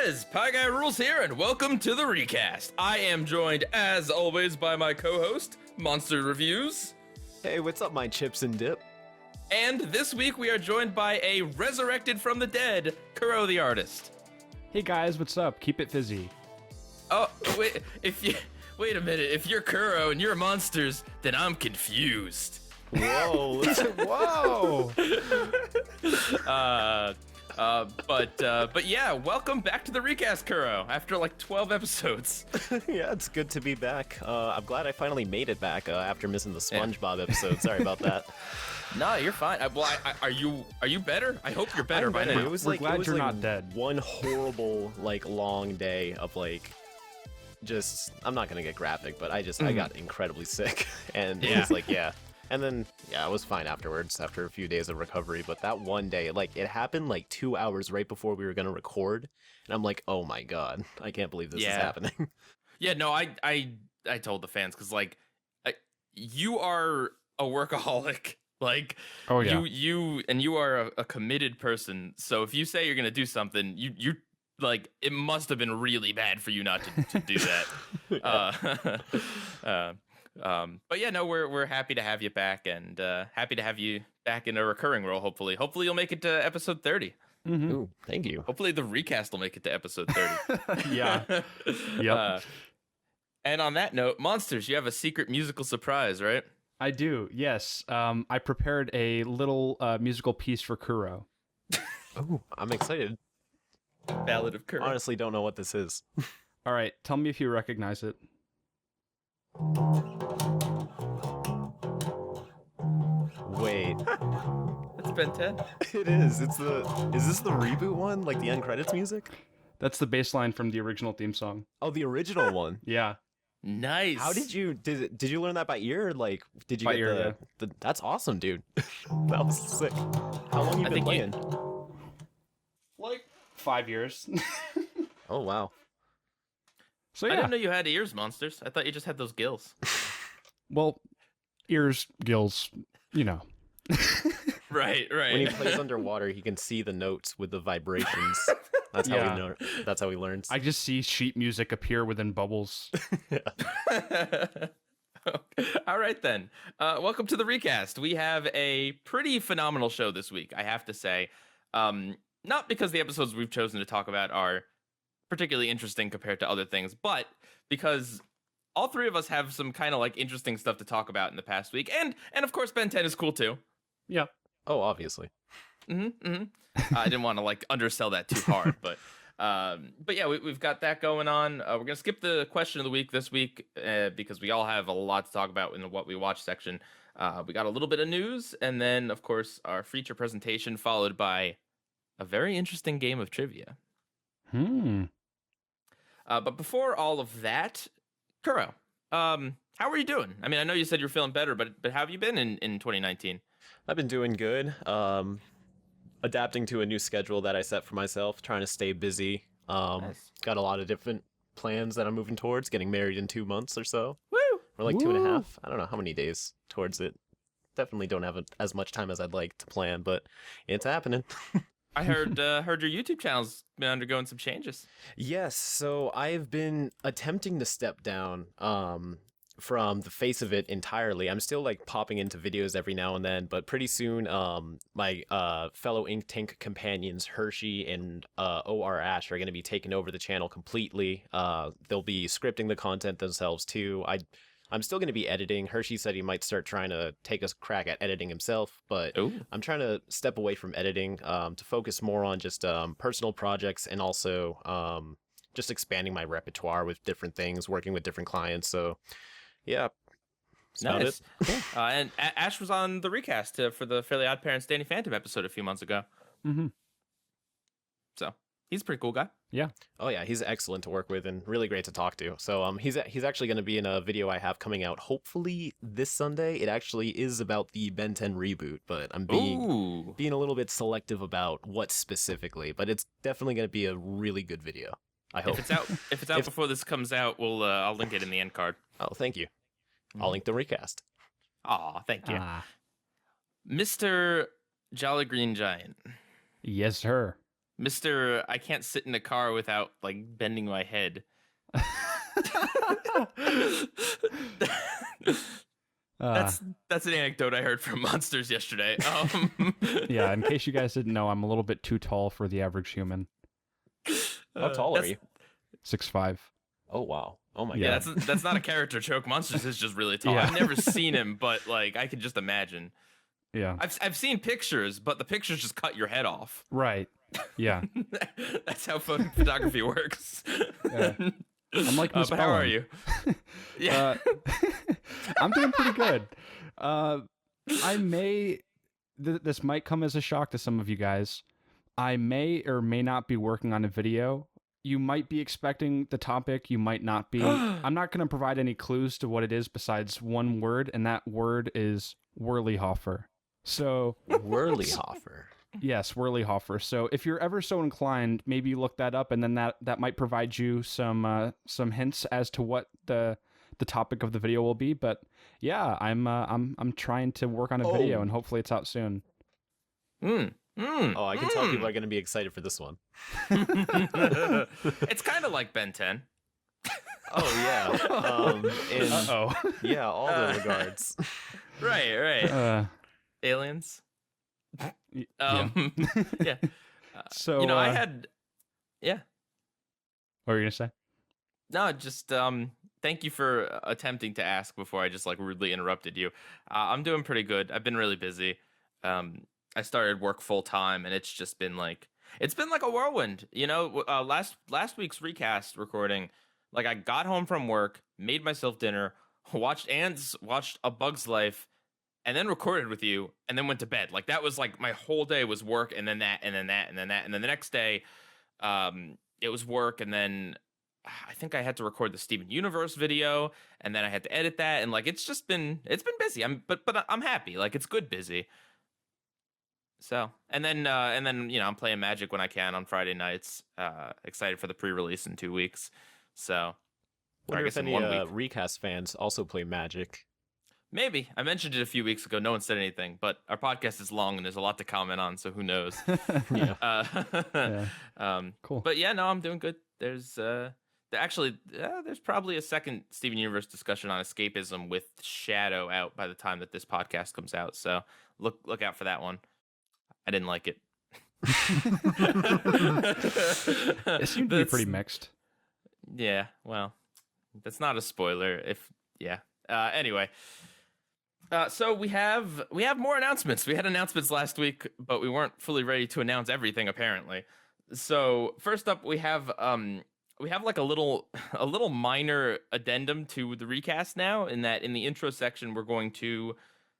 guys, PIEGUYRULZ here, and welcome to the recast. I am joined, as always, by my co-host, MonstersReviews. Hey, what's up, my chips and dip? And this week we are joined by a resurrected from the dead, Kuro the Artist. Hey guys, what's up? Keep it fizzy. Oh, wait, wait a minute. If you're Kuro and you're monsters, then I'm confused. Whoa, Whoa! But yeah, welcome back to the recast, Kuro, after like 12 episodes. Yeah, it's good to be back. I'm glad I finally made it back after missing the SpongeBob episode. Sorry about that. No, you're fine. Are you better? I hope you're better by now. It was We're like, glad it was you're like not dead. one horrible, like, long day of, like, just, I'm not gonna get graphic, but I got incredibly sick. And it was like, yeah. And then, yeah, I was fine afterwards, after a few days of recovery. But that one day, like, it happened like 2 hours right before we were gonna record. And I'm like, oh my god, I can't believe this is happening. Yeah, no, I told the fans, because, like, you are a workaholic. Like, Oh, yeah. you are a committed person. So if you say you're gonna do something, you like, it must have been really bad for you not to do that. But yeah, no, we're happy to have you back, and happy to have you back in a recurring role. Hopefully you'll make it to episode 30. Mm-hmm. Ooh, thank you. Hopefully the recast will make it to episode 30. Yeah. Yep. And on that note, Monsters, you have a secret musical surprise, right? I do, yes. I prepared a little musical piece for Kuro. Oh, I'm excited. Ballad of Kuro. Honestly, don't know what this is. All right, tell me if you recognize it. Wait, That's Ben 10. it is. Is this the reboot one? Like the end credits music? That's the bass line from the original theme song. Oh, the original one. Yeah. Nice. How did you did you learn that by ear? Or, like, did you By get ear, the that's awesome, dude. That was sick. How long you been playing? Like 5 years. Oh wow. So I yeah. didn't know you had ears, Monsters. I thought you just had those gills. Well, ears, gills, you know. Right. When he plays underwater, he can see the notes with the vibrations. That's how Yeah. we know. That's how he learns. I just see sheet music appear within bubbles. All right, then. Welcome to the recast. We have a pretty phenomenal show this week, I have to say. Not because the episodes we've chosen to talk about are particularly interesting compared to other things, but because all three of us have some kind of like interesting stuff to talk about in the past week, and of course Ben 10 is cool too. Yeah. Oh, obviously. I didn't want to like undersell that too hard, but yeah, we've got that going on. We're gonna skip the question of the week this week because we all have a lot to talk about in the what we watch section. We got a little bit of news, and then of course our feature presentation, followed by a very interesting game of trivia. But before all of that, Kuro, how are you doing? I mean, I know you said you're feeling better, but how have you been in 2019? I've been doing good. Adapting to a new schedule that I set for myself, trying to stay busy. Nice. Got a lot of different plans that I'm moving towards. Getting married in 2 months or so. Woo! Or like 2.5. Woo! I don't know how many days towards it. Definitely don't have as much time as I'd like to plan, but it's happening. I heard your YouTube channel's been undergoing some changes. Yes, so I've been attempting to step down from the face of it entirely. I'm still like popping into videos every now and then, but pretty soon my fellow Ink Tank companions Hershey and OR Ash are going to be taking over the channel completely. They'll be scripting the content themselves too. I'm still going to be editing. Hershey said he might start trying to take a crack at editing himself, but Ooh. I'm trying to step away from editing to focus more on just personal projects, and also just expanding my repertoire with different things, working with different clients. So, yeah. That's about Nice. it. And Ash was on the recast for the Fairly Odd Parents Danny Phantom episode a few months ago. Mm-hmm. So he's a pretty cool guy. Yeah. Oh yeah, he's excellent to work with and really great to talk to. So he's actually going to be in a video I have coming out hopefully this Sunday. It actually is about the Ben 10 reboot, but I'm Ooh. being a little bit selective about what specifically, but it's definitely going to be a really good video. I hope. If it's out before this comes out, I'll link it in the end card. Oh, thank you. I'll link the recast. Aw, thank you. Ah. Mr. Jolly Green Giant. Yes, sir. Mr. I can't sit in a car without like bending my head. That's an anecdote I heard from Monsters yesterday. Yeah, in case you guys didn't know, I'm a little bit too tall for the average human. How tall are you? 6'5". Oh wow. Oh my Yeah, god. that's not a character joke. Monsters is just really tall. Yeah. I've never seen him, but like I can just imagine. Yeah. I've seen pictures, but the pictures just cut your head off. Right. Yeah. That's how photography works. Yeah. I'm like Miss but how are Bellin. you? Yeah. I'm doing pretty good. I may this might come as a shock to some of you guys. I may or may not be working on a video. You might be expecting the topic, you might not be. I'm not going to provide any clues to what it is besides one word, and that word is Whirlyhoffer. So Whirlyhoffer. yes, Whirlyhoffer. So if you're ever so inclined, maybe look that up, and then that might provide you some hints as to what the topic of the video will be. But yeah, I'm trying to work on a video, and hopefully it's out soon. Oh, I can tell people are going to be excited for this one. It's kind of like Ben 10. Oh yeah. Yeah, all the regards. Right. Aliens. Yeah. Yeah. So you know, I had. Yeah. What were you gonna say? No, just thank you for attempting to ask before I just like rudely interrupted you. I'm doing pretty good. I've been really busy. I started work full time, and it's been like a whirlwind. You know, last week's recast recording, like I got home from work, made myself dinner, watched A Bug's Life, and then recorded with you, and then went to bed. Like that was like my whole day was work, and then that, and then that, and then that, and then the next day, it was work, and then I think I had to record the Steven Universe video, and then I had to edit that, and like it's been busy. But I'm happy. Like it's good busy. So and then you know I'm playing Magic when I can on Friday nights. Excited for the pre-release in 2 weeks. So Wonder I guess if any in 1 week. recast fans also play Magic. Maybe. I mentioned it a few weeks ago. No one said anything, but our podcast is long and there's a lot to comment on, so who knows? Yeah. Cool. But yeah, no, I'm doing good. There's there's probably a second Steven Universe discussion on escapism with Shadow out by the time that this podcast comes out. So look out for that one. I didn't like it. It seemed to be pretty mixed. Yeah, well, that's not a spoiler. Anyway. So we have more announcements. We had announcements last week, but we weren't fully ready to announce everything apparently. So first up, we have like a little minor addendum to the recast now. In that, in the intro section, we're going to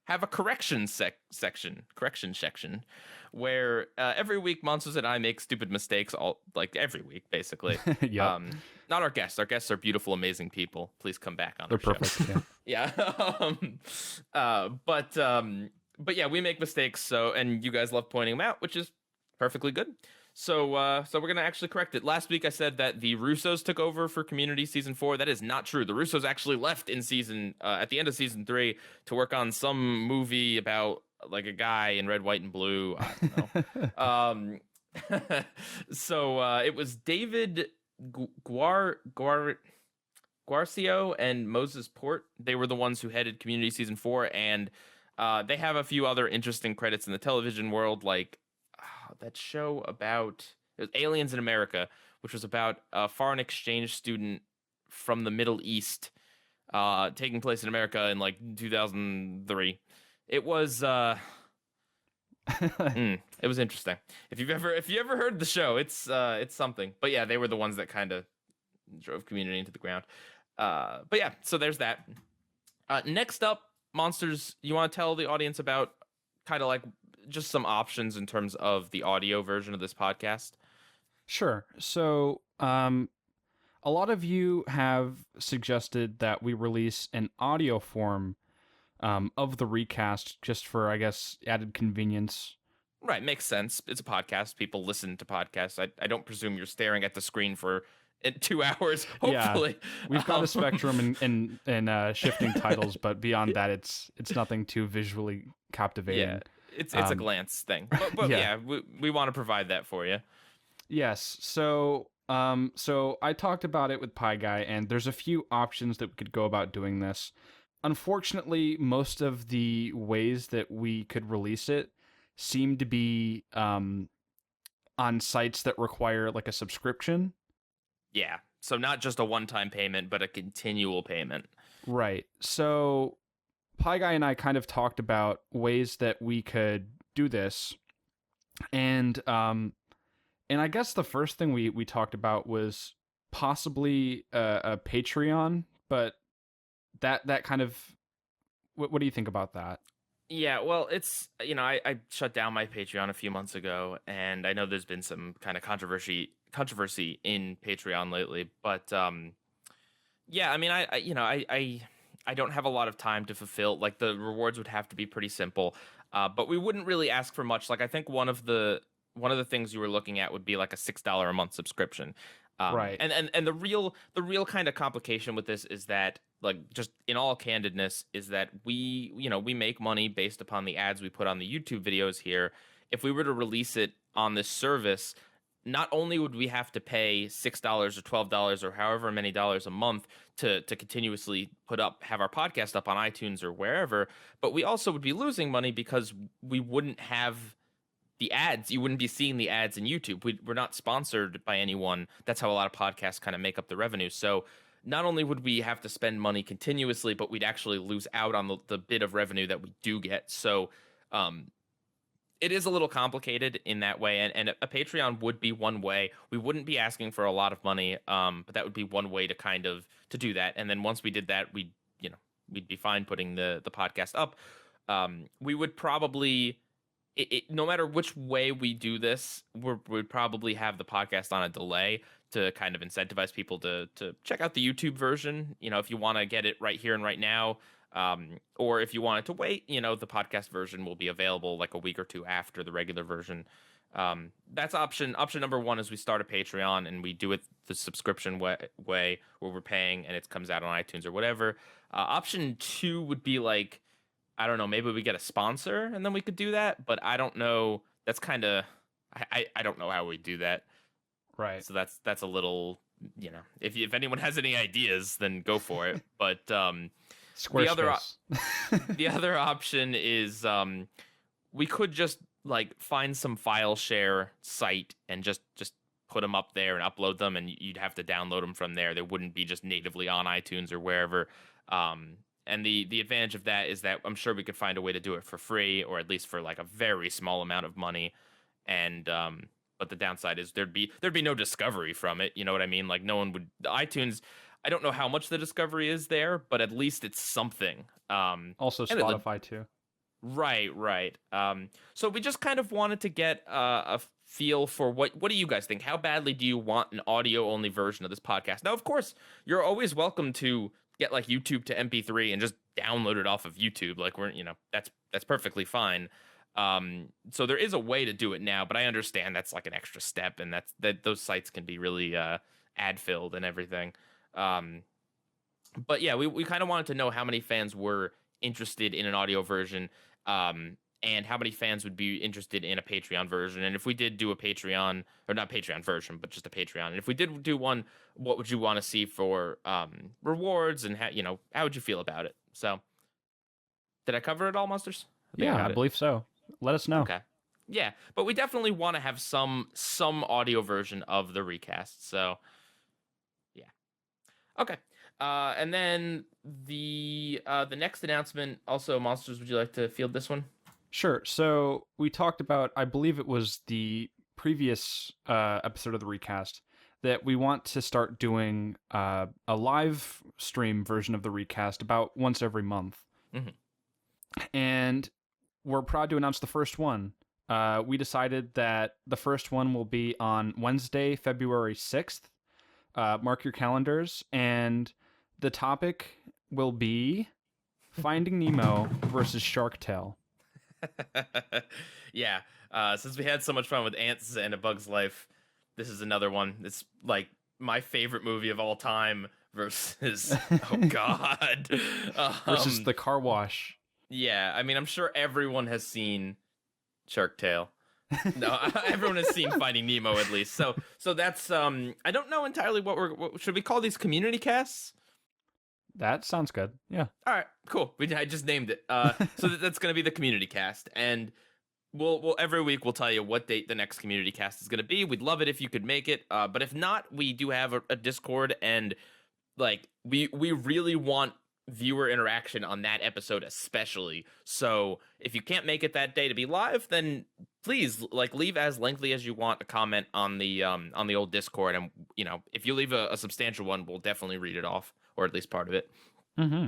have a correction section, where every week Monsters and I make stupid mistakes, every week basically. Yeah. Not our guests. Our guests are beautiful, amazing people. Please come back on. They're our perfect. show. Yeah. Yeah. But yeah, we make mistakes. So, and you guys love pointing them out, which is perfectly good. So we're gonna actually correct it. Last week I said that the Russos took over for Community season 4. That is not true. The Russos actually left in at the end of season 3 to work on some movie about like a guy in red, white, and blue. I don't know. So it was David Guarcio and Moses Port. They were the ones who headed Community season 4, and they have a few other interesting credits in the television world, like that show about it was Aliens in America, which was about a foreign exchange student from the Middle East taking place in America in like 2003. It was it was interesting. If you ever heard the show, it's something. But yeah, they were the ones that kind of drove Community into the ground. But yeah, so there's that. Next up, Monsters, you want to tell the audience about kind of like just some options in terms of the audio version of this podcast? Sure. So, a lot of you have suggested that we release an audio form of the recast just for, I guess, added convenience. Right, makes sense. It's a podcast. People listen to podcasts. I don't presume you're staring at the screen for 2 hours, hopefully. Yeah, we've got a spectrum and shifting titles, but beyond that, it's nothing too visually captivating. Yeah. It's a glance thing, but Yeah. yeah, we want to provide that for you. Yes. So I talked about it with Pieguy, and there's a few options that we could go about doing this. Unfortunately, most of the ways that we could release it seem to be on sites that require like a subscription. Yeah. So not just a one-time payment, but a continual payment. Right. So Pieguy and I kind of talked about ways that we could do this, and I guess the first thing we talked about was possibly a Patreon, but that kind of what do you think about that? Yeah, well, it's, I shut down my Patreon a few months ago, and I know there's been some kind of controversy in Patreon lately, but yeah, I mean, I don't have a lot of time to fulfill. Like, the rewards would have to be pretty simple, but we wouldn't really ask for much. Like, I think one of the things you were looking at would be like a $6 a month subscription. Right. And the real kind of complication with this is that, like, just in all candidness, is that we make money based upon the ads we put on the YouTube videos here. If we were to release it on this service, not only would we have to pay $6 or $12 or however many dollars a month to continuously have our podcast up on iTunes or wherever, but we also would be losing money because we wouldn't have the ads. You wouldn't be seeing the ads in YouTube. We're not sponsored by anyone. That's how a lot of podcasts kind of make up the revenue. So not only would we have to spend money continuously, but we'd actually lose out on the bit of revenue that we do get. So it is a little complicated in that way. And a Patreon would be one way. We wouldn't be asking for a lot of money, but that would be one way to do that. And then once we did that, we'd be fine putting the podcast up. We would probably... no matter which way we do this, we'd probably have the podcast on a delay to kind of incentivize people to check out the YouTube version. If you want to get it right here and right now, or if you wanted to wait, the podcast version will be available like a week or two after the regular version. That's option number one is we start a Patreon and we do it the subscription way where we're paying and it comes out on iTunes or whatever. Option two would be like, I don't know, maybe we get a sponsor and then we could do that, but I don't know. That's kind of, I don't know how we do that. Right. So that's a little, if anyone has any ideas, then go for it. But Squarespace. the other option is we could just like find some file share site and just put them up there and upload them, and you'd have to download them from there. They wouldn't be just natively on iTunes or wherever. And the advantage of that is that I'm sure we could find a way to do it for free, or at least for like a very small amount of money. And but the downside is there'd be no discovery from it. You know what I mean? Like no one would iTunes. I don't know how much the discovery is there, but at least it's something. Also Spotify too. Right. So we just kind of wanted to get a feel for what do you guys think? How badly do you want an audio only version of this podcast? Now, of course, you're always welcome to get like YouTube to MP3 and just download it off of YouTube. Like that's perfectly fine. So there is a way to do it now, but I understand that's like an extra step, and that those sites can be really ad filled and everything. But yeah, we kind of wanted to know how many fans were interested in an audio version, and how many fans would be interested in a Patreon version. And if we did do a Patreon, or not Patreon version, but just a Patreon, and if we did do one, what would you want to see for rewards, and how would you feel about it? So, did I cover it all, Monsters? I believe so. Let us know. Okay. Yeah, but we definitely want to have some audio version of the recast. So, yeah. Okay. And then the next announcement, also, Monsters, would you like to field this one? Sure. So we talked about, I believe it was the previous episode of the recast, that we want to start doing a live stream version of the recast about once every month. Mm-hmm. And we're proud to announce the first one. We decided that the first one will be on Wednesday, February 6th. Mark your calendars. And the topic will be Finding Nemo versus Shark Tale. Yeah. Since we had so much fun with Ants and A Bug's Life, this is another one. It's like my favorite movie of all time versus oh god, versus The Car Wash. Yeah, I mean, I'm sure everyone has seen Shark Tale. No, everyone has seen Finding Nemo at least. So that's I don't know entirely what should we call these community casts? That sounds good. Yeah. All right, cool. I just named it. So that's going to be the community cast, and we'll every week we'll tell you what date the next community cast is going to be. We'd love it if you could make it, but if not, we do have a Discord, and like we really want viewer interaction on that episode especially. So if you can't make it that day to be live, then please like leave as lengthy as you want a comment on the old Discord, and you know, if you leave a substantial one, we'll definitely read it off, or at least part of it. Mm-hmm.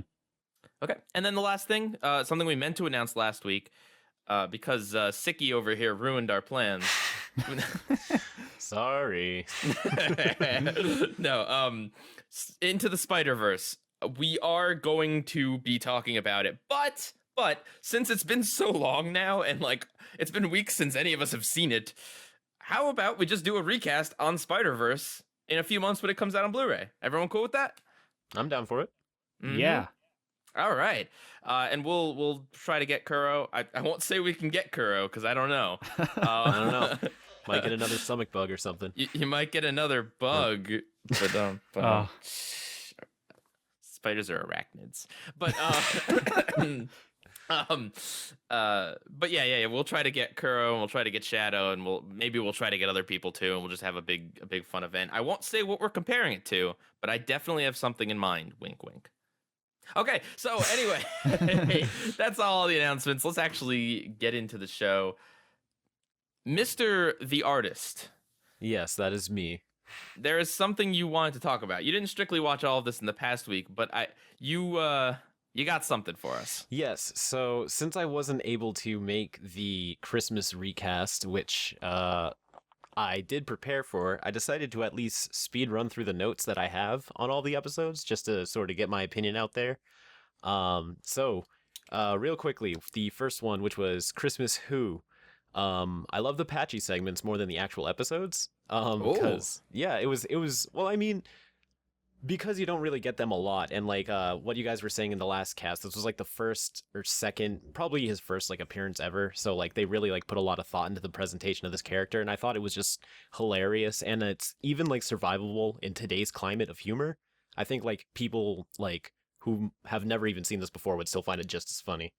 Okay, and then the last thing, something we meant to announce last week, because Sicky over here ruined our plans. Sorry. No, Into the Spider-Verse. We are going to be talking about it, but since it's been so long now, and like it's been weeks since any of us have seen it, how about we just do a recast on Spider-Verse in a few months when it comes out on Blu-ray? Everyone cool with that? I'm down for it. Mhm. Yeah. All right. And we'll try to get Kuro. I won't say we can get Kuro because I don't know. I don't know. Might get another stomach bug or something. You might get another bug, but Oh. spiders are arachnids. But but yeah, we'll try to get Kuro, and we'll try to get Shadow, and we'll try to get other people too, and we'll just have a big fun event. I won't say what we're comparing it to, but I definitely have something in mind. Wink, wink. Okay, so anyway, that's all the announcements. Let's actually get into the show. Mr. the Artist. Yes, that is me. There is something you wanted to talk about. You didn't strictly watch all of this in the past week, but you got something for us. Yes, so since I wasn't able to make the Christmas recast, which I did prepare for, I decided to at least speed run through the notes that I have on all the episodes, just to sort of get my opinion out there. Real quickly, the first one, which was Christmas Who. I love the patchy segments more than the actual episodes. Because yeah, it was well, I mean, because you don't really get them a lot, and like what you guys were saying in the last cast, this was like the first or second, probably his first like appearance ever, so like they really like put a lot of thought into the presentation of this character, and I thought it was just hilarious, and it's even like survivable in today's climate of humor. I think like people like who have never even seen this before would still find it just as funny.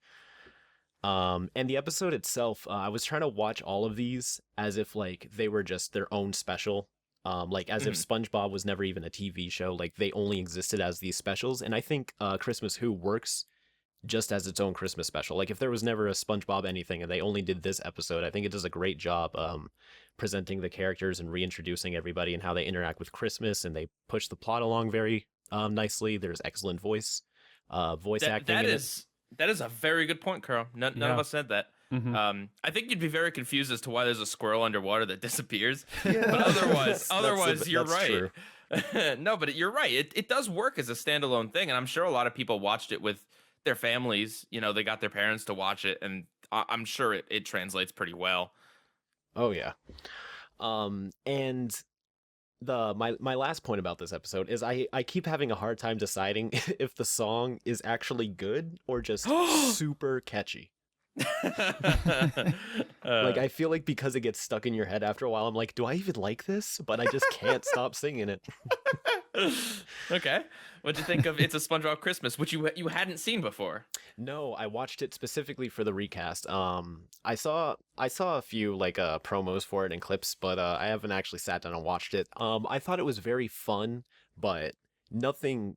And the episode itself, I was trying to watch all of these as if like they were just their own special. Like as if SpongeBob was never even a TV show, like they only existed as these specials. And I think Christmas Who works just as its own Christmas special. Like if there was never a SpongeBob anything and they only did this episode, I think it does a great job presenting the characters and reintroducing everybody and how they interact with Christmas, and they push the plot along very nicely. There's excellent voice acting in it. That is a very good point, Carl. None of us said that. Mm-hmm. I think you'd be very confused as to why there's a squirrel underwater that disappears. Yeah. But otherwise, you're that's right. True. No, but you're right. It does work as a standalone thing, and I'm sure a lot of people watched it with their families. You know, they got their parents to watch it, and I'm sure it translates pretty well. Oh yeah. And my last point about this episode is I keep having a hard time deciding if the song is actually good or just super catchy. Like I feel like because it gets stuck in your head after a while, I'm like, do I even like this? But I just can't stop singing it. Okay, what'd you think of It's a SpongeBob Christmas, which you hadn't seen before? No, I watched it specifically for the recast. I saw a few like promos for it and clips, but I haven't actually sat down and watched it. I thought it was very fun, but nothing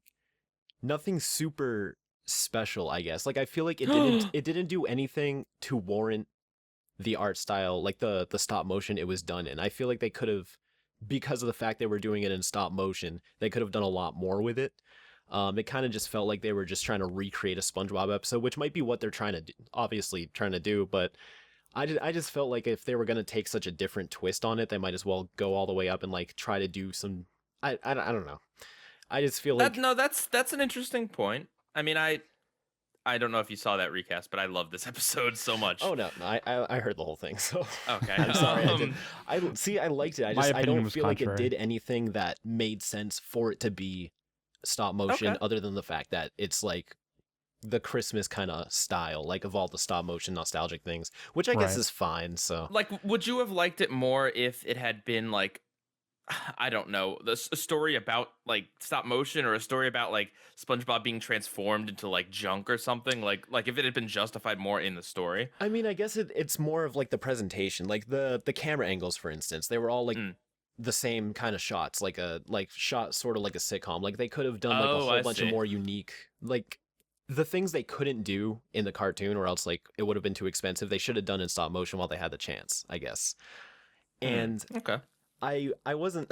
super special, I guess. Like I feel like it didn't do anything to warrant the art style, like the stop motion it was done in. I feel like they could have, because of the fact they were doing it in stop motion, they could have done a lot more with it. It kind of just felt like they were just trying to recreate a SpongeBob episode, which might be what they're trying to do, but I just felt like if they were going to take such a different twist on it, they might as well go all the way up and like try to do some I don't know. I just feel like that's an interesting point. I mean, I don't know if you saw that recast, but I love this episode so much. Oh no, I heard the whole thing, so okay. I'm sorry. I liked it. I don't feel like it contrary. did anything that made sense for it to be stop motion, Okay. other than the fact that it's like the Christmas kind of style, like of all the stop motion nostalgic things, which I guess Right. is fine. So Like, would you have liked it more if it had been like, I don't know, a story about like stop motion, or a story about like SpongeBob being transformed into like junk or something? Like if it had been justified more in the story. I mean, I guess it's more of like the presentation, like the camera angles, for instance. They were all like the same kind of shots, like shot sort of like a sitcom. Like they could have done like a whole I bunch see. of more unique, like the things they couldn't do in the cartoon, or else like it would have been too expensive. They should have done in stop motion while they had the chance, I guess. And Okay. I wasn't.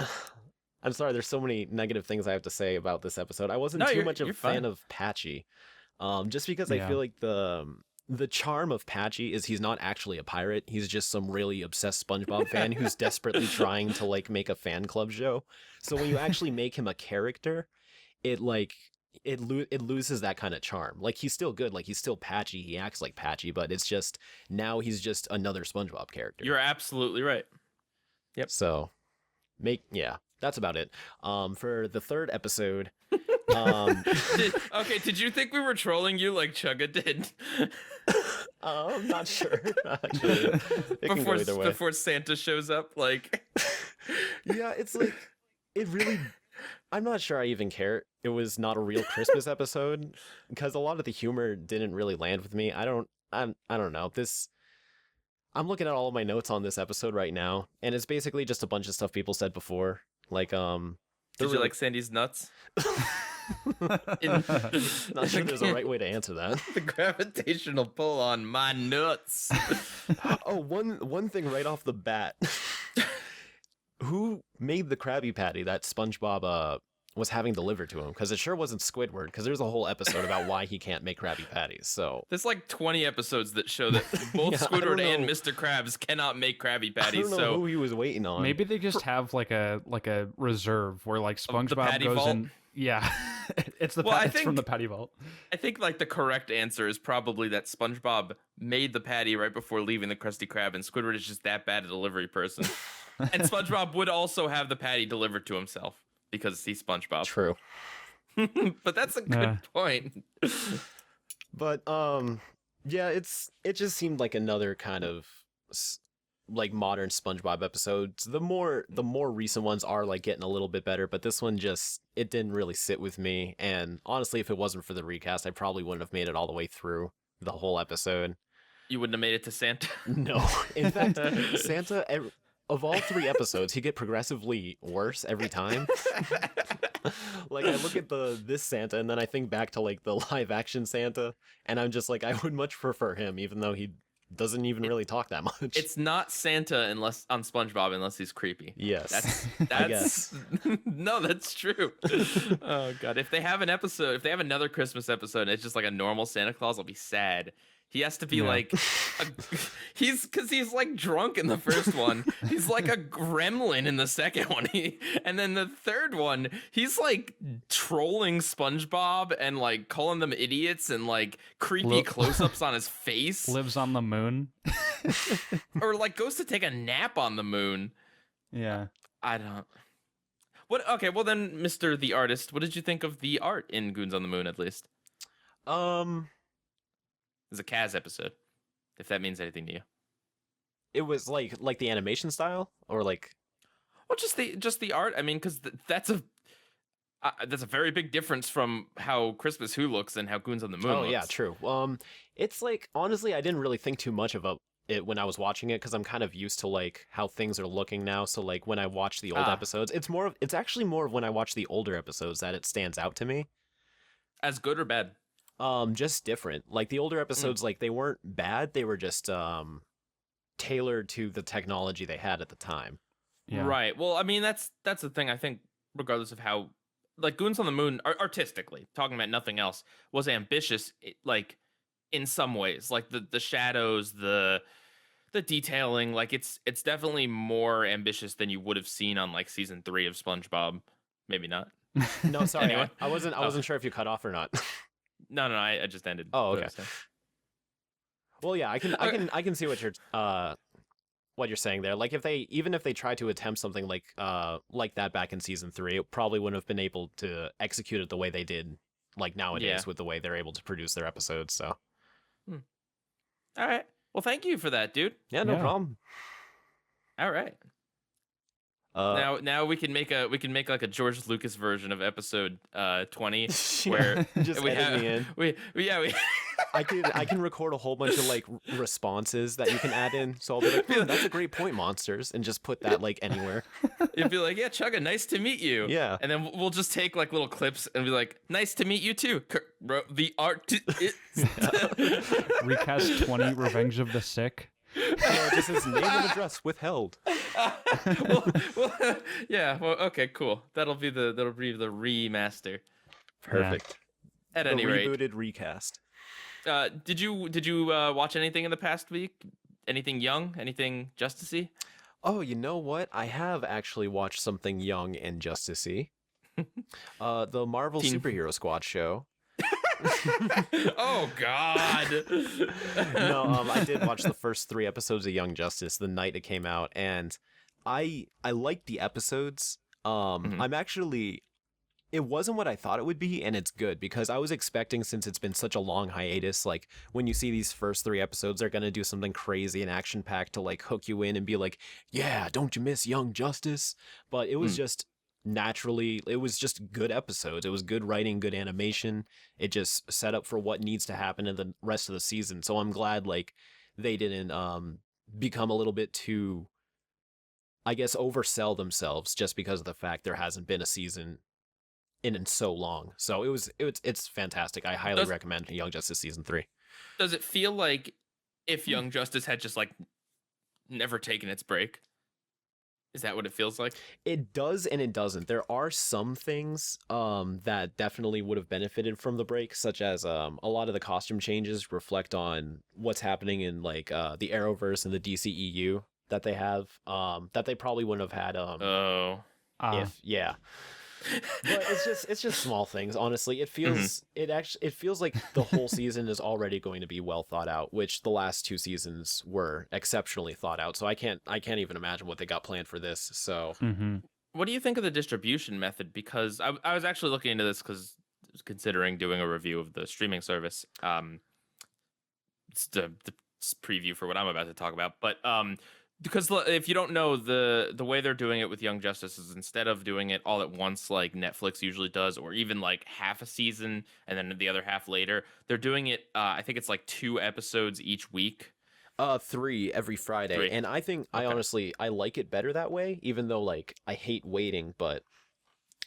I'm sorry. There's so many negative things I have to say about this episode. I wasn't No, too you're- much of a you're fan fine. of Patchy, just because I Yeah. feel like the charm of Patchy is he's not actually a pirate. He's just some really obsessed SpongeBob fan who's desperately trying to like make a fan club show. So when you actually make him a character, it loses that kind of charm. Like he's still good, like he's still Patchy, he acts like Patchy, but it's just now he's just another SpongeBob character. You're absolutely right. Yep. So that's about it. For the third episode, Did you think we were trolling you like Chugga did I'm not sure. Actually, it can go either way. before Santa shows up? Like, Yeah, it's like it really. I'm not sure I even care. It was not a real Christmas episode because a lot of the humor didn't really land with me. I don't know. I'm looking at all of my notes on this episode right now, and it's basically just a bunch of stuff people said before. Like did you like Sandy's nuts? Not sure there's a right way to answer that. The gravitational pull on my nuts. Oh, one thing right off the bat. Who made the Krabby Patty that SpongeBob was having delivered to him? Because it sure wasn't Squidward, because there's a whole episode about why he can't make Krabby Patties. So There's like 20 episodes that show that both Yeah, I Squidward don't and know. Mr. Krabs cannot make Krabby I Patties. don't know So who he was waiting on. Maybe they just have like a reserve where like the SpongeBob patty goes vault? in. Yeah, it's Well, I it's from think- the patty vault. I think like the correct answer is probably that SpongeBob made the patty right before leaving the Krusty Krab, and Squidward is just that bad a delivery person. And SpongeBob would also have the patty delivered to himself because he's SpongeBob. True. But that's a good Yeah. point. But yeah, it just seemed like another kind of like modern SpongeBob episodes. The more recent ones are like getting a little bit better, but this one it didn't really sit with me. And honestly, if it wasn't for the recast, I probably wouldn't have made it all the way through the whole episode. You wouldn't have made it to Santa. No, in fact, Santa. Of all 3 episodes, he get progressively worse every time. Like I look at this Santa and then I think back to like the live action Santa, and I'm just like, I would much prefer him, even though he doesn't even really talk that much. It's not Santa unless on SpongeBob unless he's creepy. Yes. That's no, that's true. Oh god, if they have another Christmas episode and it's just like a normal Santa Claus, I'll be sad. He has to be Yeah. like he's like drunk in the first one. He's like a gremlin in the second one. And then the third one, he's like trolling SpongeBob and like calling them idiots and like creepy Look. close-ups on his face. Lives on the moon. Or like goes to take a nap on the moon. Yeah. I don't. What? Okay, well then, Mr. the Artist, what did you think of the art in Goons on the Moon? At least it's a Kaz episode, if that means anything to you. It was like the animation style, or like Well, just the art. I mean, because that's a very big difference from how Christmas Who looks and how Goons on the Moon. oh looks. yeah, true. It's like honestly, I didn't really think too much about it when I was watching it because I'm kind of used to like how things are looking now. So like when I watch the old episodes, it's actually more of when I watch the older episodes that it stands out to me. As good or bad? Just different. Like the older episodes, like they weren't bad. They were just tailored to the technology they had at the time. Yeah. Right. Well, I mean, that's the thing. I think regardless of how, like Goons on the Moon, artistically talking about nothing else, was ambitious. Like in some ways, like the shadows, the detailing, like it's definitely more ambitious than you would have seen on like season 3 of SpongeBob. Maybe not. No, sorry, Anyway. I wasn't sure if you cut off or not. No, I just ended. Oh, what I okay. was saying. Well, yeah, I can see what you're saying there. Like if they tried to attempt something like that back in season 3, it probably wouldn't have been able to execute it the way they did like nowadays Yeah. with the way they're able to produce their episodes. So All right. Well, thank you for that, dude. yeah, no Yeah. problem. All right. Now we can make like a George Lucas version of episode 20 where just we edit have me in. we I can record a whole bunch of like responses that you can add in. So I'll be like, that's a great point, monsters, and just put that like anywhere. It'd be like, yeah, Chugga, nice to meet you. Yeah. And then we'll just take like little clips and be like, nice to meet you too. The art. Recast 20 Revenge of the Sick. No, just his name and address withheld. Yeah. Well, okay, cool. That'll be the remaster. Perfect. At The any rate, rebooted recast. did you watch anything in the past week? Anything young? Anything Justicey? Oh, you know what? I have actually watched something young and Justicey. The Marvel Superhero Squad show. Oh God! No, I did watch the first 3 episodes of Young Justice the night it came out, and I liked the episodes. I'm actually. It wasn't what I thought it would be, and it's good because I was expecting, since it's been such a long hiatus, like when you see these first 3 episodes, they're gonna do something crazy and action-packed to like hook you in and be like, yeah, don't you miss Young Justice? But it was just naturally, it was just good episodes. It was good writing, good animation. It just set up for what needs to happen in the rest of the season. So I'm glad like they didn't become a little bit too, I guess, oversell themselves just because of the fact there hasn't been a season in so long. So it's fantastic. I highly recommend Young Justice season 3. Does it feel like if Young Justice had just like never taken its break? Is that what it feels like? It does and it doesn't. There are some things that definitely would have benefited from the break, such as a lot of the costume changes reflect on what's happening in like the Arrowverse and the DCEU that they have that they probably wouldn't have had But it's just small things, honestly. It feels it feels like the whole season is already going to be well thought out, which the last 2 seasons were exceptionally thought out. So I can't even imagine what they got planned for this. So What do you think of the distribution method? Because I was actually looking into this because I was considering doing a review of the streaming service. It's the preview for what I'm about to talk about, but because if you don't know, the way they're doing it with Young Justice is instead of doing it all at once like Netflix usually does, or even like half a season and then the other half later, they're doing it I think it's like 2 episodes each week. 3 every Friday. 3. And I think I honestly like it better that way, even though like I hate waiting, but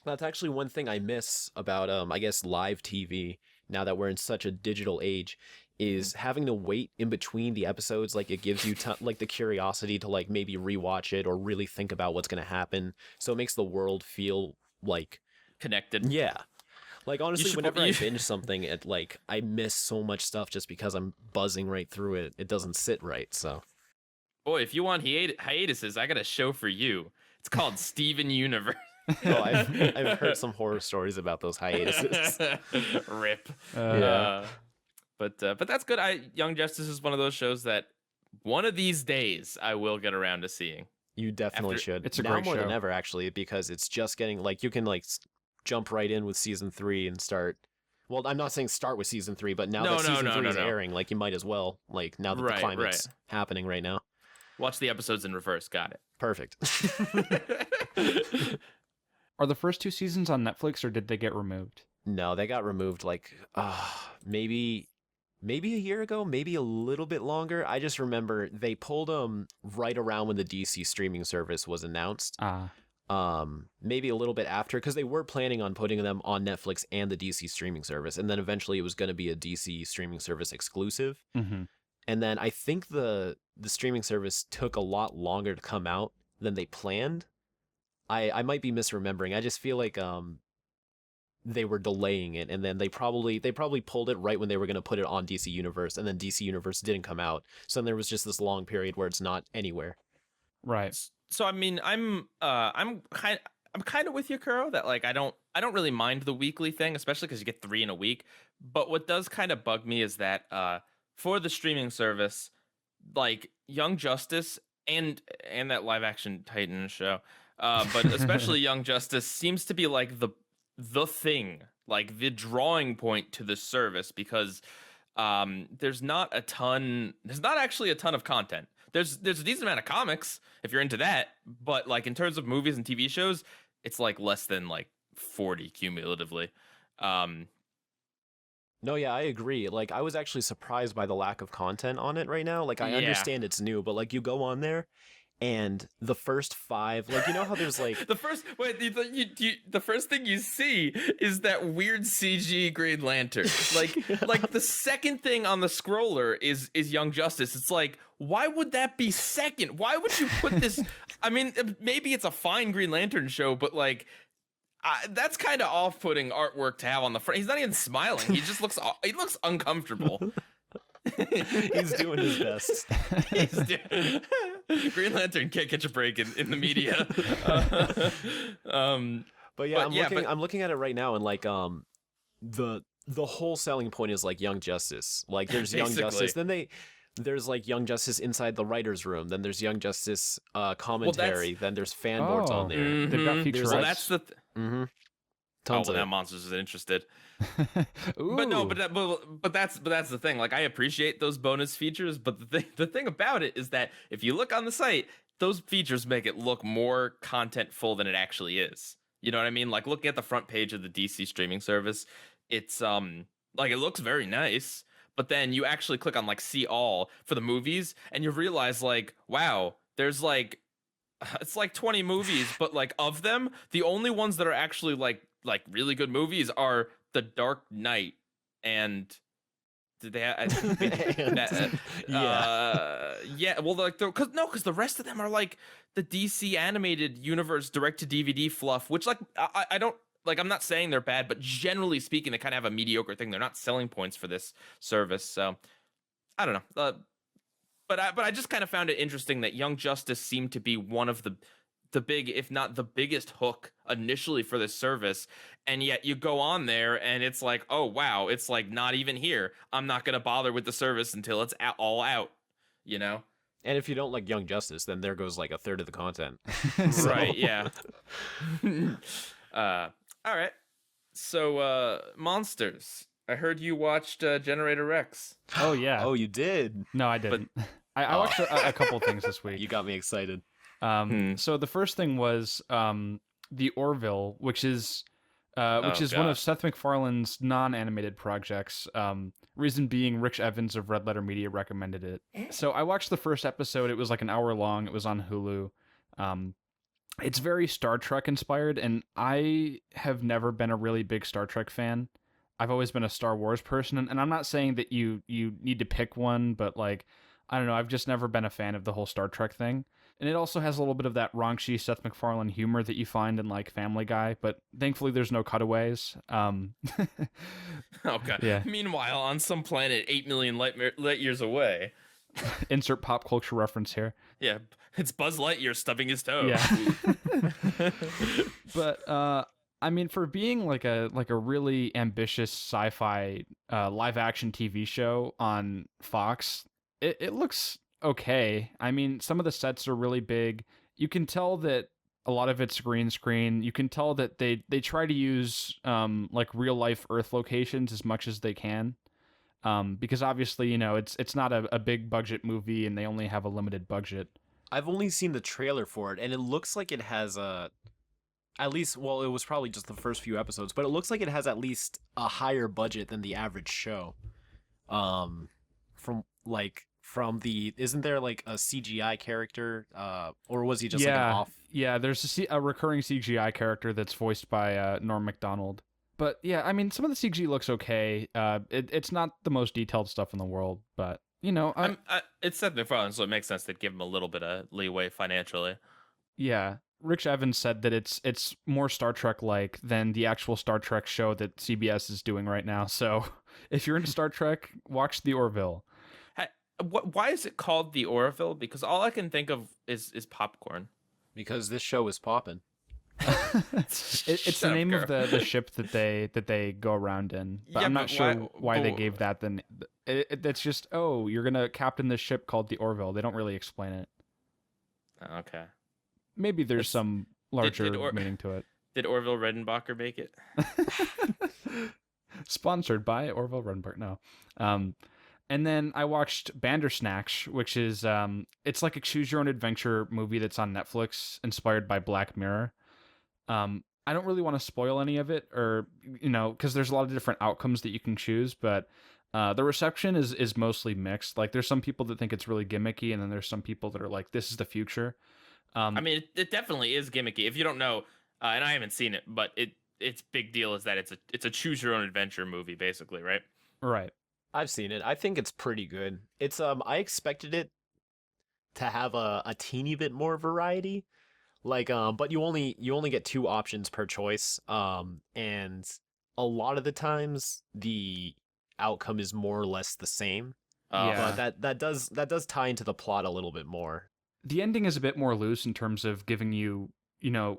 that's actually one thing I miss about I guess live TV now that we're in such a digital age, is having to wait in between the episodes. Like it gives you like the curiosity to like maybe rewatch it or really think about what's going to happen. So it makes the world feel like Connected. Yeah. Like honestly, whenever I binge something, it like I miss so much stuff just because I'm buzzing right through it. It doesn't sit right. So Boy, if you want hiatuses, I got a show for you. It's called Steven Universe. oh, I've heard some horror stories about those hiatuses. Rip. Yeah. But that's good. Young Justice is one of those shows that one of these days I will get around to seeing. You definitely should. It's a now great more than show. ever, actually, because it's just getting like you can like jump right in with season 3 and start. Well, I'm not saying start with season 3, but now that season 3 is airing, like you might as well. Like now that the climate's happening right now. Watch the episodes in reverse. Got it. Perfect. Are the first 2 seasons on Netflix, or did they get removed? No, they got removed like maybe a year ago, maybe a little bit longer. I just remember they pulled them right around when the DC streaming service was announced. Maybe a little bit after, because they were planning on putting them on Netflix and the DC streaming service, and then eventually it was going to be a DC streaming service exclusive. And then I think the streaming service took a lot longer to come out than they planned. I might be misremembering. I just feel like they were delaying it, and then they probably pulled it right when they were going to put it on DC Universe, and then DC Universe didn't come out. So then there was just this long period where it's not anywhere. Right. So I mean, I'm kind of with you, Kuro, that like I don't really mind the weekly thing, especially because you get 3 in a week. But what does kind of bug me is that for the streaming service, like Young Justice and that live action Titan show, but especially Young Justice seems to be like the thing. like the drawing point to this service, because there's not actually a ton of content. There's a decent amount of comics if you're into that, but like in terms of movies and TV shows, it's like less than like 40 cumulatively. No, yeah, I agree. Like, I was actually surprised by the lack of content on it right now. Like, I understand it's new, but like, you go on there, and the first 5, like, you know how there's like the first thing you see is that weird CG Green Lantern. Like the second thing on the scroller is Young Justice. It's like, why would that be second? Why would you put this? I mean, maybe it's a fine Green Lantern show, but like. That's kind of off-putting artwork to have on the front. He's not even smiling. He just looks uncomfortable. he's doing his best. Green Lantern can't catch a break in the media. But yeah, I'm looking at it right now, and like the whole selling point is like Young Justice. Like there's Young Justice, then there's like Young Justice inside the writer's room. Then there's Young Justice commentary. Then there's fan boards on there. Mm-hmm. They've got features. Well, that's the. Tons of now it. Monsters is interested. But that's the thing. Like, I appreciate those bonus features, but the thing about it is that if you look on the site, those features make it look more contentful than it actually is. You know what I mean? Like, looking at the front page of the DC streaming service, it's like, it looks very nice. But then you actually click on like see all for the movies, and you realize like, wow, there's like, it's like 20 movies, but like of them, the only ones that are actually like really good movies are The Dark Knight and did they well, like, because the rest of them are like the DC animated universe direct to DVD fluff, which like I don't. Like, I'm not saying they're bad, but generally speaking, they kind of have a mediocre thing. They're not selling points for this service, so I don't know. But I just kind of found it interesting that Young Justice seemed to be one of the big, if not the biggest hook initially for this service, and yet you go on there and it's like, oh wow, it's like not even here. I'm not gonna bother with the service until it's all out, you know. And if you don't like Young Justice, then there goes like a third of the content. Right? Yeah. All right. So, Monsters. I heard you watched Generator Rex. Oh yeah. Oh, you did? No, I didn't. I watched a couple things this week. You got me excited. So the first thing was the Orville, which is one of Seth MacFarlane's non-animated projects. Reason being, Rich Evans of Red Letter Media recommended it. So I watched the first episode. It was like an hour long. It was on Hulu. It's very Star Trek inspired, and I have never been a really big Star Trek fan. I've always been a Star Wars person, and I'm not saying that you need to pick one, but like, I don't know, I've just never been a fan of the whole Star Trek thing. And it also has a little bit of that raunchy Seth MacFarlane humor that you find in like Family Guy, but thankfully there's no cutaways. Okay. Yeah. Meanwhile, on some planet 8 million light years away. Insert pop culture reference here. Yeah, it's Buzz Lightyear stubbing his toe. Yeah. But I mean, for being like a really ambitious sci-fi live action TV show on Fox, it looks okay. I mean, some of the sets are really big. You can tell that a lot of it's green screen. You can tell that they try to use like real life Earth locations as much as they can. Because obviously, you know, it's not a big budget movie and they only have a limited budget. I've only seen the trailer for it, and it looks like it has at least, well, it was probably just the first few episodes, but it looks like it has at least a higher budget than the average show. From the, isn't there like a CGI character, or was he just like an off? Yeah, there's a recurring CGI character that's voiced by Norm Macdonald. But yeah, I mean, some of the CG looks okay. It's not the most detailed stuff in the world, but you know, it's Seth MacFarlane, so it makes sense to give him a little bit of leeway financially. Yeah, Rich Evans said that it's more Star Trek like than the actual Star Trek show that CBS is doing right now. So if you're into Star Trek, watch The Orville. Why is it called The Orville? Because all I can think of is popcorn. Because this show is popping. It's the name of the ship that they go around in, but I'm not sure why they gave that. Then it's just, oh, you're gonna captain this ship called the Orville. They don't really explain it. Okay, maybe there's some larger meaning to it. Did Orville Redenbacher make it? Sponsored by Orville Redenbacher. No. And then I watched Bandersnatch, which is it's like a choose your own adventure movie that's on Netflix, inspired by Black Mirror. I don't really want to spoil any of it, or because there's a lot of different outcomes that you can choose, but the reception is mostly mixed. Like, there's some people that think it's really gimmicky, and then there's some people that are like, this is the future. I mean, it definitely is gimmicky. If you don't know, and I haven't seen it, but its big deal is that it's a choose your own adventure movie, basically, right? Right. I've seen it. I think it's pretty good. It's I expected it to have a teeny bit more variety. Like but you only get 2 options per choice. And a lot of the times the outcome is more or less the same. Yeah. But that does tie into the plot a little bit more. The ending is a bit more loose in terms of giving you,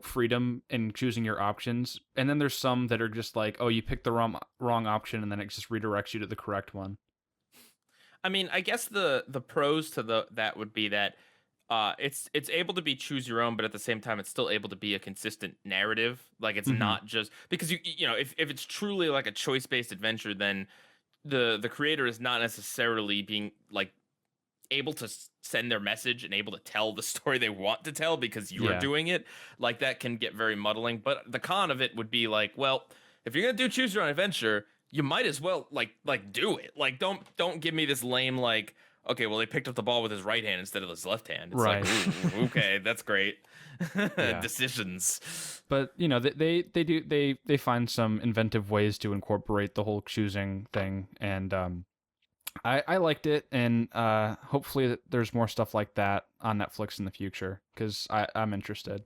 freedom in choosing your options. And then there's some that are just like, oh, you picked the wrong option, and then it just redirects you to the correct one. I mean, I guess the pros to that would be that it's able to be choose your own, but at the same time, it's still able to be a consistent narrative. Like, it's not just because if it's truly like a choice based adventure, then the creator is not necessarily being like able to send their message and able to tell the story they want to tell because you're doing it. Like, that can get very muddling. But the con of it would be like, well, if you're gonna do choose your own adventure, you might as well like do it. Like, don't give me this lame like, okay, well, they picked up the ball with his right hand instead of his left hand. It's right. Like, ooh, okay, that's great. Decisions. But they find some inventive ways to incorporate the whole choosing thing, and I liked it, and hopefully there's more stuff like that on Netflix in the future, because I'm interested.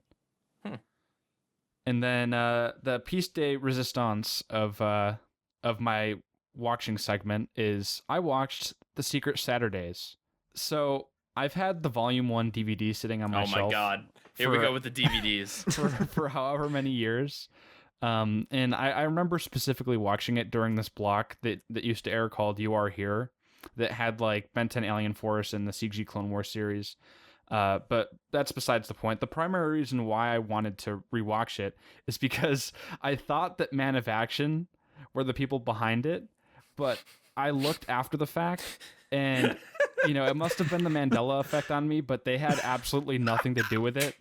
And then the piece de resistance of my watching segment is I watched The Secret Saturdays. So I've had the Volume 1 DVD sitting on my shelf. Oh my god. Here we go with the DVDs. for however many years. And I remember specifically watching it during this block that used to air called You Are Here, that had like Ben 10 Alien Force and the CG Clone Wars series. But that's besides the point. The primary reason why I wanted to rewatch it is because I thought that Man of Action were the people behind it, but I looked after the fact, and it must have been the Mandela effect on me, but they had absolutely nothing to do with it.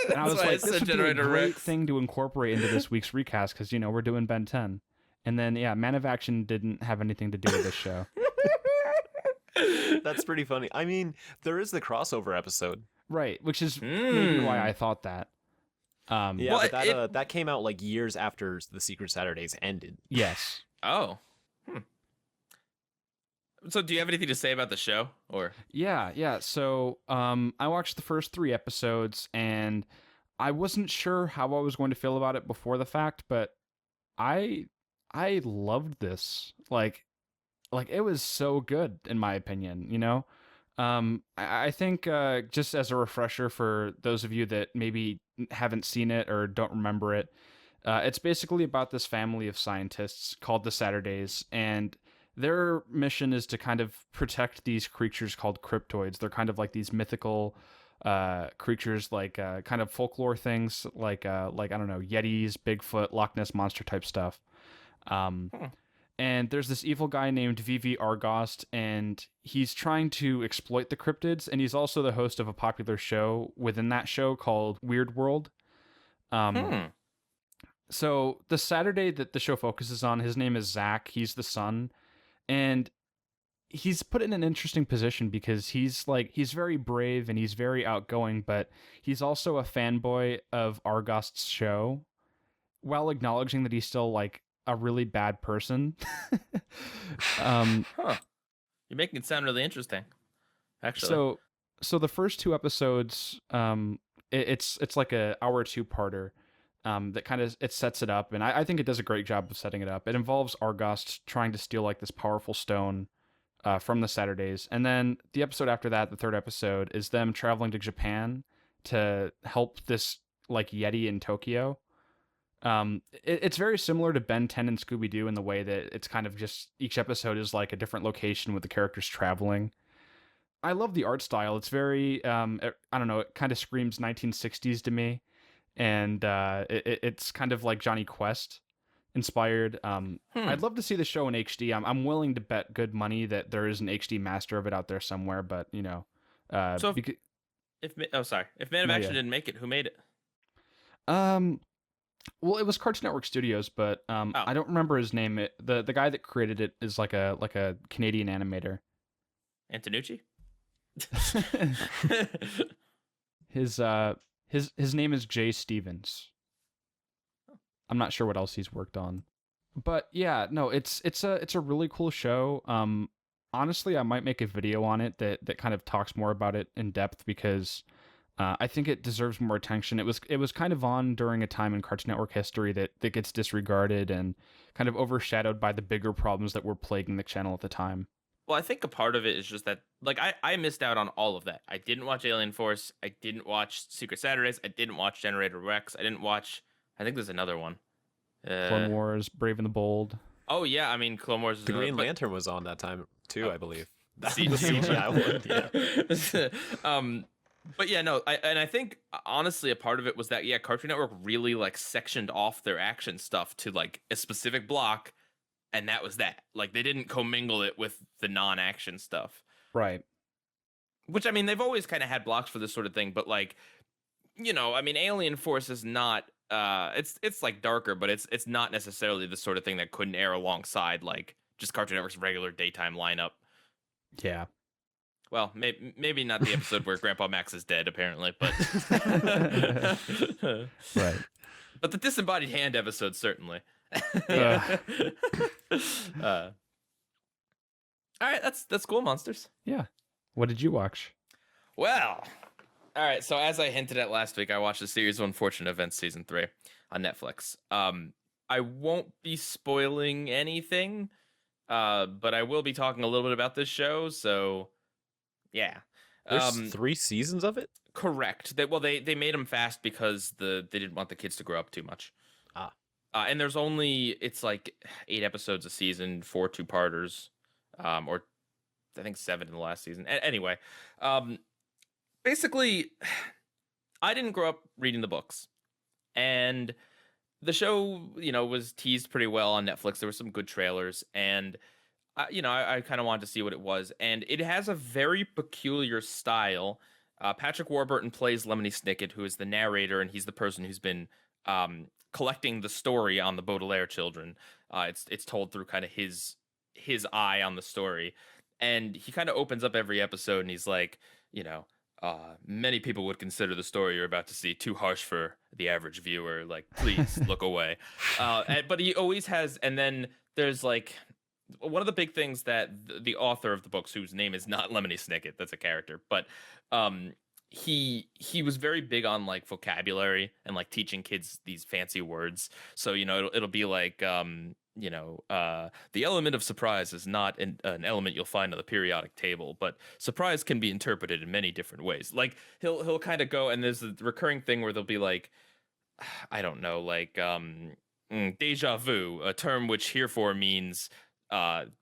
And I was like, this would be a great thing to incorporate into this week's recast, because we're doing Ben 10. And then Man of Action didn't have anything to do with this show. That's pretty funny. I mean, there is the crossover episode, right? Which is maybe why I thought that. But that came out like years after the Secret Saturdays ended. Yes. Oh. So, do you have anything to say about the show, or? Yeah. So, I watched the first 3 episodes, and I wasn't sure how I was going to feel about it before the fact, but I loved this. Like it was so good, in my opinion. I think just as a refresher for those of you that maybe haven't seen it or don't remember it, it's basically about this family of scientists called the Saturdays, and their mission is to kind of protect these creatures called cryptoids. They're kind of like these mythical creatures, like kind of folklore things, like I don't know, Yetis, Bigfoot, Loch Ness Monster type stuff. And there's this evil guy named V.V. Argost, and he's trying to exploit the cryptids, and he's also the host of a popular show within that show called Weird World. So the Saturday that the show focuses on, his name is Zach. He's the son, and he's put in an interesting position because he's very brave and he's very outgoing, but he's also a fanboy of Argost's show, while acknowledging that he's still like a really bad person. You're making it sound really interesting, actually. So the first 2 episodes, it's like a hour 2-parter that kind of it sets it up, and I think it does a great job of setting it up. It involves Argost trying to steal like this powerful stone from the Saturdays, and then the episode after that, the 3rd episode, is them traveling to Japan to help this like Yeti in Tokyo. It's very similar to Ben 10 and Scooby-Doo in the way that it's kind of just each episode is like a different location with the characters traveling. I love the art style. It's very I don't know, it kind of screams 1960s to me, and it's kind of like Johnny Quest inspired. I'd love to see the show in HD. I'm willing to bet good money that there is an HD master of it out there somewhere, but you know, So if Man of Action didn't make it, who made it? Well, it was Cartoon Network Studios, but I don't remember his name. The guy that created it is like a Canadian animator. Antonucci? His name is Jay Stevens. I'm not sure what else he's worked on. But yeah, no, it's a really cool show. Honestly, I might make a video on it that kind of talks more about it in depth because I think it deserves more attention. It was kind of on during a time in Cartoon Network history that gets disregarded and kind of overshadowed by the bigger problems that were plaguing the channel at the time. Well, I think a part of it is just that, like, I missed out on all of that. I didn't watch Alien Force. I didn't watch Secret Saturdays. I didn't watch Generator Rex. I didn't watch, I think there's another one. Clone Wars, Brave and the Bold. Oh, yeah. I mean, Clone Wars. The Green Lantern was on that time, too, I believe. The CGI one, yeah. But yeah, no, I think honestly a part of it was that Cartoon Network really like sectioned off their action stuff to like a specific block, and that was that. Like they didn't commingle it with the non-action stuff. Right. Which I mean, they've always kind of had blocks for this sort of thing, but like, you know, I mean, Alien Force is not it's like darker, but it's not necessarily the sort of thing that couldn't air alongside like just Cartoon Network's regular daytime lineup. Yeah. Well, maybe not the episode where Grandpa Max is dead, apparently, but right. But the disembodied hand episode certainly. Yeah. All right, that's cool, Monsters. Yeah. What did you watch? Well, all right. So as I hinted at last week, I watched the series of Unfortunate Events season 3 on Netflix. I won't be spoiling anything, but I will be talking a little bit about this show. So. Yeah, there's 3 seasons of it. Correct. They made them fast because they didn't want the kids to grow up too much. And there's it's like 8 episodes a season, 4 2-parters, or I think 7 in the last season. Anyway, basically, I didn't grow up reading the books, and the show, you know, was teased pretty well on Netflix. There were some good trailers, and. I kind of wanted to see what it was, and it has a very peculiar style. Patrick Warburton plays Lemony Snicket, who is the narrator, and he's the person who's been collecting the story on the Baudelaire children. It's told through kind of his eye on the story, and he kind of opens up every episode, and he's like, you know, many people would consider the story you're about to see too harsh for the average viewer. Like, please look away. But he always has, and then there's like. One of the big things that the author of the books, whose name is not Lemony Snicket, that's a character, but he was very big on like vocabulary and like teaching kids these fancy words. So, you know, it'll be like, the element of surprise is not an element you'll find on the periodic table, but surprise can be interpreted in many different ways. Like he'll kind of go, and there's a recurring thing where they'll be like, I don't know, like deja vu, a term which herefore means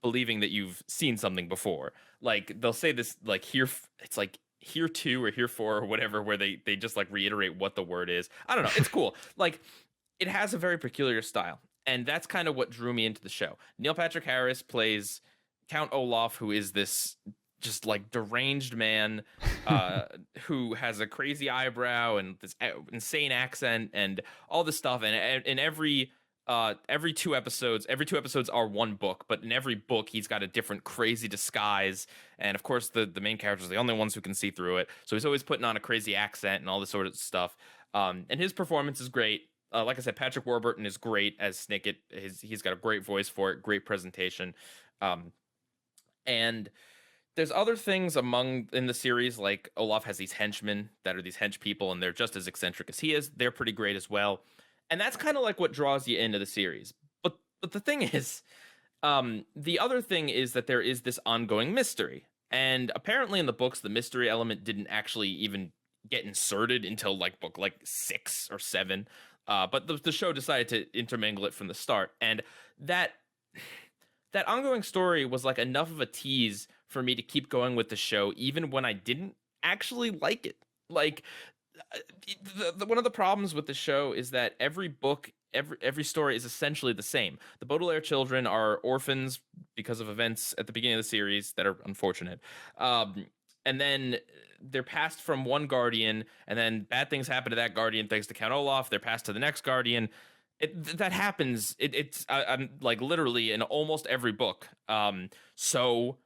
believing that you've seen something before. Like they'll say this like here, it's like here to or here for or whatever, where they just like reiterate what the word is. I don't know. It's cool. Like it has a very peculiar style, and that's kind of what drew me into the show. Neil Patrick Harris plays Count Olaf, who is this just like deranged man who has a crazy eyebrow and this insane accent and all this stuff. And in every 2 episodes are one book, but in every book he's got a different crazy disguise, and of course the main characters are the only ones who can see through it, so he's always putting on a crazy accent and all this sort of stuff, and his performance is great. Like I said, Patrick Warburton is great as Snicket. He's got a great voice for it, great presentation, and there's other things in the series, like Olaf has these henchmen that are these hench people, and they're just as eccentric as he is. They're pretty great as well. And that's kind of like what draws you into the series. But the thing is, the other thing is that there is this ongoing mystery. And apparently in the books, the mystery element didn't actually even get inserted until like book like 6 or 7. But the show decided to intermingle it from the start. And that ongoing story was like enough of a tease for me to keep going with the show, even when I didn't actually like it. Like, one of the problems with the show is that every book every story is essentially the same. The Baudelaire children are orphans because of events at the beginning of the series that are unfortunate. And then they're passed from one guardian, and then bad things happen to that guardian thanks to Count Olaf. They're passed to the next guardian. That happens. I'm like literally in almost every book. So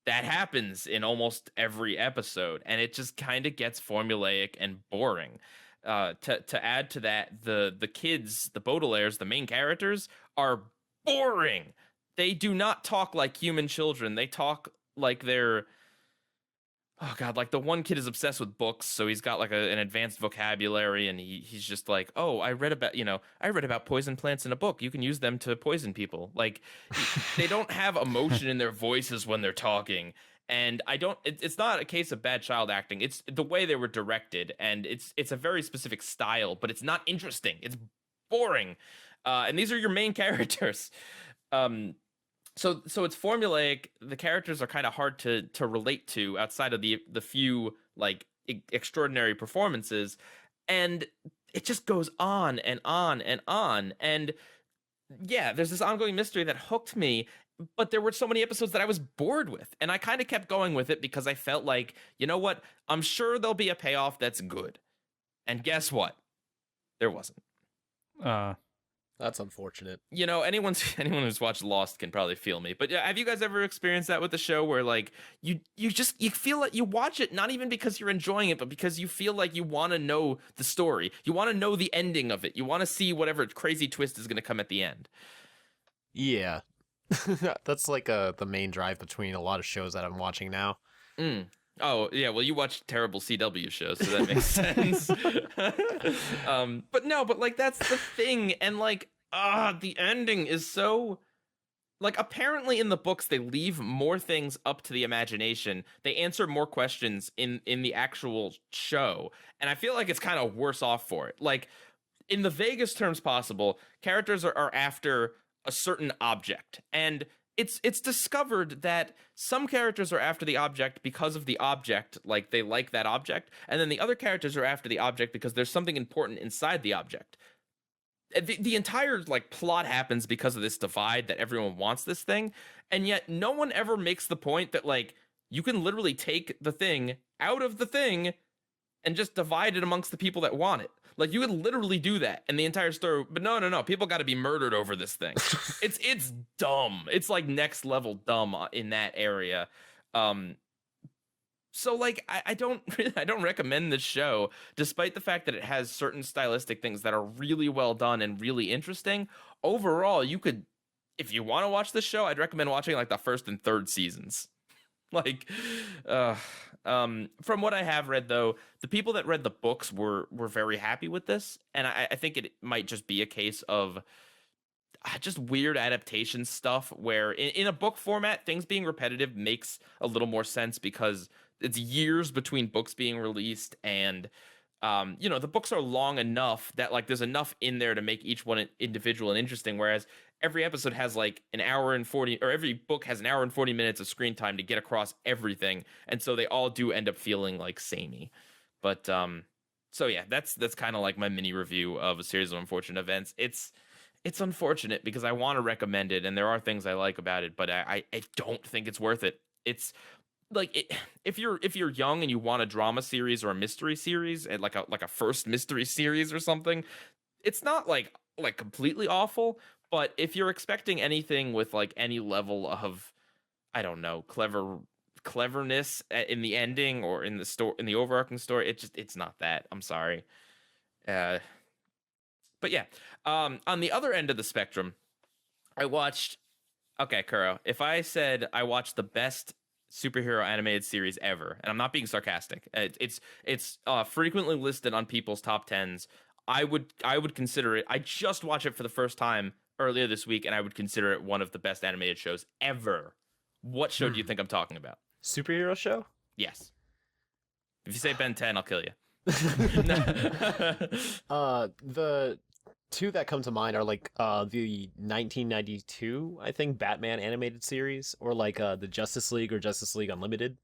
that happens in almost every episode, and it just kind of gets formulaic and boring. To add to that, the kids, the Baudelaires, the main characters, are boring. They do not talk like human children. They talk like they're, oh god, like the one kid is obsessed with books, so he's got like an advanced vocabulary, and he's just like, oh, I read about poison plants in a book. You can use them to poison people. Like, they don't have emotion in their voices when they're talking. And it's not a case of bad child acting. It's the way they were directed, and it's a very specific style, but it's not interesting. It's boring. And these are your main characters. So it's formulaic. The characters are kind of hard to relate to outside of the few like extraordinary performances, and it just goes on and on and on. And yeah, there's this ongoing mystery that hooked me, but there were so many episodes that I was bored with, and I kind of kept going with it because I felt like, you know what? I'm sure there'll be a payoff that's good. And guess what? There wasn't. That's unfortunate. You know, anyone who's watched Lost can probably feel me. But yeah, have you guys ever experienced that with the show where like you feel like you watch it not even because you're enjoying it, but because you feel like you want to know the story. You want to know the ending of it. You want to see whatever crazy twist is going to come at the end. Yeah. That's like the main drive between a lot of shows that I'm watching now. Oh, yeah, well, you watch terrible CW shows, so that makes sense. But like, that's the thing. And like, the ending is so... Like, apparently in the books, they leave more things up to the imagination. They answer more questions in the actual show. And I feel like it's kind of worse off for it. Like, in the vaguest terms possible, characters are after a certain object. And it's discovered that some characters are after the object because of the object, like they like that object. And then the other characters are after the object because there's something important inside the object. The entire like plot happens because of this divide that everyone wants this thing, and yet no one ever makes the point that like you can literally take the thing out of the thing and just divide it amongst the people that want it. Like, you could literally do that in the entire story, but no, people got to be murdered over this thing. It's dumb. It's like next level dumb in that area. So like I don't recommend this show, despite the fact that it has certain stylistic things that are really well done and really interesting. Overall, you could, if you want to watch this show, I'd recommend watching like the first and third seasons. Like, from what I have read, though, the people that read the books were very happy with this, and I think it might just be a case of just weird adaptation stuff where in a book format, things being repetitive makes a little more sense because it's years between books being released, and the books are long enough that like there's enough in there to make each one individual and interesting, whereas every episode has like an hour and 40, or every book has an hour and 40 minutes of screen time to get across everything, and so they all do end up feeling like samey. But so yeah, that's kind of like my mini review of A Series of Unfortunate Events. It's unfortunate because I want to recommend it, and there are things I like about it, but I don't think it's worth it. It's like if you're young and you want a drama series or a mystery series, and like a first mystery series or something, it's not like completely awful. But if you're expecting anything with like any level of, I don't know, cleverness in the ending or in the overarching story, it's not that. I'm sorry. But yeah, on the other end of the spectrum, I watched. Okay, Kuro, if I said I watched the best superhero animated series ever, and I'm not being sarcastic, it's frequently listed on people's top 10s. I would consider it. I just watched it for the first time earlier this week, and I would consider it one of the best animated shows ever. What show do you think I'm talking about? Superhero show? Yes. If you say Ben 10, I'll kill you. The two that come to mind are like the 1992, I think, Batman animated series, or like the Justice League or Justice League Unlimited.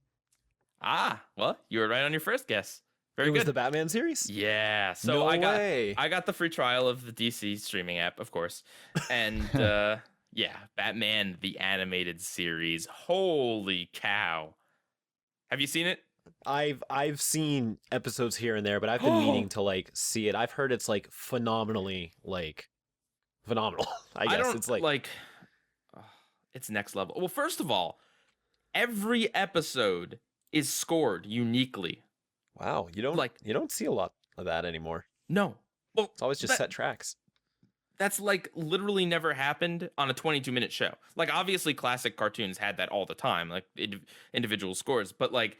Well, you were right on your first guess. Very It was good. the Batman series? Yeah. So No I way. got the free trial of the DC streaming app, of course. And yeah, Batman the animated series. Holy cow. Have you seen it? I've seen episodes here and there, but I've been meaning to like see it. I've heard it's like phenomenally like phenomenal. I guess don't it's like it's next level. Well, first of all, every episode is scored uniquely. wow, you don't see a lot of that anymore. No. Well, It's always just set tracks. that's like literally never happened on a 22-minute show. Like obviously classic cartoons had that all the time, like individual scores, but like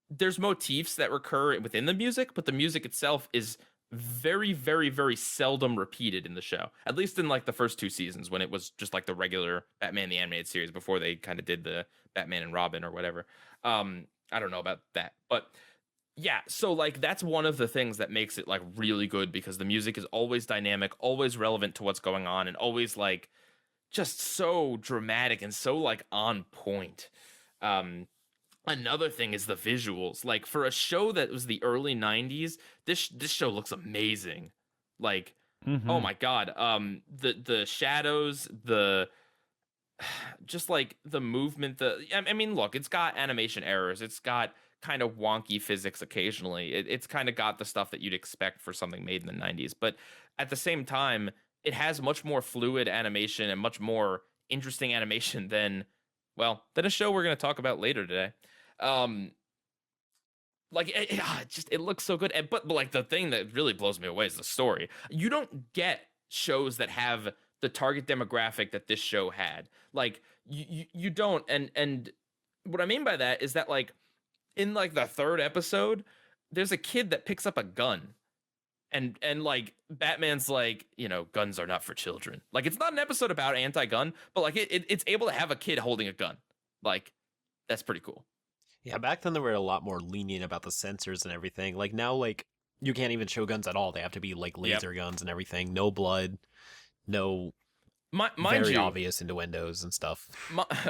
there's motifs that recur within the music, but the music itself is very, very, very seldom repeated in the show. At least in like the first 2 seasons when it was just like the regular Batman the Animated Series before they kind of did the Batman and Robin or whatever. I don't know about that, but yeah, so like that's one of the things that makes it like really good because the music is always dynamic, always relevant to what's going on, and always like just so dramatic and so like on point. Another thing is the visuals. Like for a show that was the early 90s, this show looks amazing. Like oh my god, the shadows, the just like the movement, I mean look, it's got animation errors, it's got kind of wonky physics occasionally. It's kind of got the stuff that you'd expect for something made in the 90s, but at the same time it has much more fluid animation and much more interesting animation than a show we're going to talk about later today. Like it looks so good, but like the thing that really blows me away is the story. You don't get shows that have the target demographic that this show had. Like you don't, and what I mean by that is that like in like the 3rd episode, there's a kid that picks up a gun, and like Batman's like, guns are not for children. Like it's not an episode about anti-gun, but like it's able to have a kid holding a gun. Like that's pretty cool. Yeah, back then they were a lot more lenient about the censors and everything. Like now, like you can't even show guns at all. They have to be like laser guns and everything. No blood, no very obvious innuendos and stuff.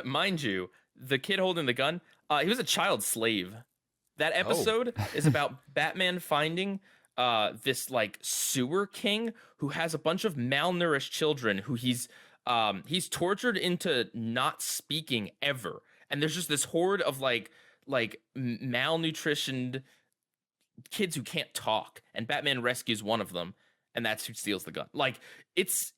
Mind you, the kid holding the gun, he was a child slave. That episode is about Batman finding this like sewer king who has a bunch of malnourished children who he's tortured into not speaking ever. And there's just this horde of like malnutritioned kids who can't talk, and Batman rescues one of them, and that's who steals the gun. Like it's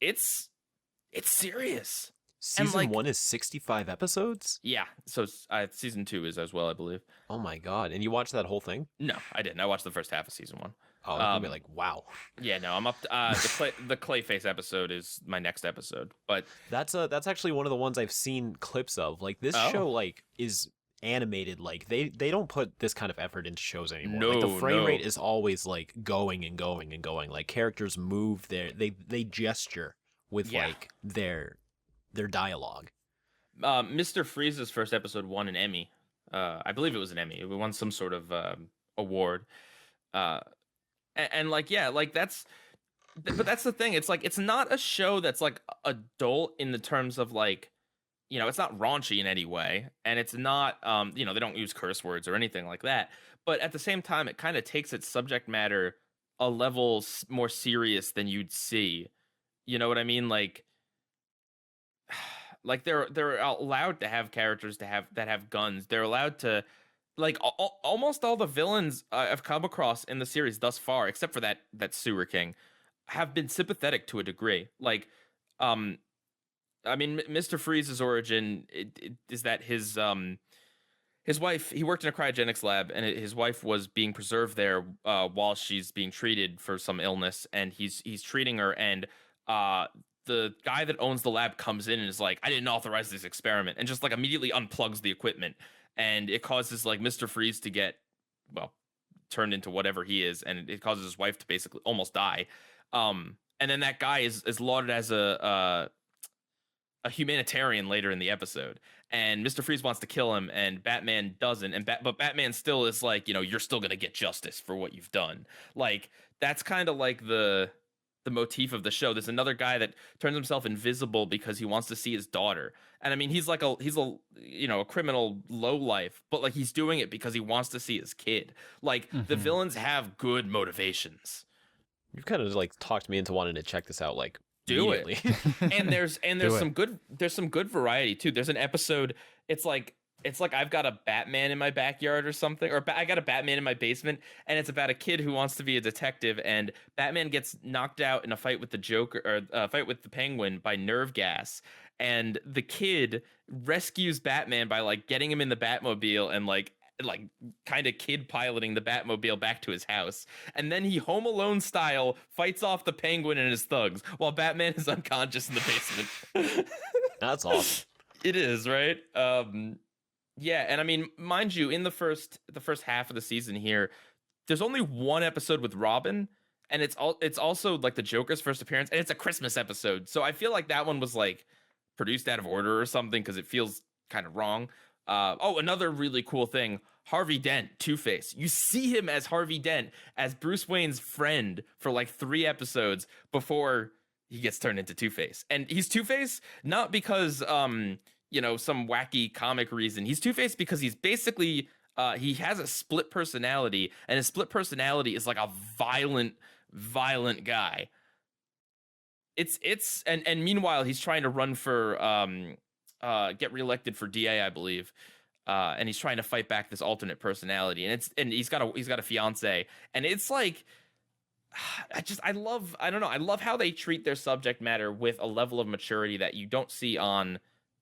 serious. Season 1 is 65 episodes? Yeah, so season 2 is as well, I believe. Oh my god. And you watched that whole thing? No, I didn't. I watched the first half of season 1. Oh, I'm like, wow. Yeah, no, I'm up to, the Clayface episode is my next episode, but that's actually one of the ones I've seen clips of. Like this show like is animated. Like they don't put this kind of effort into shows anymore. No, like the frame rate is always like going and going and going. Like characters move they gesture with like their dialogue. Mr. Freeze's first episode won an Emmy. I believe it was an Emmy. It won some sort of award. And like, yeah, like but that's the thing. It's like, it's not a show that's like adult in the terms of like, it's not raunchy in any way. And it's not, they don't use curse words or anything like that. But at the same time, it kind of takes its subject matter a level more serious than you'd see. You know what I mean? Like they're allowed to have characters that have guns. They're allowed to, like, almost all the villains I've come across in the series thus far, except for that sewer king, have been sympathetic to a degree. Like, I mean, Mr. Freeze's origin is that his wife, he worked in a cryogenics lab, and his wife was being preserved there while she's being treated for some illness, and he's treating her, and the guy that owns the lab comes in and is like, I didn't authorize this experiment, and just like immediately unplugs the equipment. And it causes like Mr. Freeze to get, turned into whatever he is, and it causes his wife to basically almost die. And then that guy is lauded as a humanitarian later in the episode. And Mr. Freeze wants to kill him, and Batman doesn't. But Batman still is like, you're still gonna get justice for what you've done. Like that's kind of like the the motif of the show. There's another guy that turns himself invisible because he wants to see his daughter. And I mean, he's a a criminal lowlife, but like he's doing it because he wants to see his kid. Like the villains have good motivations. You've kind of like talked me into wanting to check this out like Do immediately. it. And there's some good variety too. There's an episode, it's like I've got a Batman in my backyard or something, or I got a Batman in my basement, and it's about a kid who wants to be a detective, and Batman gets knocked out in a fight with the Joker, or a fight with the Penguin by nerve gas, and the kid rescues Batman by like getting him in the Batmobile and like kind of kid piloting the Batmobile back to his house, and then he Home Alone style fights off the Penguin and his thugs while Batman is unconscious in the basement. That's awesome. It is, right? Yeah, and I mean, mind you, in the first half of the season here, there's only one episode with Robin, and it's also like the Joker's first appearance, and it's a Christmas episode. So I feel like that one was like produced out of order or something because it feels kind of wrong. Another really cool thing, Harvey Dent, Two-Face. You see him as Harvey Dent, as Bruce Wayne's friend for like 3 episodes before he gets turned into Two-Face. And he's Two-Face not because some wacky comic reason. He's Two-Face because he's basically he has a split personality, and his split personality is like a violent guy. And meanwhile he's trying to run for get reelected for DA, I believe. And he's trying to fight back this alternate personality, and he's got a fiance, and it's like I love how they treat their subject matter with a level of maturity that you don't see on,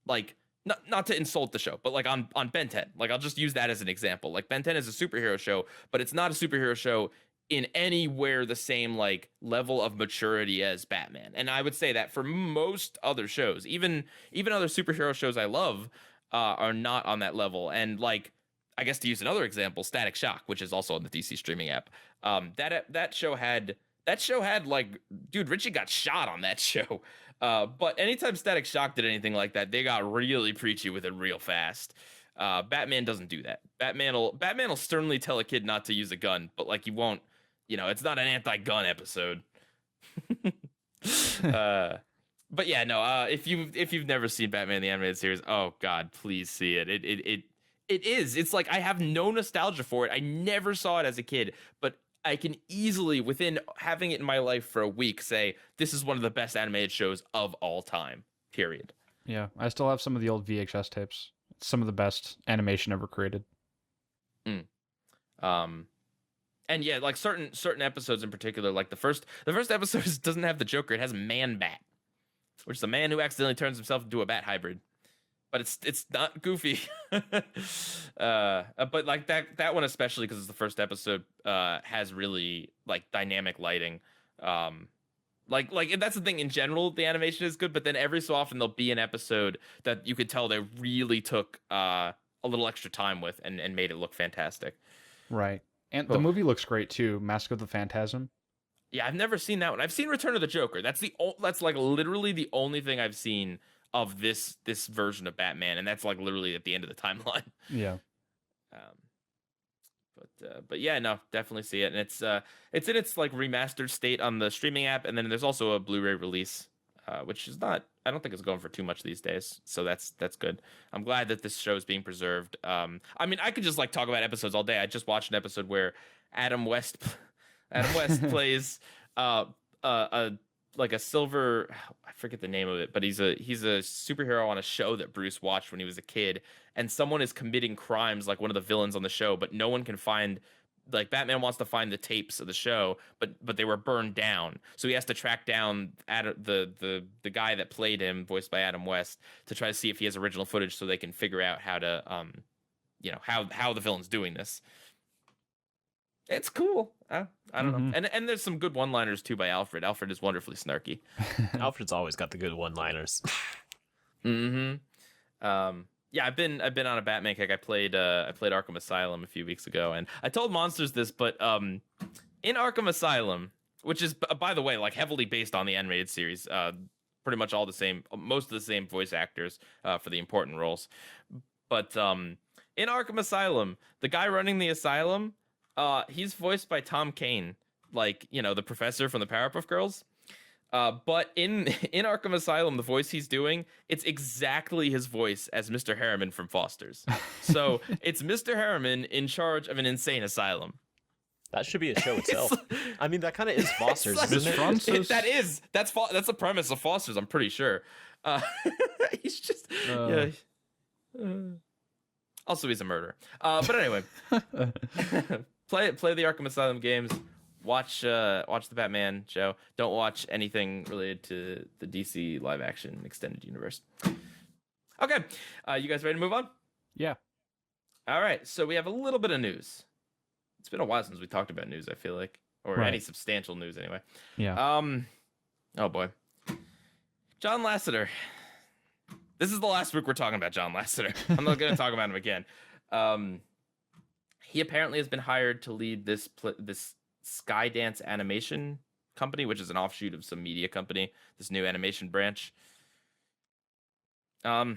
like, not to insult the show, but like on Ben 10. Like, I'll just use that as an example. Like, Ben 10 is a superhero show, but it's not a superhero show in anywhere the same like level of maturity as Batman. And I would say that for most other shows, even other superhero shows I love, are not on that level. And like, I guess to use another example, Static Shock, which is also on the DC streaming app. That show had like, dude, Richie got shot on that show. But anytime Static Shock did anything like that, they got really preachy with it real fast. Batman doesn't do that. Batman will sternly tell a kid not to use a gun, but like, he won't, it's not an anti-gun episode. But yeah, no, if you've never seen Batman the Animated Series, oh God, please see it. It's like, I have no nostalgia for it. I never saw it as a kid, but I can easily, within having it in my life for a week, say this is one of the best animated shows of all time, period. Yeah, I still have some of the old VHS tapes. It's some of the best animation ever created. And yeah, like certain episodes in particular, like the first episode doesn't have the Joker. It has Man-Bat, which is a man who accidentally turns himself into a bat hybrid. But it's not goofy. But like that one especially, because it's the first episode, has really like dynamic lighting. Like that's the thing in general, the animation is good, but then every so often there'll be an episode that you could tell they really took a little extra time with and made it look fantastic. Right. And the movie looks great too, Mask of the Phantasm. Yeah, I've never seen that one. I've seen Return of the Joker. That's like literally the only thing I've seen of this version of Batman, and that's like literally at the end of the timeline. Yeah. But yeah, no, definitely see it, and it's in its like remastered state on the streaming app, and then there's also a Blu-ray release, which is not, I don't think it's going for too much these days, so that's good. I'm glad that this show is being preserved. I mean, I could just like talk about episodes all day. I just watched an episode where Adam West plays like a silver, I forget the name of it, but he's a superhero on a show that Bruce watched when he was a kid, and someone is committing crimes like one of the villains on the show, but no one can find, like, Batman wants to find the tapes of the show, but they were burned down, so he has to track down the guy that played him, voiced by Adam West, to try to see if he has original footage so they can figure out how to how the villain's doing this. It's cool. I don't know. And there's some good one-liners too by Alfred. Alfred is wonderfully snarky. Alfred's always got the good one-liners. Yeah, I've been on a Batman kick. I played Arkham Asylum a few weeks ago, and I told Monsters this, but in Arkham Asylum, which is, by the way, like heavily based on the animated series, pretty much all the same, most of the same voice actors for the important roles. But in Arkham Asylum, the guy running the asylum, he's voiced by Tom Kane, like, the professor from the Powerpuff Girls. But in Arkham Asylum, the voice he's doing, it's exactly his voice as Mr. Harriman from Foster's. So it's Mr. Harriman in charge of an insane asylum. That should be a show itself. I mean, that kind of is Foster's, like- isn't it? Francis- That's the premise of Foster's. I'm pretty sure. He's just yeah. Also, he's a murderer. But anyway, play the Arkham Asylum games. Watch the Batman show. Don't watch anything related to the DC live action extended universe. Okay, you guys ready to move on? Yeah. All right. So we have a little bit of news. It's been a while since we talked about news, I feel like, or Right. any substantial news anyway. Yeah. Oh boy. John Lasseter. This is the last week we're talking about John Lasseter. I'm not going to talk about him again. He apparently has been hired to lead this Skydance animation company, which is an offshoot of some media company, this new animation branch. Yeah.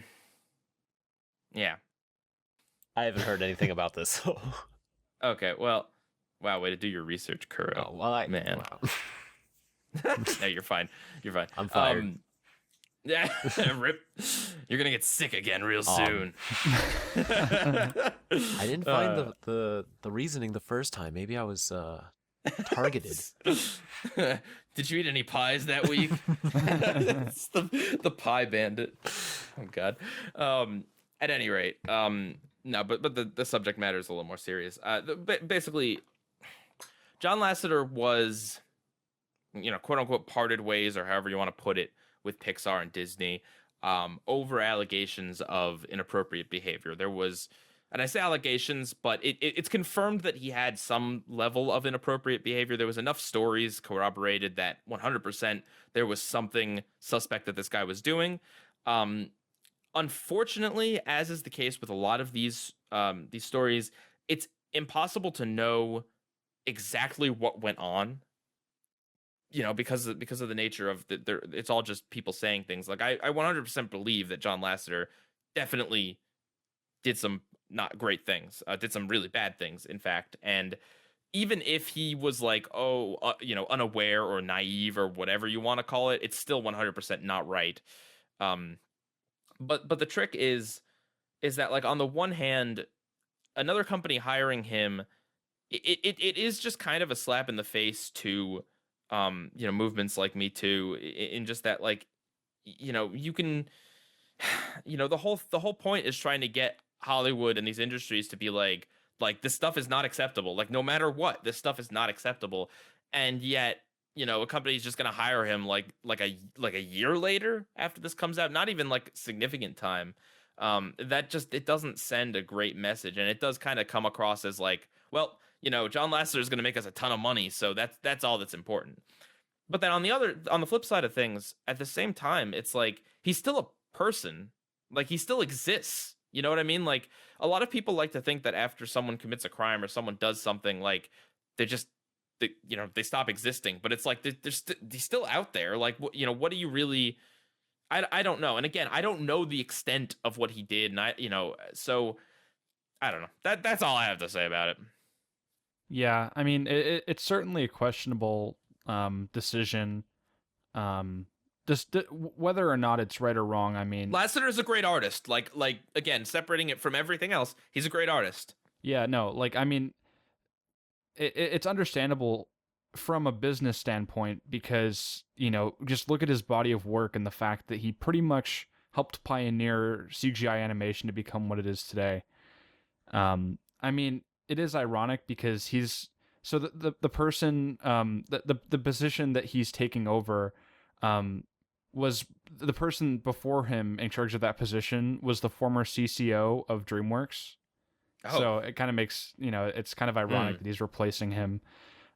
I haven't heard anything about this. So. Okay, well, wow, way to do your research, Kuro. Oh, well, Man. Wow. No, you're fine. You're fine. I'm fired. Yeah, rip. You're gonna get sick again real soon. I didn't find the reasoning the first time. Maybe I was targeted. Did you eat any pies that week? It's the pie bandit. Oh God. At any rate, no, but the subject matter is a little more serious. Basically, John Lasseter was, quote unquote, parted ways, or however you want to put it, with Pixar and Disney over allegations of inappropriate behavior. There was, and I say allegations, but it's confirmed that he had some level of inappropriate behavior. There was enough stories corroborated that 100% there was something suspect that this guy was doing. Unfortunately, as is the case with a lot of these stories, it's impossible to know exactly what went on. Because of the nature of it's all just people saying things. Like I 100% believe that John Lasseter definitely did some not great things, did some really bad things, in fact. And even if he was like, unaware or naive or whatever you want to call it, it's still 100% not right. But the trick is that, like, on the one hand, another company hiring him, it is just kind of a slap in the face to movements like Me Too, in just that, like, you can, the whole point is trying to get Hollywood and these industries to be like this stuff is not acceptable. Like, no matter what, this stuff is not acceptable. And yet, a company is just going to hire him like a year later after this comes out, not even like significant time. It doesn't send a great message. And it does kind of come across as like, well, John Lasseter is going to make us a ton of money, so that's all that's important. But then on the flip side of things, at the same time, it's like he's still a person, like he still exists. You know what I mean? Like, a lot of people like to think that after someone commits a crime or someone does something, like they stop existing. But it's like they're still out there. Like, what do you really? I don't know. And again, I don't know the extent of what he did, and so I don't know. That's all I have to say about it. Yeah, I mean, it's certainly a questionable decision. Whether or not it's right or wrong, I mean, Lasseter is a great artist. Like again, separating it from everything else, he's a great artist. Yeah, no, like, I mean, it's understandable from a business standpoint because, just look at his body of work and the fact that he pretty much helped pioneer CGI animation to become what it is today. I mean, it is ironic because so the person, the position that he's taking over, was the person before him in charge of that position was the former CCO of DreamWorks. Oh. So it kind of makes, it's kind of ironic that he's replacing him.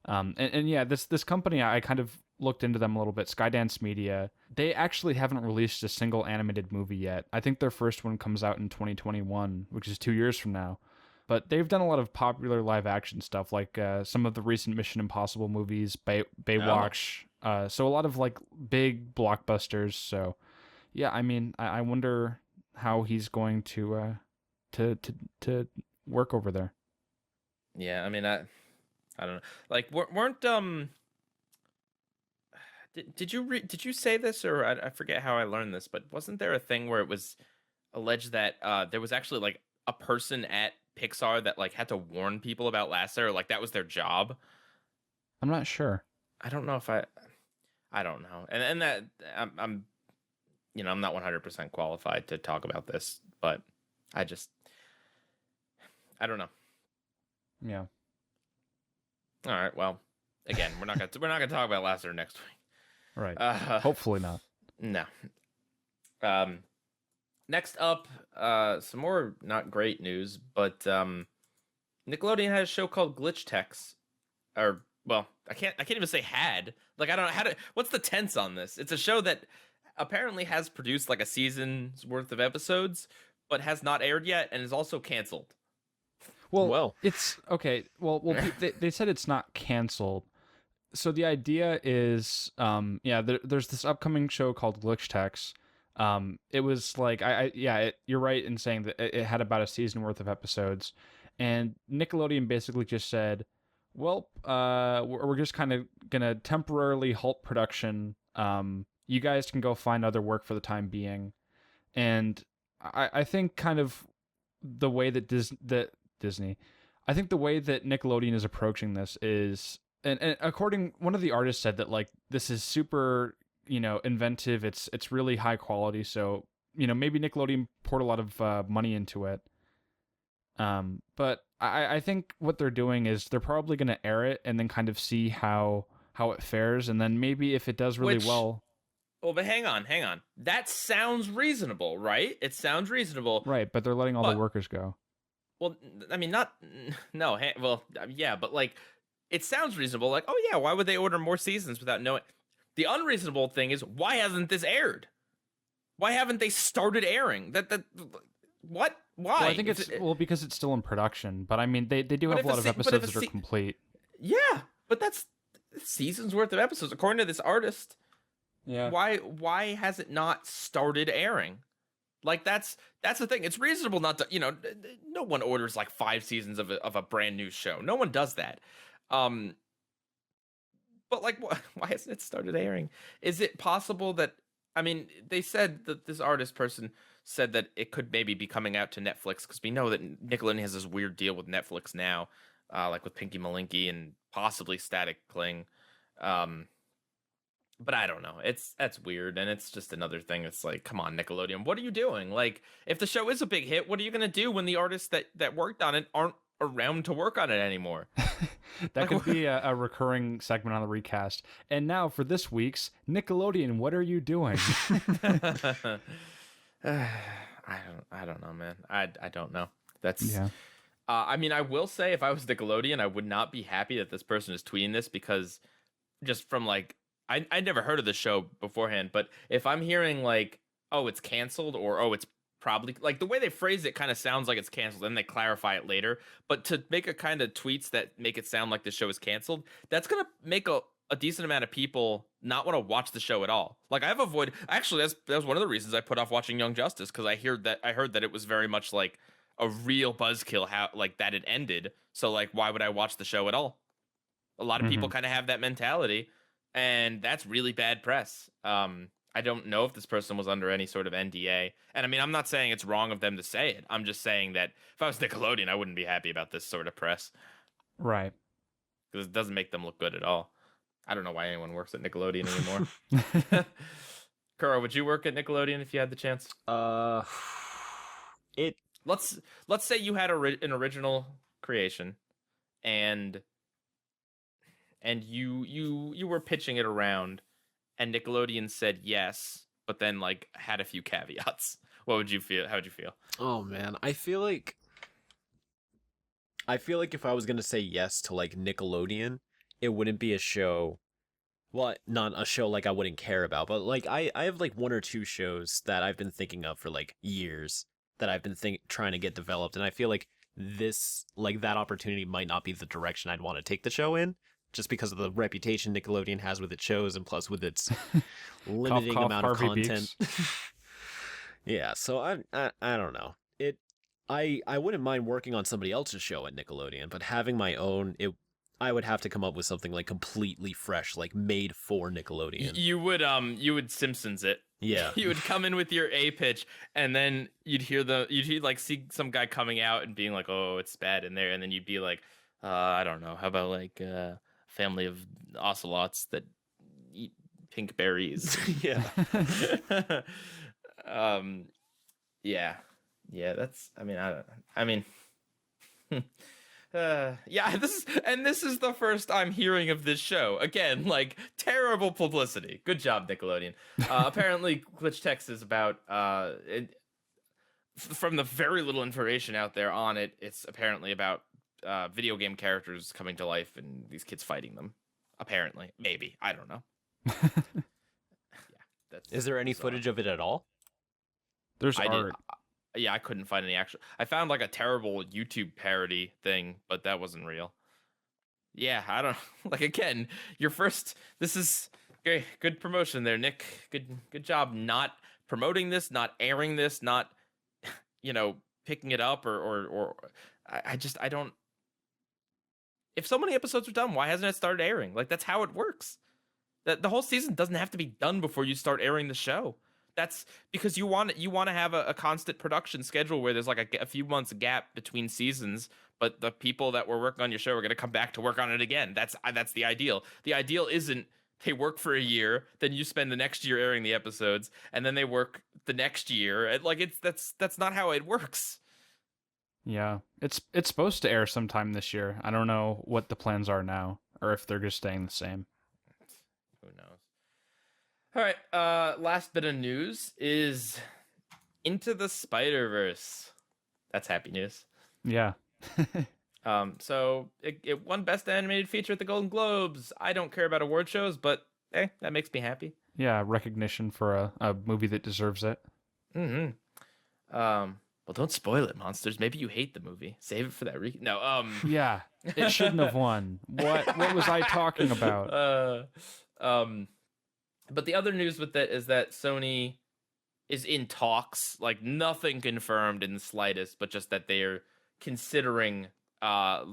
And yeah, this company, I kind of looked into them a little bit, Skydance Media. They actually haven't released a single animated movie yet. I think their first one comes out in 2021, which is 2 years from now. But they've done a lot of popular live action stuff, like some of the recent Mission Impossible movies, Baywatch. Oh. So a lot of like big blockbusters. So yeah, I mean, I wonder how he's going to work over there. Yeah, I mean, I don't know. Like, weren't did you say this, or I forget how I learned this, but wasn't there a thing where it was alleged that there was actually like a person at Pixar that like had to warn people about Lasseter, like that was their job? I'm not sure. I don't know if I don't know, and that I'm I'm not 100% qualified to talk about this, but I just I don't know. Yeah. All right, well, again, we're not gonna talk about Lasseter next week. Right. Hopefully not. No. Next up, some more not great news, but Nickelodeon had a show called Glitch Techs, or well, I can't even say had. Like I don't know how to. What's the tense on this? It's a show that apparently has produced like a season's worth of episodes, but has not aired yet, and is also canceled. Well, it's okay. Well, they said it's not canceled. So the idea is, there's this upcoming show called Glitch Techs. It was like, you're right in saying that it had about a season worth of episodes, and Nickelodeon basically just said, well, we're just kind of gonna temporarily halt production. You guys can go find other work for the time being, and I think kind of the way that Disney, I think the way that Nickelodeon is approaching this is, and one of the artists said that like this is super, inventive. It's really high quality. So maybe Nickelodeon poured a lot of money into it. But I think what they're doing is they're probably going to air it and then kind of see how it fares, and then maybe if it does really well. Well, but hang on. That sounds reasonable, right? It sounds reasonable, right? But they're letting all the workers go. Well, I mean, yeah, but like, it sounds reasonable. Like, oh yeah, why would they order more seasons without knowing? The unreasonable thing is, why hasn't this aired? Why haven't they started airing? What? Why? Well, I think because it's still in production. But I mean, they do have a lot of episodes that are complete. Yeah, but that's seasons worth of episodes, according to this artist. Yeah. Why has it not started airing? Like that's the thing. It's reasonable not to, no one orders like 5 seasons of a brand new show. No one does that. But like, why hasn't it started airing? Is it possible that, I mean, they said that this artist person said that it could maybe be coming out to Netflix, because we know that Nickelodeon has this weird deal with Netflix now, like with Pinky Malinky and possibly Static Cling. But I don't know. That's weird, and it's just another thing. It's like, come on, Nickelodeon, what are you doing? Like, if the show is a big hit, what are you gonna do when the artists that worked on it aren't around to work on it anymore? That could be a recurring segment on the recast. And now for this week's Nickelodeon, what are you doing? I don't know, man. I don't know. That's yeah. I mean, I will say, if I was Nickelodeon, I would not be happy that this person is tweeting this, because just from like, I'd never heard of the show beforehand, but if I'm hearing like, oh, it's canceled, or oh, it's probably, like, the way they phrase it kind of sounds like it's canceled, and they clarify it later. But to make a kind of tweets that make it sound like the show is canceled, that's gonna make a decent amount of people not want to watch the show at all. Like, I've avoided, actually, that was one of the reasons I put off watching Young Justice, because I heard that it was very much like a real buzzkill, how like that it ended. So like, why would I watch the show at all? A lot of people kind of have that mentality, and that's really bad press. I don't know if this person was under any sort of NDA. And I mean, I'm not saying it's wrong of them to say it. I'm just saying that if I was Nickelodeon, I wouldn't be happy about this sort of press. Right. Because it doesn't make them look good at all. I don't know why anyone works at Nickelodeon anymore. Kuro, would you work at Nickelodeon if you had the chance? Let's say you had an original creation, and you were pitching it around, and Nickelodeon said yes, but then like had a few caveats. What would you feel? How would you feel? Oh man, I feel like if I was gonna say yes to like Nickelodeon, it wouldn't be a show. Well, not a show like I wouldn't care about, but like I have like 1 or 2 shows that I've been thinking of for like years that I've been trying to get developed, and I feel like that opportunity might not be the direction I'd want to take the show in, just because of the reputation Nickelodeon has with its shows, and plus with its limiting amount of content. Yeah, so I don't know. I wouldn't mind working on somebody else's show at Nickelodeon, but having my own, I would have to come up with something like completely fresh, like made for Nickelodeon. You would Simpsons it. Yeah. You would come in with your A pitch, and then you'd like see some guy coming out and being like, "Oh, it's bad in there," and then you'd be like, "I don't know. How about like a family of ocelots that eat pink berries?" Yeah. Yeah. That's. I mean. Yeah, this is the first I'm hearing of this show. Again, like, terrible publicity. Good job, Nickelodeon. Apparently, Glitch Text is about from the very little information out there on it, it's apparently about video game characters coming to life and these kids fighting them. Apparently, maybe, I don't know. Yeah, Is there any footage of it at all? There's art. Yeah, I couldn't find any actual. I found like a terrible YouTube parody thing, but that wasn't real. Yeah, I don't like. Again, your first. This is good promotion there, Nick. Good job not promoting this, not airing this, not picking it up or. I don't. If so many episodes are done, why hasn't it started airing? Like, that's how it works. That the whole season doesn't have to be done before you start airing the show. That's because you want to have a constant production schedule where there's like a few months gap between seasons, but the people that were working on your show are going to come back to work on it again. That's the ideal. The ideal isn't they work for a year, then you spend the next year airing the episodes, and then they work the next year. That's not how it works. Yeah, it's supposed to air sometime this year. I don't know what the plans are now, or if they're just staying the same. Who knows? All right, last bit of news is Into the Spider-Verse. That's happy news. Yeah. So it won Best Animated Feature at the Golden Globes. I don't care about award shows, but that makes me happy. Yeah, recognition for a movie that deserves it. Mm-hmm. Well, don't spoil it, Monsters. Maybe you hate the movie. Save it for that No, Yeah, it shouldn't have won. What was I talking about? But the other news with that is that Sony is in talks, like nothing confirmed in the slightest, but just that they're considering a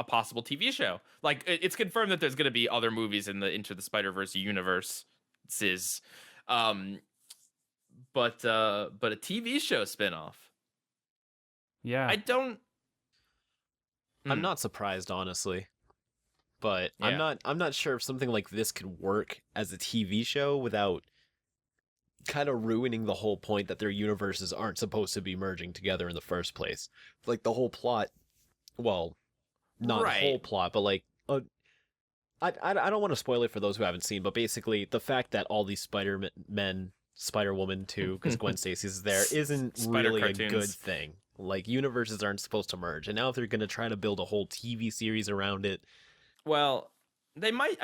possible TV show. Like it's confirmed that there's going to be other movies in the Into the Spider-Verse universe, but a TV show spinoff. Yeah, I'm not surprised, honestly. But Yeah. I'm not sure if something like this could work as a TV show without kind of ruining the whole point that their universes aren't supposed to be merging together in the first place. Like the whole plot, well, not Right. the whole plot, but like I don't want to spoil it for those who haven't seen, but basically the fact that all these Spider-Men, Spider-Woman too, because Gwen Stacy's there, isn't Spider really cartoons. a good thing. Like universes aren't supposed to merge, and now if they're going to try to build a whole TV series around it. Well, they might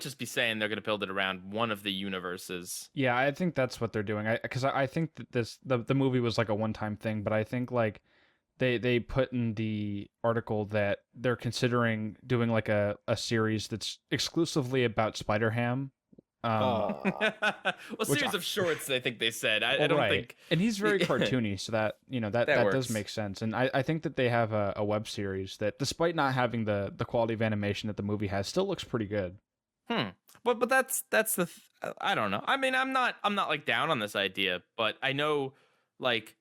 just be saying they're going to build it around one of the universes. Yeah, I think that's what they're doing. Because I think that the movie was like a one-time thing, but I think like they put in the article that they're considering doing like a series that's exclusively about Spider-Ham. Well, series of shorts, I think they said. I don't think. And he's very cartoony, so that that does works. make sense. And I think that they have a web series that, despite not having the quality of animation that the movie has, still looks pretty good. But that's the I don't know. I mean, I'm not like down on this idea, but I know like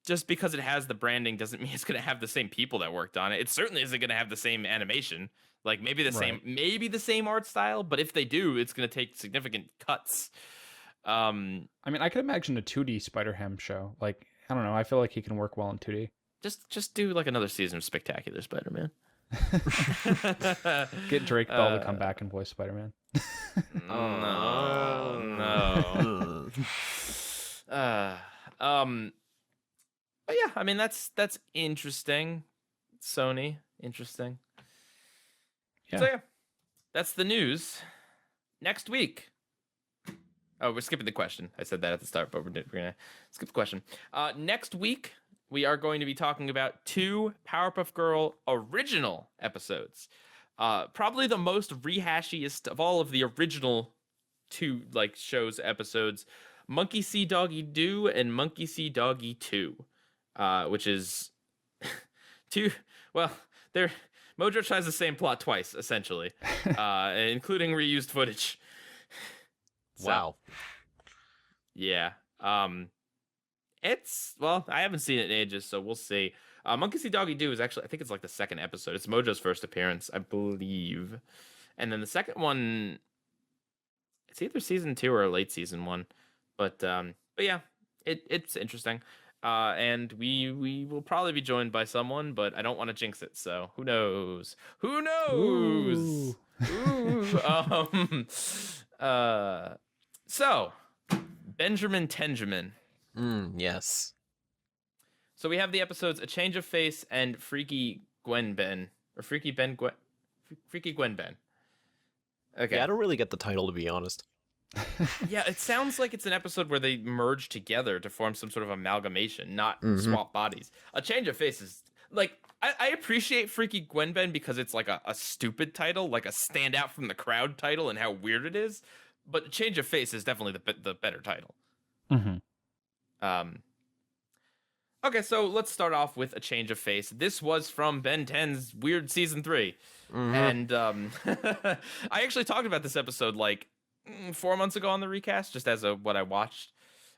just because it has the branding doesn't mean it's going to have the same people that worked on it. It certainly isn't going to have the same animation. Like maybe the same art style, but if they do, it's going to take significant cuts. I mean, I could imagine a 2D Spider-Ham show. Like, I don't know. I feel like he can work well in 2D. Just do like another season of Spectacular Spider-Man. Get Drake Bell to come back and voice Spider-Man. No. But yeah, I mean that's interesting. Sony, interesting. Yeah. So yeah, that's the news. Next week. Oh, we're skipping the question. I said that at the start, but we're gonna skip the question. Next week we are going to be talking about 2 Powerpuff Girl original episodes. Probably the most rehashiest of all of the original 2 like shows episodes. Monkey See Doggy Do and Monkey See Doggy 2, which is 2. Well, they're Mojo tries the same plot twice, essentially, including reused footage. So, Wow. yeah. It's, well, I haven't seen it in ages, so we'll see. Monkey See Doggy Do is actually, I think it's like the second episode. It's Mojo's first appearance, I believe. And then the second one, it's either season 2 or a late season 1. But yeah, it's interesting. And we will probably be joined by someone, but I don't want to jinx it, so who knows? Who knows? Ooh. So, Benjamin Tenjamin. Yes. So we have the episodes A Change of Face and Freaky GwenBen. Or Freaky GwenBen. Okay. Yeah, I don't really get the title, to be honest. Yeah, it sounds like it's an episode where they merge together to form some sort of amalgamation, not swap bodies. A Change of Face is, like, I appreciate Freaky GwenBen because it's like a stupid title, like a standout from the crowd title and how weird it is. But A Change of Face is definitely the better title. Okay, so let's start off with A Change of Face. This was from Ben 10's Weird Season 3. And I actually talked about this episode like 4 months ago on the recast, just as what I watched.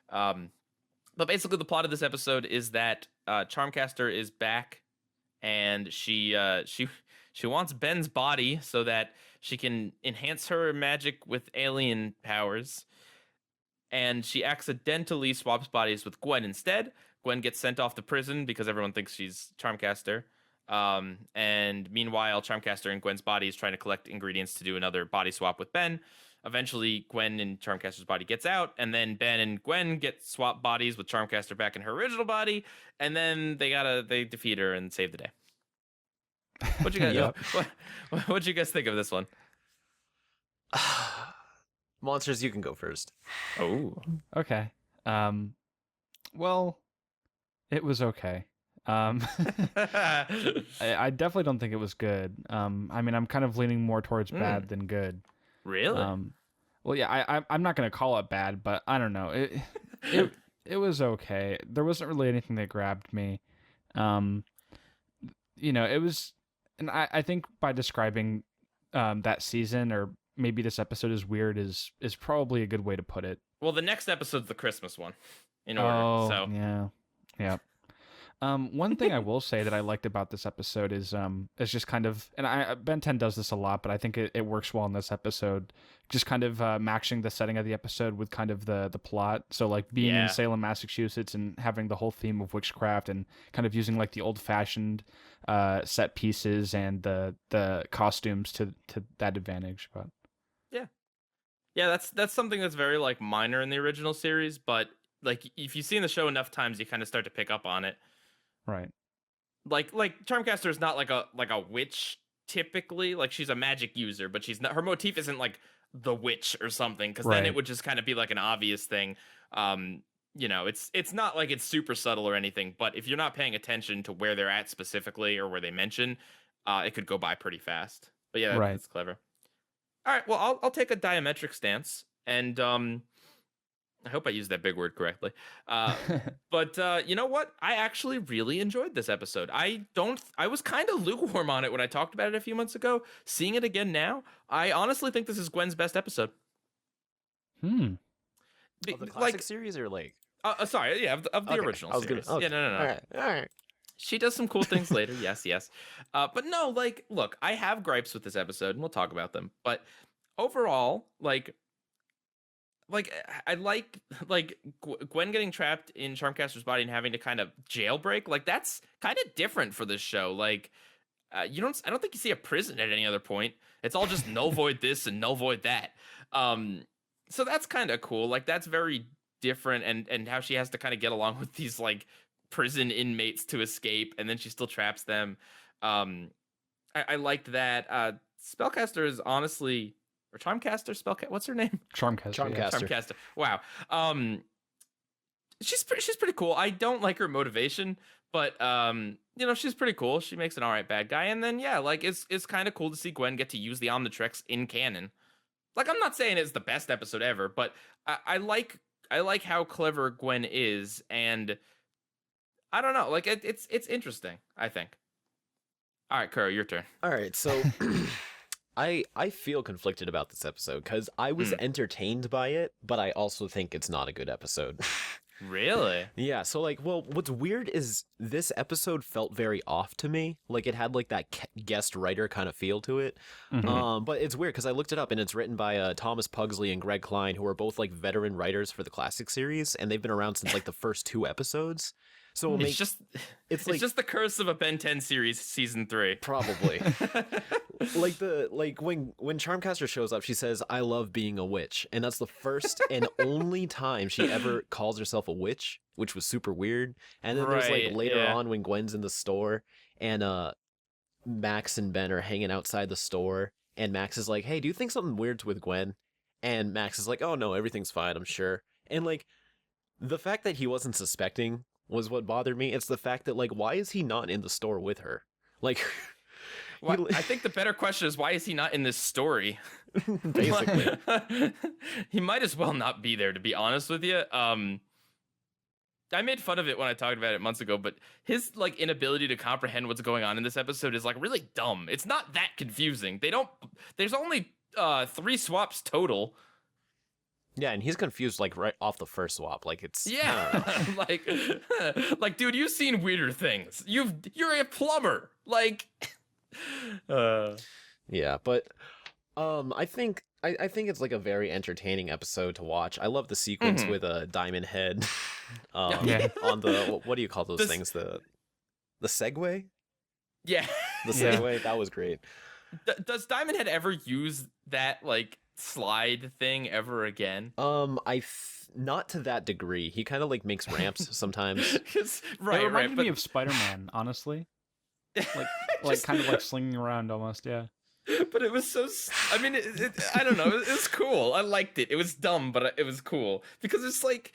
But basically the plot of this episode is that Charmcaster is back, and she wants Ben's body so that she can enhance her magic with alien powers. And she accidentally swaps bodies with Gwen instead. Gwen gets sent off to prison because everyone thinks she's Charmcaster. And meanwhile, Charmcaster and Gwen's body is trying to collect ingredients to do another body swap with Ben. Eventually, Gwen and Charmcaster's body gets out, and then Ben and Gwen get swapped bodies with Charmcaster back in her original body, and then they defeat her and save the day. What'd you guys? What'd you guys think of this one? Monsters, you can go first. Oh, Okay. Well, it was okay. I definitely don't think it was good. I mean, I'm kind of leaning more towards bad than good. really? Well, yeah, I'm not gonna call it bad, but I don't know. It was okay. There wasn't really anything that grabbed me. It was, and I think by describing that season, or maybe this episode is weird, is probably a good way to put it. Well, the next episode's the Christmas one, in order. Oh, So yeah. One thing I will say that I liked about this episode is just kind of, and Ben 10 does this a lot, but I think it works well in this episode, just kind of matching the setting of the episode with kind of the plot. So like being in Salem, Massachusetts, and having the whole theme of witchcraft, and kind of using like the old fashioned set pieces and the costumes to that advantage. But yeah, that's something that's very like minor in the original series, but like if you've seen the show enough times, you kind of start to pick up on it. right. Like Charmcaster is not like a witch typically. Like she's a magic user, but she's not. Her motif isn't like the witch or something, because then it would just kind of be like an obvious thing. It's not like it's super subtle or anything. But if you're not paying attention to where they're at specifically or where they mention, it could go by pretty fast. But yeah, that's clever. All right, well, I'll take a diametric stance, and I hope I used that big word correctly. But you know what? I actually really enjoyed this episode. I was kind of lukewarm on it when I talked about it a few months ago. Seeing it again now, I honestly think this is Gwen's best episode. Of the classic series, or like? Sorry, yeah, of the original series. Yeah, no. All right. She does some cool things later. Yes. But no, like, look, I have gripes with this episode, and we'll talk about them. But overall, like I like Gwen getting trapped in Charmcaster's body and having to kind of jailbreak. Like that's kind of different for this show. Like I don't think you see a prison at any other point. It's all just null void this and null void that. So that's kind of cool. Like that's very different, and how she has to kind of get along with these like prison inmates to escape, and then she still traps them. I liked that. Spellcaster is honestly, or Charmcaster, what's her name? Charmcaster. Charmcaster. Wow. She's pretty cool. I don't like her motivation, but she's pretty cool. She makes an alright bad guy, and then it's kind of cool to see Gwen get to use the Omnitrix in canon. Like I'm not saying it's the best episode ever, but I like how clever Gwen is, and I don't know, like it's interesting, I think. All right, Kuro, your turn. All right, so I feel conflicted about this episode because I was entertained by it, but I also think it's not a good episode. Really? Yeah, so like, well, what's weird is this episode felt very off to me. Like it had like that guest writer kind of feel to it. But it's weird because I looked it up and it's written by Thomas Pugsley and Greg Klein, who are both like veteran writers for the classic series, and they've been around since like the first 2 episodes. So it's just the curse of a Ben 10 series season 3. Probably. like when Charmcaster shows up, she says, "I love being a witch," and that's the first and only time she ever calls herself a witch, which was super weird. And then there's like later on when Gwen's in the store and Max and Ben are hanging outside the store, and Max is like, "Hey, do you think something weird's with Gwen?" And Max is like, "Oh no, everything's fine, I'm sure." And like the fact that he wasn't suspecting was what bothered me. It's the fact that like, why is he not in the store with her? Like, well, I think the better question is, why is he not in this story? Basically. He might as well not be there, to be honest with you. I made fun of it when I talked about it months ago, but his like inability to comprehend what's going on in this episode is like really dumb. It's not that confusing. There's only 3 swaps total. Yeah, and he's confused like right off the first swap. Like it's like dude, you've seen weirder things. You're a plumber. Like yeah, but I think it's like a very entertaining episode to watch. I love the sequence with a Diamond Head on the what do you call those things? The Segway? Yeah. The Segway, that was great. Does Diamond Head ever use that like slide thing ever again? Not to that degree. He kind of like makes ramps sometimes. It reminded me of Spider-Man, honestly. Like kind of like slinging around almost, yeah. But it was so. I mean, I don't know. It was cool. I liked it. It was dumb, but it was cool because it's like,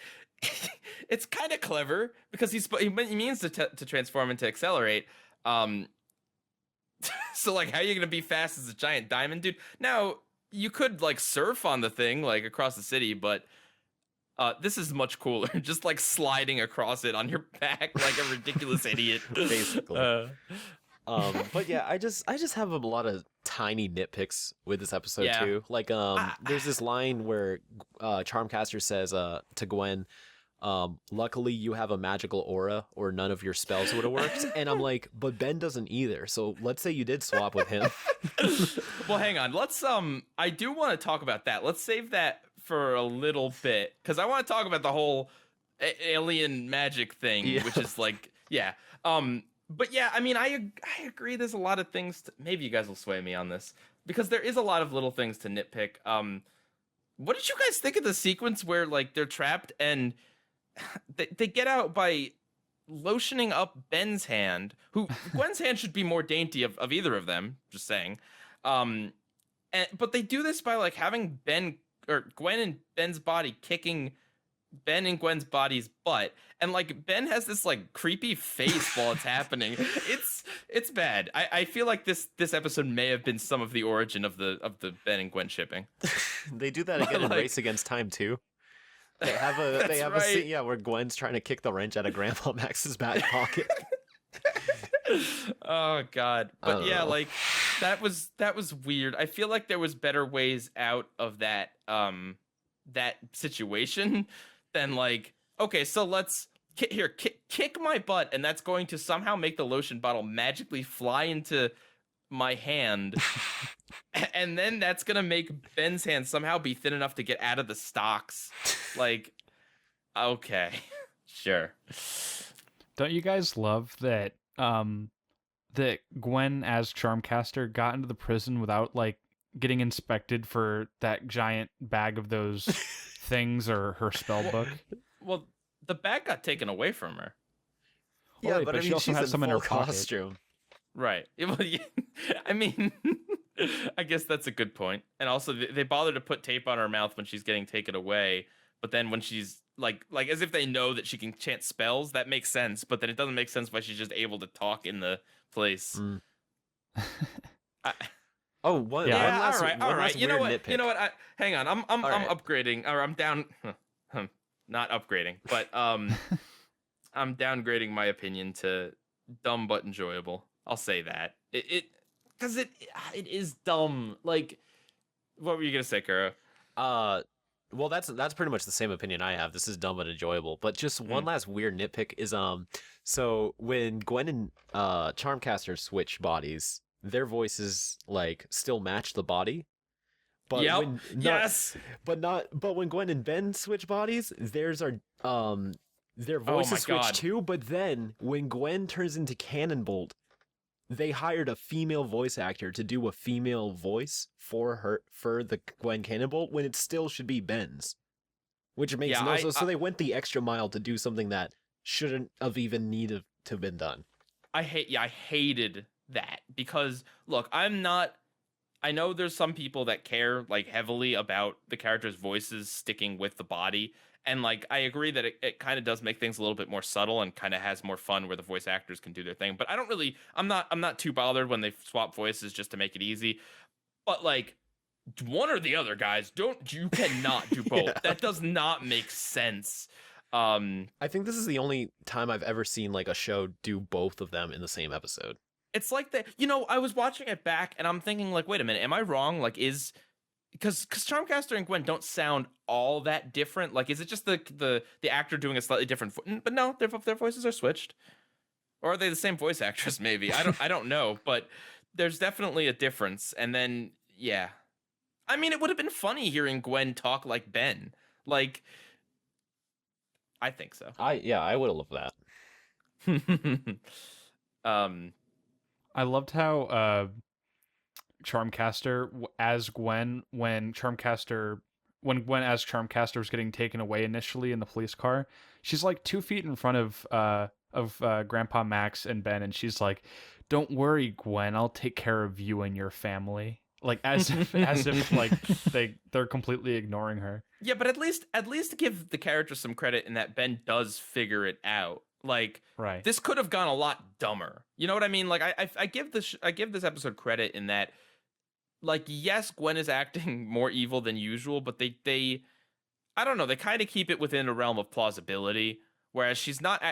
it's kind of clever because he means to transform and to accelerate. So like, how are you gonna be fast as a giant diamond dude? Now you could like surf on the thing like across the city, but this is much cooler. Just like sliding across it on your back like a ridiculous idiot, basically. But yeah, I just have a lot of tiny nitpicks with this episode too. Like there's this line where Charmcaster says to Gwen, luckily you have a magical aura or none of your spells would have worked. And I'm like, but Ben doesn't either. So let's say you did swap with him. Well, hang on. Let's I do want to talk about that. Let's save that for a little bit because I want to talk about the whole alien magic thing, which is like, but yeah, I mean, I agree. There's a lot of things. Maybe you guys will sway me on this because there is a lot of little things to nitpick. What did you guys think of the sequence where like they're trapped and they get out by lotioning up Ben's hand? Who Gwen's hand should be more dainty of either of them. Just saying. But they do this by like having Gwen and Ben's body kicking Ben and Gwen's body's butt, and like Ben has this like creepy face while it's happening. It's bad. I feel like this episode may have been some of the origin of the Ben and Gwen shipping. They do that again in Race Against Time too. They have a scene where Gwen's trying to kick the wrench out of Grandpa Max's back pocket. Oh god. But yeah, like that was weird. I feel like there was better ways out of that that situation than like, okay, so let's kick my butt, and that's going to somehow make the lotion bottle magically fly into my hand. And then that's gonna make Ben's hand somehow be thin enough to get out of the stocks. Like, okay, sure. Don't you guys love that that Gwen as Charmcaster got into the prison without like getting inspected for that giant bag of those things or her spell book? Well, the bag got taken away from her. Yeah, right, but I mean, she also she's has some in her pocket. costume. Right. Well, yeah, I mean, I guess that's a good point. And also, they bother to put tape on her mouth when she's getting taken away. But then when she's like as if they know that she can chant spells, that makes sense. But then it doesn't make sense why she's just able to talk in the place. One last all right. You know what? Nitpick. You know what? Hang on. I'm upgrading, or I'm down. Not upgrading, but I'm downgrading my opinion to dumb but enjoyable. I'll say that. Because it is dumb. Like, what were you gonna say, Kuro? Well, that's pretty much the same opinion I have. This is dumb but enjoyable. But just one last weird nitpick is so when Gwen and Charmcaster switch bodies, their voices like still match the body. But Yep. when Yes. but when Gwen and Ben switch bodies, theirs are their voices switch God. too. But then when Gwen turns into Cannonbolt, they hired a female voice actor to do a female voice for the Gwen Cannonbolt when it still should be Ben's, which makes no sense. So they went the extra mile to do something that shouldn't have even needed to have been done. I hated that because look, I know there's some people that care like heavily about the characters' voices sticking with the body. And like, I agree that it kind of does make things a little bit more subtle and kind of has more fun where the voice actors can do their thing. But I'm not too bothered when they swap voices just to make it easy. But like, one or the other, guys, you cannot do both. Yeah. That does not make sense. I think this is the only time I've ever seen like a show do both of them in the same episode. It's like that, I was watching it back and I'm thinking like, wait a minute, am I wrong? Like, because Charmcaster and Gwen don't sound all that different. Like, is it just the actor doing a slightly different but no, their voices are switched. Or are they the same voice actress? Maybe I don't know, but there's definitely a difference. And then yeah, I mean, it would have been funny hearing Gwen talk like Ben. Like, I think so. I would have loved that. I loved how Charmcaster as Gwen when Gwen as Charmcaster was getting taken away initially in the police car, she's like 2 feet in front of Grandpa Max and Ben, and she's like, "Don't worry, Gwen, I'll take care of you and your family." Like as if like they're completely ignoring her. Yeah, but at least give the character some credit in that Ben does figure it out. Like, right. This could have gone a lot dumber. You know what I mean? Like, I give this episode credit in that, like, yes, Gwen is acting more evil than usual, but they I don't know, they kind of keep it within a realm of plausibility. Whereas she's not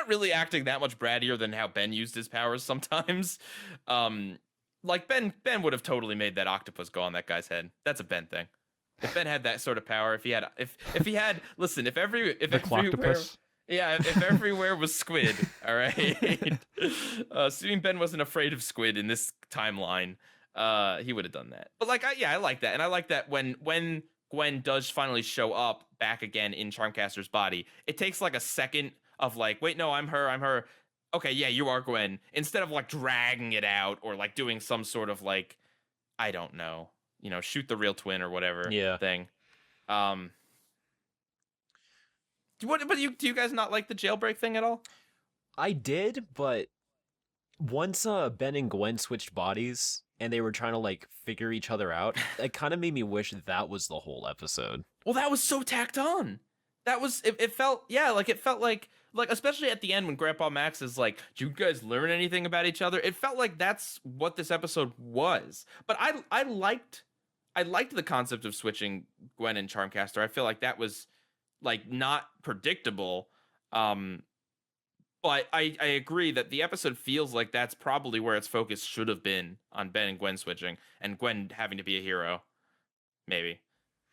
really acting that much brattier than how Ben used his powers sometimes. Like Ben would have totally made that octopus go on that guy's head. That's a Ben thing. If Ben had that sort of power, if he had listen, if everywhere, yeah, if everywhere was squid, all right. Assuming Ben wasn't afraid of squid in this timeline, he would have done that. But like, I like that, and I like that when Gwen does finally show up back again in Charmcaster's body, it takes like a second of like, wait, no, I'm her. Okay, yeah, you are Gwen. Instead of like dragging it out or like doing some sort of like, I don't know, shoot the real twin or whatever thing. Do you guys not like the jailbreak thing at all? I did, but once Ben and Gwen switched bodies and they were trying to like figure each other out, it kind of made me wish that was the whole episode. Well, that was so tacked on. That was it felt like especially at the end when Grandpa Max is like, "Do you guys learn anything about each other?" It felt like that's what this episode was. But I liked the concept of switching Gwen and Charmcaster. I feel like that was like not predictable. But I agree that the episode feels like that's probably where its focus should have been, on Ben and Gwen switching and Gwen having to be a hero. Maybe.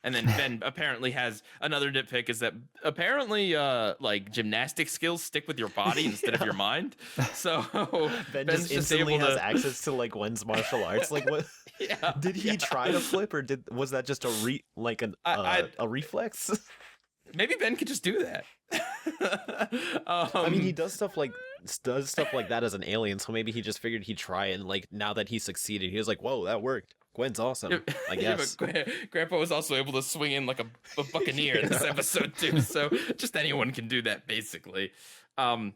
And then Ben apparently has another nitpick is that apparently like gymnastic skills stick with your body instead of your mind. So Ben Ben's just instantly able has to... access to like Gwen's martial arts. Like what? Yeah, did he try to flip, or was that just a reflex? Maybe Ben could just do that. I mean, he does stuff like that as an alien, so maybe he just figured he'd try it, and like now that he succeeded, he was like, "Whoa, that worked. Gwen's awesome." I guess. Yeah, but Grandpa was also able to swing in like a buccaneer in this episode too, so just anyone can do that basically. All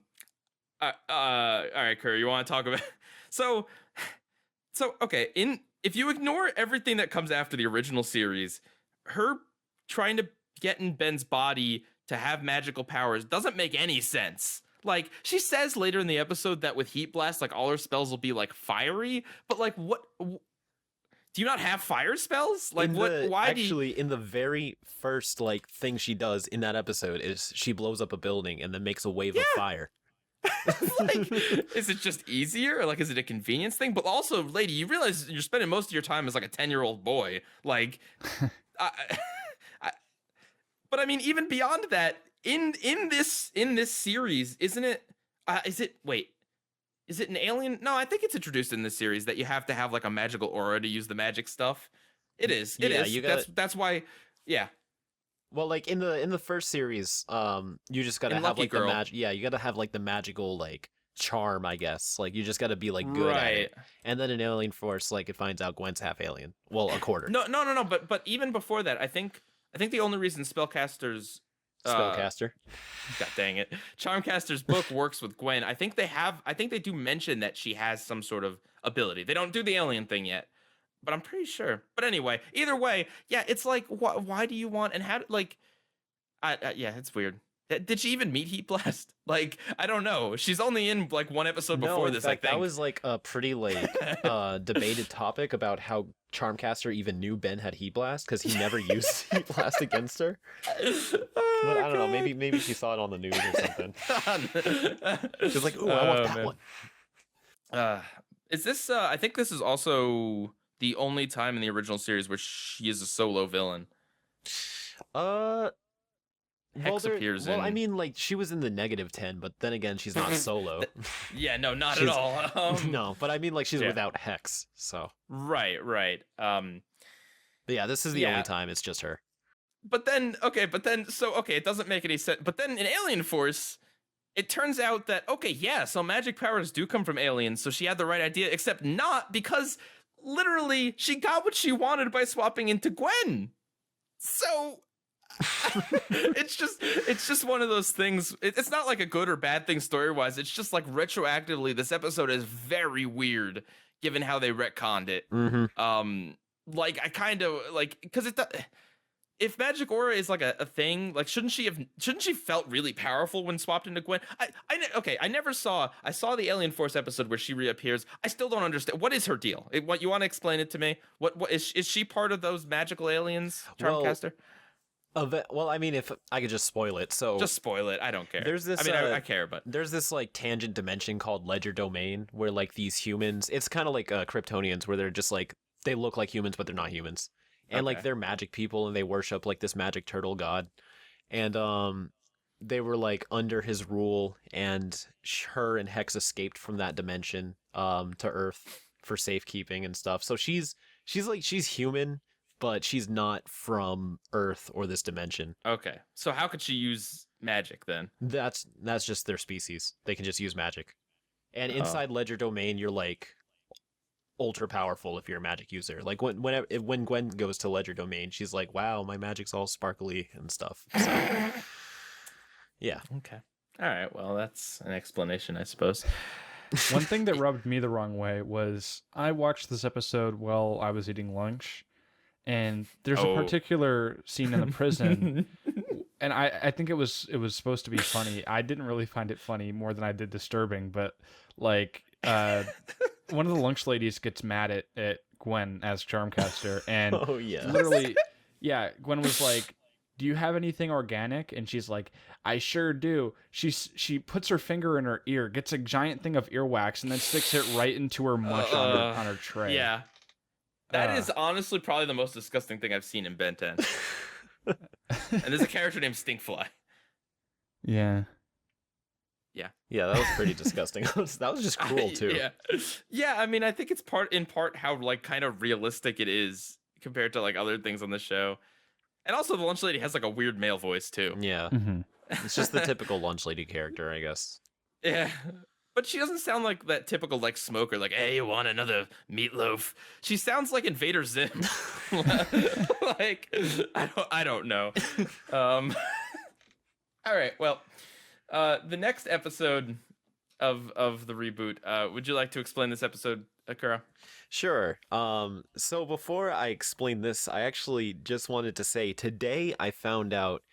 right, Kuro, you want to talk about so okay, if you ignore everything that comes after the original series, her trying to get in Ben's body to have magical powers doesn't make any sense. Like, she says later in the episode that with Heat Blast, like, all her spells will be, like, fiery, but, like, what... Do you not have fire spells? Like, in the very first, like, thing she does in that episode is she blows up a building and then makes a wave of fire. It's like, is it just easier? Like, is it a convenience thing? But also, lady, you realize you're spending most of your time as like a 10-year-old boy. Like, I, I, but I mean, even beyond that, in this series, isn't it? Is it an alien? No, I think it's introduced in this series that you have to have like a magical aura to use the magic stuff. It is. It is. You gotta, that's why. Yeah. well, like in the first series, you just gotta In have Lucky like Girl. the magic. Yeah, you gotta have like the magical like charm, I guess. Like you just gotta be like good at it. And then in Alien Force, like it finds out Gwen's half alien. Well, a quarter. No. But even before that, I think the only reason spellcasters. Spellcaster. God dang it. Charmcaster's book works with Gwen. I think they do mention that she has some sort of ability. They don't do the alien thing yet, but I'm pretty sure. But anyway, either way, yeah, it's like, why do you want, and how, like, yeah, it's weird. Did she even meet Heat Blast? Like, I don't know. She's only in like one episode before this, fact, I think. that was like a pretty like debated topic about how Charmcaster even knew Ben had Heat Blast because he never used Heat Blast against her. But I don't know. Maybe she saw it on the news or something. She's like, "Ooh, I want that one." Is this? I think this is also the only time in the original series where she is a solo villain. Hex appears in. Well, I mean, like she was in the -10, but then again, she's not solo. Yeah, no, not at all. No, but I mean, like she's without Hex, so. Right. But yeah, this is the only time it's just her. But then, it doesn't make any sense. But then in Alien Force, it turns out that, so magic powers do come from aliens, so she had the right idea, except not, because literally she got what she wanted by swapping into Gwen. So it's just one of those things. It's not like a good or bad thing story-wise. It's just like retroactively, this episode is very weird given how they retconned it. Mm-hmm. Like I kind of like, because if magic aura is like a thing, like shouldn't she felt really powerful when swapped into Gwen? I saw the Alien Force episode where she reappears. I still don't understand. What is her deal? What you want to explain it to me? What is she part of those magical aliens, Charmcaster? Well, I mean, if I could just spoil it, so just spoil it. I don't care. There's this. I mean, I care, but there's this like tangent dimension called Ledger Domain where like these humans. It's kind of like Kryptonians, where they're just like they look like humans, but they're not humans. And like they're magic people and they worship like this magic turtle god. And they were like under his rule, and her and Hex escaped from that dimension to Earth for safekeeping and stuff. So she's human, but she's not from Earth or this dimension. Okay. So how could she use magic then? That's just their species. They can just use magic. And inside Ledger Domain, you're like ultra powerful if you're a magic user. Like when Gwen goes to Ledger Domain, she's like, "Wow, my magic's all sparkly and stuff." So, yeah. Okay. All right. Well, that's an explanation, I suppose. One thing that rubbed me the wrong way was I watched this episode while I was eating lunch, and there's a particular scene in the prison, and I think it was supposed to be funny. I didn't really find it funny more than I did disturbing, but like one of the lunch ladies gets mad at Gwen as Charmcaster, and literally, yeah, Gwen was like, "Do you have anything organic?" And she's like, "I sure do." She puts her finger in her ear, gets a giant thing of earwax, and then sticks it right into her mush on her tray. Yeah. That is honestly probably the most disgusting thing I've seen in Ben 10. And there's a character named Stinkfly. Yeah. Yeah, that was pretty disgusting. That was just cruel too. Yeah. I mean, I think it's in part how like kind of realistic it is compared to like other things on the show. And also the lunch lady has like a weird male voice too. Yeah. Mm-hmm. It's just the typical lunch lady character, I guess. Yeah. But she doesn't sound like that typical like smoker, like, "Hey, you want another meatloaf?" She sounds like Invader Zim. Like, I don't know. All right, well, the next episode of the reboot, would you like to explain this episode, Kuro? Sure. So before I explain this, I actually just wanted to say today I found out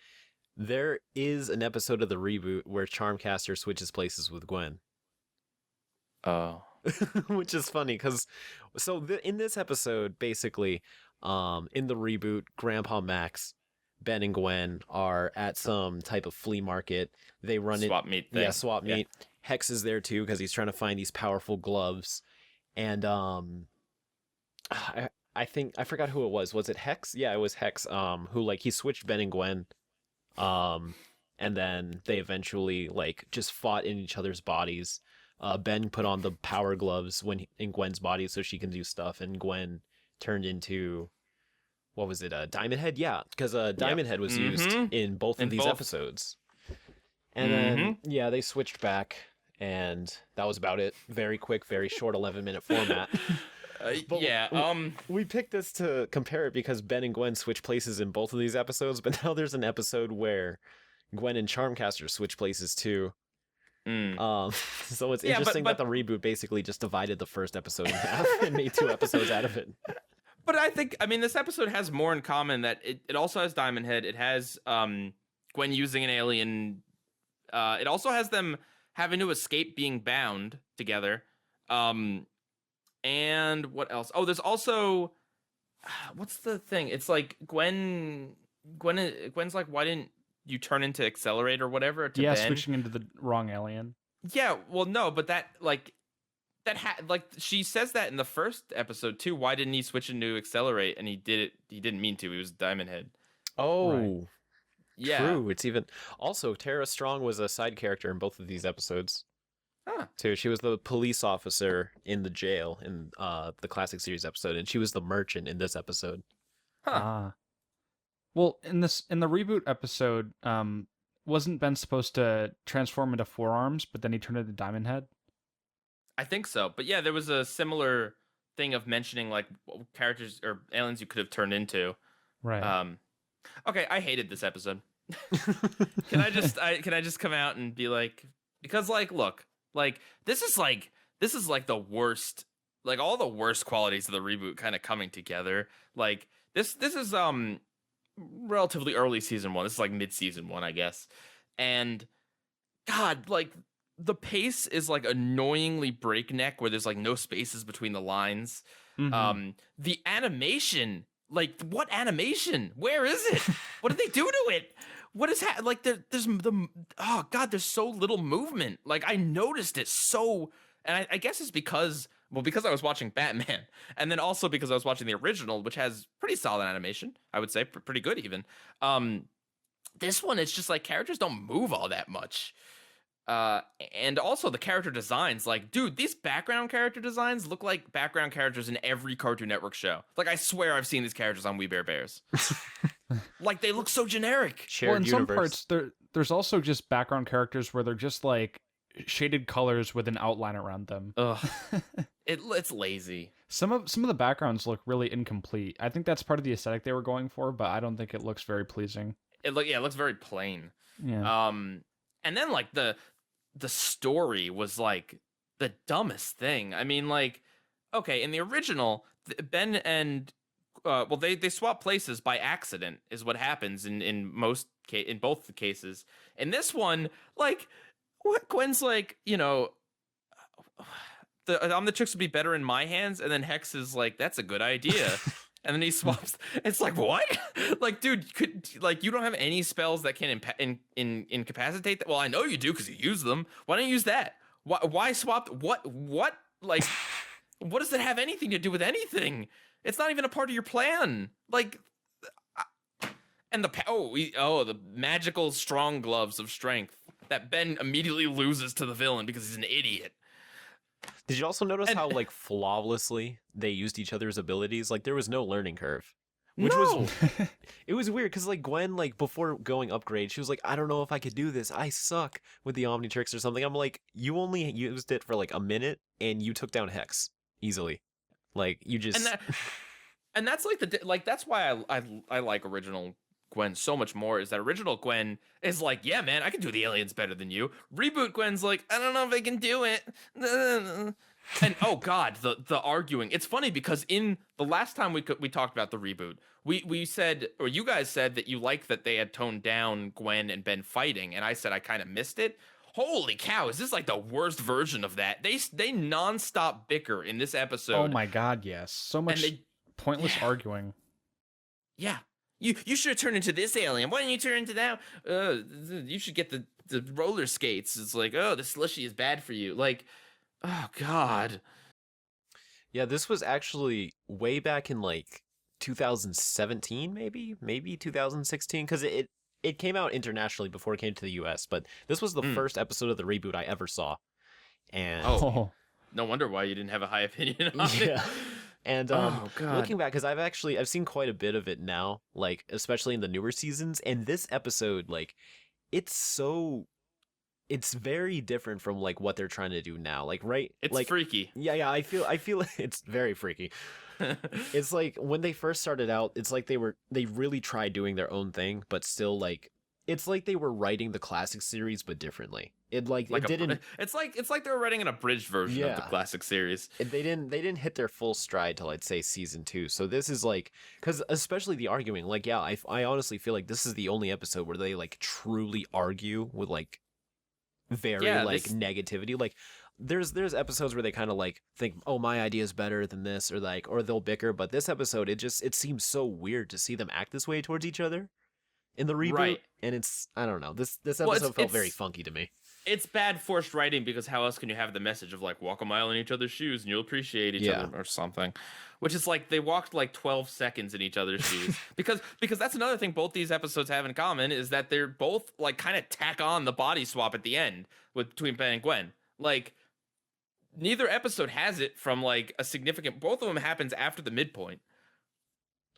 there is an episode of the reboot where Charmcaster switches places with Gwen. Oh. Which is funny because in this episode, basically, in the reboot, Grandpa Max Ben and Gwen are at some type of flea market. They run Swap meet thing. Yeah, swap meet. Hex is there too because he's trying to find these powerful gloves. And I think I forgot who it was. Was it Hex? Yeah, it was Hex. Who like he switched Ben and Gwen. And then they eventually like just fought in each other's bodies. Ben put on the power gloves in Gwen's body so she can do stuff, and Gwen turned into, what was it, Diamond Head? Yeah, because Diamond Head was used in both of these episodes. And then, yeah, they switched back, and that was about it. Very quick, very short 11-minute format. We picked this to compare it because Ben and Gwen switch places in both of these episodes, but now there's an episode where Gwen and Charmcaster switch places too. So it's interesting that the reboot basically just divided the first episode in half and made 2 episodes out of it. But I mean, this episode has more in common that it also has Diamond Head. It has Gwen using an alien. It also has them having to escape being bound together. And what else? Oh, there's also, what's the thing? It's like Gwen's like, why didn't you turn into Accelerate or whatever to Ben? Switching into the wrong alien. Yeah, well, no, but that she says that in the first episode too. Why didn't he switch into Accelerate? And he didn't mean to. He was Diamond Head. Oh, right. Yeah. True. It's even also Tara Strong was a side character in both of these episodes. Too. She was the police officer in the jail in the classic series episode, and she was the merchant in this episode. Well, in the reboot episode, wasn't Ben supposed to transform into forearms, but then he turned into Diamond Head? I think so. But yeah, there was a similar thing of mentioning like characters or aliens you could have turned into. Right. Okay, I hated this episode. Can I just come out and be like, because like, look, like this is like the worst, like all the worst qualities of the reboot kind of coming together. Like this is relatively early season 1. This is like mid-season 1, I guess. And God, like the pace is like annoyingly breakneck where there's like no spaces between the lines. The animation, like what animation? Where is it? What did they do to it? What is like there's oh God, there's so little movement. Like I noticed it so, and I guess it's because I was watching Batman, and then also because I was watching the original, which has pretty solid animation, I would say, pretty good even. This one, it's just like characters don't move all that much. And also the character designs, like, dude, these background character designs look like background characters in every Cartoon Network show. Like, I swear I've seen these characters on We Bare Bears. Like, they look so generic. Shared universe. Some parts, there's also just background characters where they're just like shaded colors with an outline around them. Ugh. It's lazy. Some of the backgrounds look really incomplete. I think that's part of the aesthetic they were going for, but I don't think it looks very pleasing. It looks very plain. Yeah. And then like the story was like the dumbest thing. I mean, like, okay, in the original, Ben and they swap places by accident is what happens in both the cases. In this one, like, what Gwen's like, you know, the tricks would be better in my hands, and then Hex is like, that's a good idea. And then he swaps. It's like, what? Like, dude, you don't have any spells that can incapacitate that? Well, I know you do because you use them. Why don't you use that? Why swap? What? Like, what does that have anything to do with anything? It's not even a part of your plan. Like, and the magical strong gloves of strength that Ben immediately loses to the villain because he's an idiot. Did you also notice how like flawlessly they used each other's abilities? Like there was no learning curve, which was it was weird because like Gwen, like before going upgrade, she was like, I don't know if I could do this. I suck with the Omnitrix or something. I'm like, you only used it for like a minute and you took down Hex easily. Like you just and that's like that's why I like original Gwen so much more, is that original Gwen is like, yeah, man, I can do the aliens better than you. Reboot Gwen's like, I don't know if I can do it. And oh God, the arguing. It's funny because in the last time we talked about the reboot, we said, or you guys said that you liked that they had toned down Gwen and Ben fighting, and I said I kind of missed it. Holy cow, is this like the worst version of that? They nonstop bicker in this episode. Oh my God, yes. So much pointless arguing. Yeah. you should have turned into this alien. Why didn't you turn into that? You should get the roller skates. It's like, oh, the slushy is bad for you. Like, oh God. Yeah, this was actually way back in like 2017, maybe 2016, because it came out internationally before it came to the US. But this was the first episode of the reboot I ever saw, and no wonder why you didn't have a high opinion on it. yeah. And Oh, God. looking back, because I've seen quite a bit of it now, like especially in the newer seasons, and this episode, like, it's very different from like what they're trying to do now. Like, right? It's like, freaky. Yeah, I feel it's very freaky. It's like when they first started out, it's like they really tried doing their own thing, but still like it's like they were writing the classic series but differently. It didn't. It's like they were writing an abridged version of the Yeah. classic series. They didn't hit their full stride till I'd say season 2. So this is like, because especially the arguing, like, yeah, I honestly feel like this is the only episode where they like truly argue with like very negativity. Like there's episodes where they kind of like think, oh, my idea is better than this, or they'll bicker. But this episode, it seems so weird to see them act this way towards each other in the reboot. Right. And I don't know, this episode felt very funky to me. It's bad forced writing, because how else can you have the message of like walk a mile in each other's shoes and you'll appreciate each other or something? Which is like they walked like 12 seconds in each other's shoes. Because that's another thing both these episodes have in common, is that they're both like kind of tack on the body swap at the end between Ben and Gwen. Like neither episode has it from like a significant, both of them happens after the midpoint.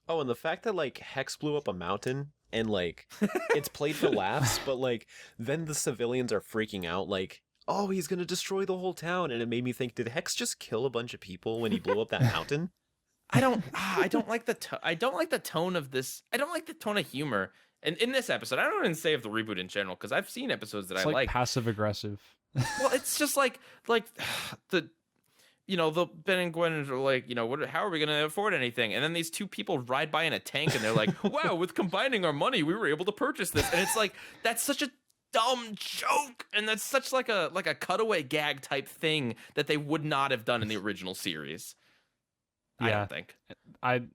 Oh, and the fact that like Hex blew up a mountain and like it's played for laughs, but like then the civilians are freaking out like, oh, he's gonna destroy the whole town, and it made me think, did Hex just kill a bunch of people when he blew up that mountain? I don't like the tone of this. I don't like the tone of humor. And in this episode, I don't even say of the reboot in general, because I've seen episodes that It's I like like. passive aggressive. Well, it's just like the Ben and Gwen are like, how are we going to afford anything? And then these two people ride by in a tank and they're like, wow, with combining our money, we were able to purchase this. And it's like, that's such a dumb joke. And that's such like a cutaway gag type thing that they would not have done in the original series. I don't think.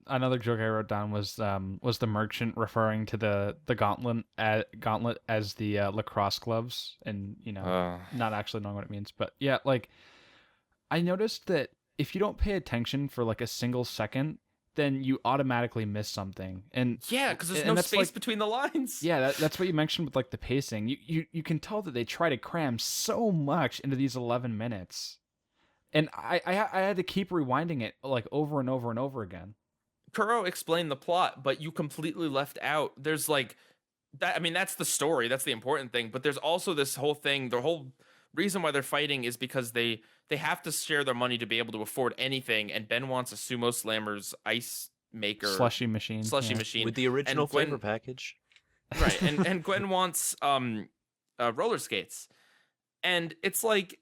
Another joke I wrote down was the merchant referring to the gauntlet as the lacrosse gloves, and not actually knowing what it means. But yeah, like I noticed that if you don't pay attention for like a single second, then you automatically miss something. And yeah, because there's no space between the lines. Yeah, that's what you mentioned with like the pacing. You can tell that they try to cram so much into these 11 minutes. And I had to keep rewinding it like over and over and over again. Kuro explained the plot, but you completely left out. There's like that. I mean, that's the story. That's the important thing. But there's also this whole thing. The whole reason why they're fighting is because they have to share their money to be able to afford anything. And Ben wants a sumo slammer's ice maker slushy machine with the original flavor package. Right, and Gwen wants roller skates, and it's like.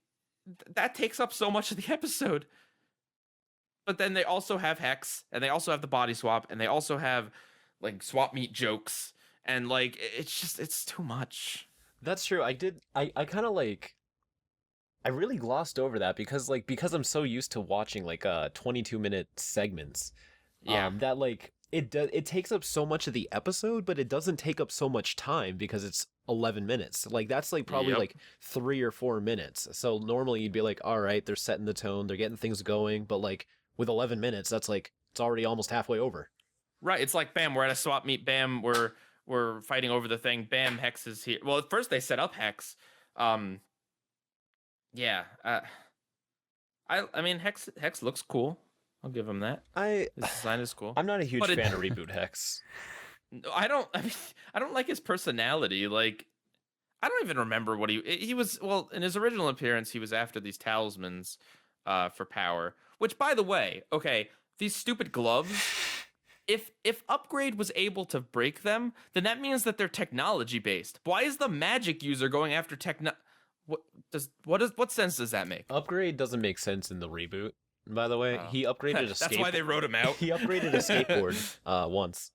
That takes up so much of the episode. But then they also have Hex, and they also have the body swap, and they also have like swap meet jokes, and like it's too much. That's true. I kind of like I really glossed over that because I'm so used to watching like 22-minute segments. Yeah. That like it takes up so much of the episode, but it doesn't take up so much time because it's 11 minutes. Like that's like probably like 3 or 4 minutes. So normally you'd be like, all right, they're setting the tone, they're getting things going, but like with 11 minutes, that's like it's already almost halfway over. Right. It's like, bam, we're at a swap meet. Bam, we're fighting over the thing. Bam, Hex is here. Well, at first they set up Hex. Yeah. I mean, Hex looks cool. I'll give him that. His design is cool. I'm not a huge fan of Reboot Hex. I don't like his personality. Like, I don't even remember what he was. Well, in his original appearance, he was after these talismans for power. Which, by the way, okay, these stupid gloves. If Upgrade was able to break them, then that means that they're technology based. Why is the magic user going after what sense does that make? Upgrade doesn't make sense in the reboot. By the way, he upgraded a skateboard. That's why they wrote him out. He upgraded a skateboard once,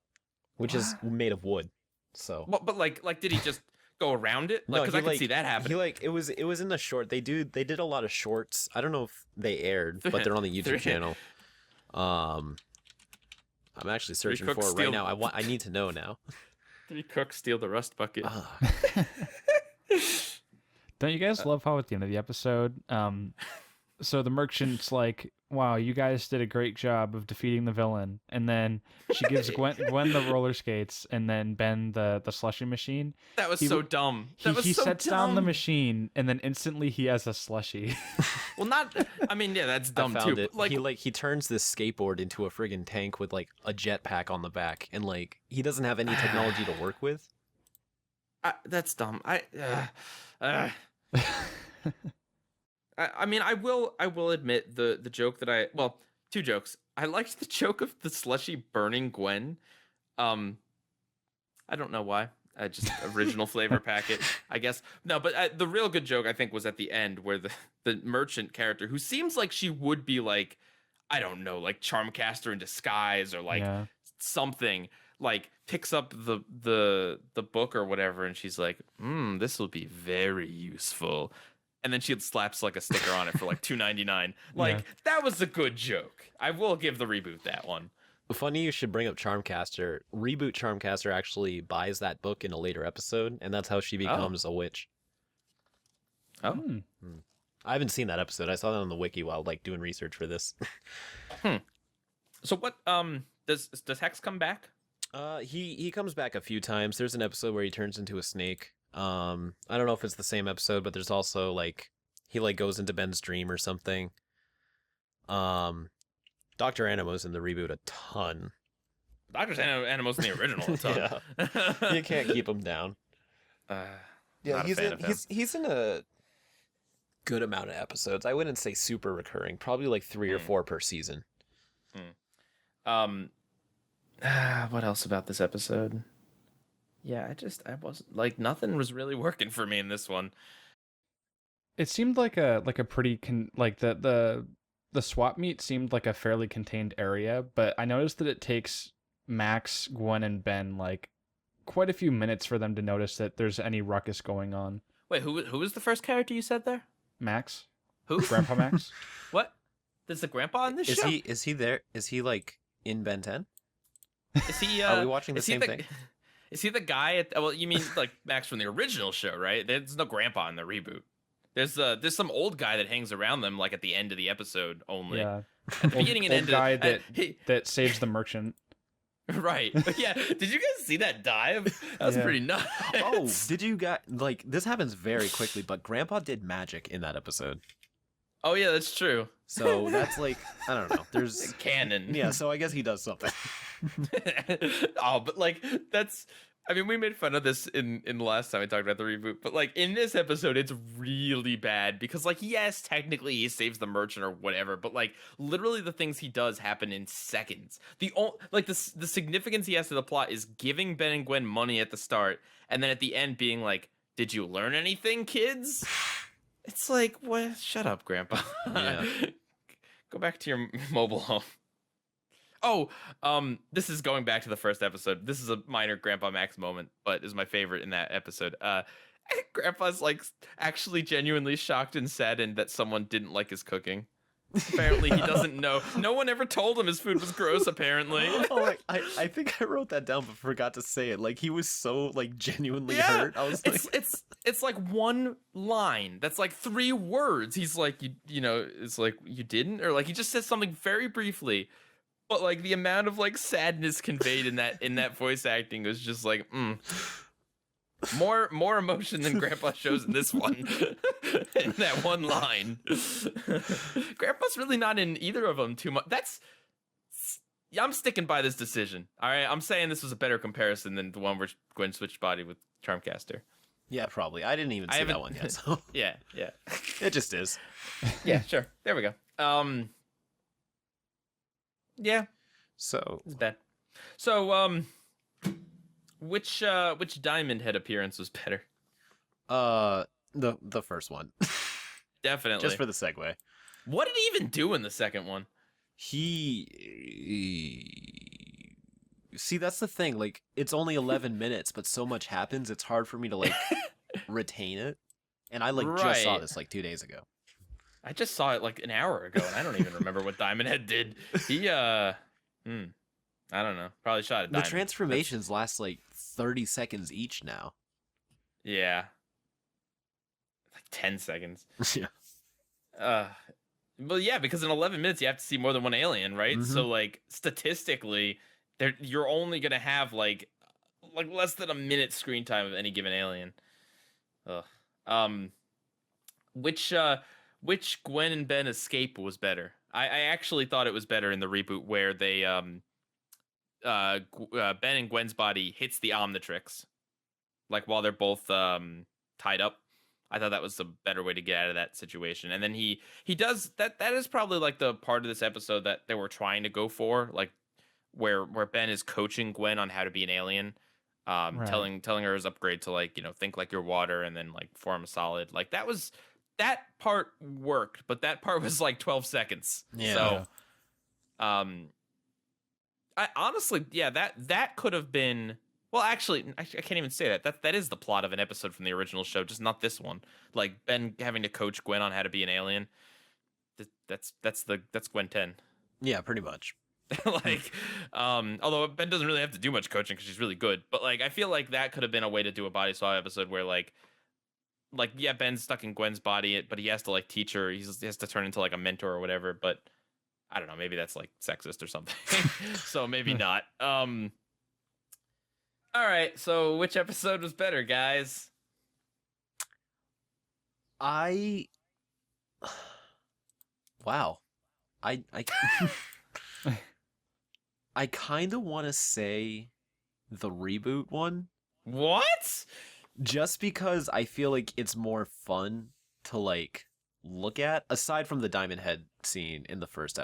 which is made of wood. So, but like, did he just go around it? Like, because I could see that happening. It was in the short. They did a lot of shorts. I don't know if they aired, but they're on the YouTube channel. I'm actually Three searching for cooks it steal- right now. I need to know now. 3 cooks steal the rust bucket. Don't you guys love how at the end of the episode, so the merchant's like, "Wow, you guys did a great job of defeating the villain," and then she gives Gwen the roller skates, and then Ben the slushy machine. That was He- so dumb. That was He so sets dumb. down the machine, and then instantly he has a slushy. Well, not. I mean, yeah, that's dumb I found too. it. But, He turns this skateboard into a friggin' tank with like a jetpack on the back, and like he doesn't have any technology to work with. That's dumb. I mean, I will admit the joke that well, 2 jokes. I liked the joke of the slushy burning Gwen. I don't know why. Just original flavor packet, I guess. No, but the real good joke I think was at the end where the merchant character, who seems like she would be like, I don't know, like Charmcaster in disguise or like something, like picks up the book or whatever, and she's like, this will be very useful. And then she slaps like a sticker on it for like $2.99. Like that was a good joke. I will give the Reboot that one. Funny you should bring up Charmcaster. Reboot Charmcaster actually buys that book in a later episode, and that's how she becomes a witch. Oh. I haven't seen that episode. I saw that on the wiki while like doing research for this. So what does Hex come back? He comes back a few times. There's an episode where he turns into a snake. I don't know if it's the same episode, but there's also like he like goes into Ben's dream or something. Dr. Animo's in the Reboot a ton. Dr. Animo's in the original a ton. You can't keep him down. Not a fan of him. He's in a good amount of episodes. I wouldn't say super recurring, probably like 3 or 4 per season. What else about this episode? Yeah, I wasn't like nothing was really working for me in this one. It seemed like a pretty the swap meet seemed like a fairly contained area, but I noticed that it takes Max, Gwen, and Ben like quite a few minutes for them to notice that there's any ruckus going on. Wait, who was the first character you said there? Max? Who? Grandpa Max? What? There's the grandpa in this show? Is he there? Is he like in Ben 10? Is he? Are we watching the is he same thing? Is he the guy at? Well, you mean like Max from the original show, right? There's no grandpa in the Reboot. There's some old guy that hangs around them like at the end of the episode only. Yeah. At the beginning and old end guy of that saves the merchant. Right. But yeah, did you guys see that dive? That was pretty nuts. Oh, did you guys like this happens very quickly, but Grandpa did magic in that episode. Oh yeah, that's true. So that's like I don't know. There's canon. Yeah, so I guess he does something. Oh, but like that's I mean, we made fun of this in the last time we talked about the Reboot, but like in this episode, it's really bad because like, yes, technically he saves the merchant or whatever, but like literally the things he does happen in seconds. The significance he has to the plot is giving Ben and Gwen money at the start, and then at the end being like, "Did you learn anything, kids?" It's like, what? Shut up, Grandpa. Yeah. Go back to your mobile home. Oh, this is going back to the first episode. This is a minor Grandpa Max moment, but is my favorite in that episode. Grandpa's like actually genuinely shocked and saddened that someone didn't like his cooking. Apparently he doesn't know. No one ever told him his food was gross, apparently. Oh, I think I wrote that down but forgot to say it. Like he was so like genuinely hurt. I was like it's like one line that's like 3 words. He's like, you know, it's like you didn't, or like he just says something very briefly. But like the amount of like sadness conveyed in that voice acting was just like more emotion than Grandpa shows in this one. In that one line. Grandpa's really not in either of them too much. I'm sticking by this decision. All right, I'm saying this was a better comparison than the one where Gwen switched body with Charmcaster. Yeah, probably. I didn't even see that one yet. So yeah. It just is. Yeah, sure. There we go. Yeah. So it's bad. So which Diamond Head appearance was better? the first one. Definitely. Just for the segue. What did he even do in the second one? See, that's the thing. Like, it's only 11 minutes, but so much happens. It's hard for me to like retain it. And I just saw this like 2 days ago. I just saw it like an hour ago, and I don't even remember what Diamond Head did. He I don't know. Probably shot a The diamond. transformations last like 30 seconds each now. Yeah. Like 10 seconds. Yeah. Well, yeah, because in 11 minutes you have to see more than one alien, right? Mhm. So like statistically, you're only gonna have like less than a minute screen time of any given alien. Ugh. Which Gwen and Ben escape was better? I actually thought it was better in the reboot where they Ben and Gwen's body hits the Omnitrix, like while they're both tied up. I thought that was a better way to get out of that situation. And then he does that. That is probably like the part of this episode that they were trying to go for, like where Ben is coaching Gwen on how to be an alien, Right. telling her his upgrade to like think like your water and then like form a solid. Like that part worked, but that part was like 12 seconds. Yeah. So, I honestly, yeah, that could have been. Well, actually, I can't even say that. That is the plot of an episode from the original show, just not this one. Like Ben having to coach Gwen on how to be an alien. That's Gwen 10. Yeah, pretty much. Like, although Ben doesn't really have to do much coaching because she's really good. But like, I feel like that could have been a way to do a body swap episode where like yeah, Ben's stuck in Gwen's body, but he has to like teach her. He has to turn into like a mentor or whatever. But I don't know, maybe that's like sexist or something. So maybe not. All right, so which episode was better, guys? Wow. I I kind of want to say the reboot one, What? just because I feel like it's more fun to like look at, aside from the Diamond Head scene in the first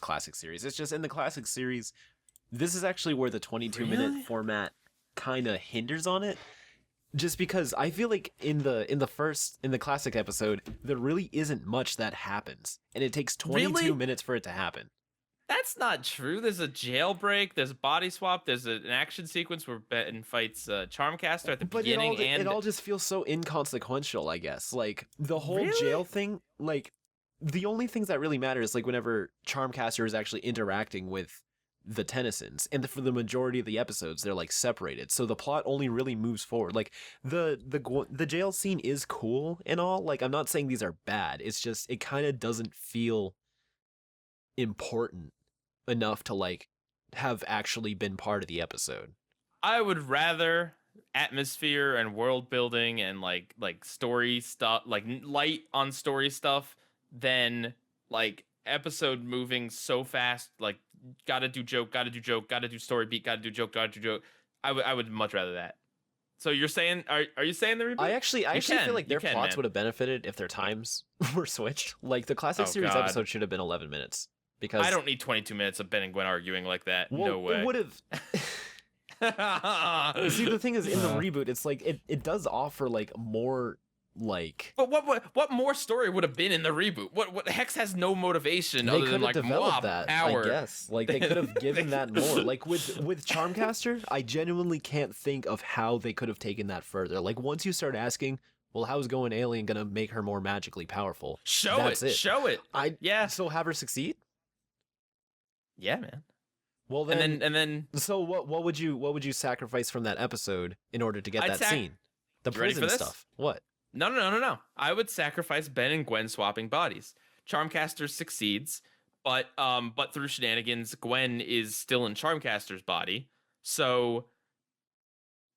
classic series. It's just in the classic series, this is actually where the 22-minute Really? format kind of hinders on it. Just because I feel like in the classic episode, there really isn't much that happens, and it takes 22 Really? minutes for it to happen. That's not true. There's a jailbreak. There's a body swap. There's an action sequence where Ben fights Charmcaster at the But beginning. it all just feels so inconsequential, I guess. Like, the whole Really? jail thing, like, the only things that really matter is, like, whenever Charmcaster is actually interacting with the Tennysons. And for the majority of the episodes, they're, like, separated. So the plot only really moves forward. Like, the jail scene is cool and all. Like, I'm not saying these are bad. It's just, it kind of doesn't feel important enough to, like, have actually been part of the episode. I would rather atmosphere and world building and like story stuff, like light on story stuff, than like episode moving so fast. Like, gotta do joke, gotta do joke, gotta do story beat, gotta do joke, gotta do joke. I would much rather that. So you're saying, are you saying the reboot? I actually You can, feel like their you can, plots man. would have benefited if their times were switched. Like, the classic Oh, series God. episode should have been 11 minutes. Because I don't need 22 minutes of Ben and Gwen arguing like that. well, No way. It would have. See, the thing is, in the reboot, it's like it does offer like more like. But what more story would have been in the reboot? What Hex has no motivation They other could than have like developed mob that, power. I guess. Like, they could have given that more. Like, with Charmcaster, I genuinely can't think of how they could have taken that further. Like, once you start asking, well, how's Going Alien gonna make her more magically powerful? Show That's it. Show it. Yeah. So have her succeed? Yeah, man. Well, then. And then So what would you sacrifice from that episode in order to get I'd that scene? The You ready for prison this? stuff. What? no. I would sacrifice Ben and Gwen swapping bodies. Charmcaster succeeds, but through shenanigans, Gwen is still in Charmcaster's body. So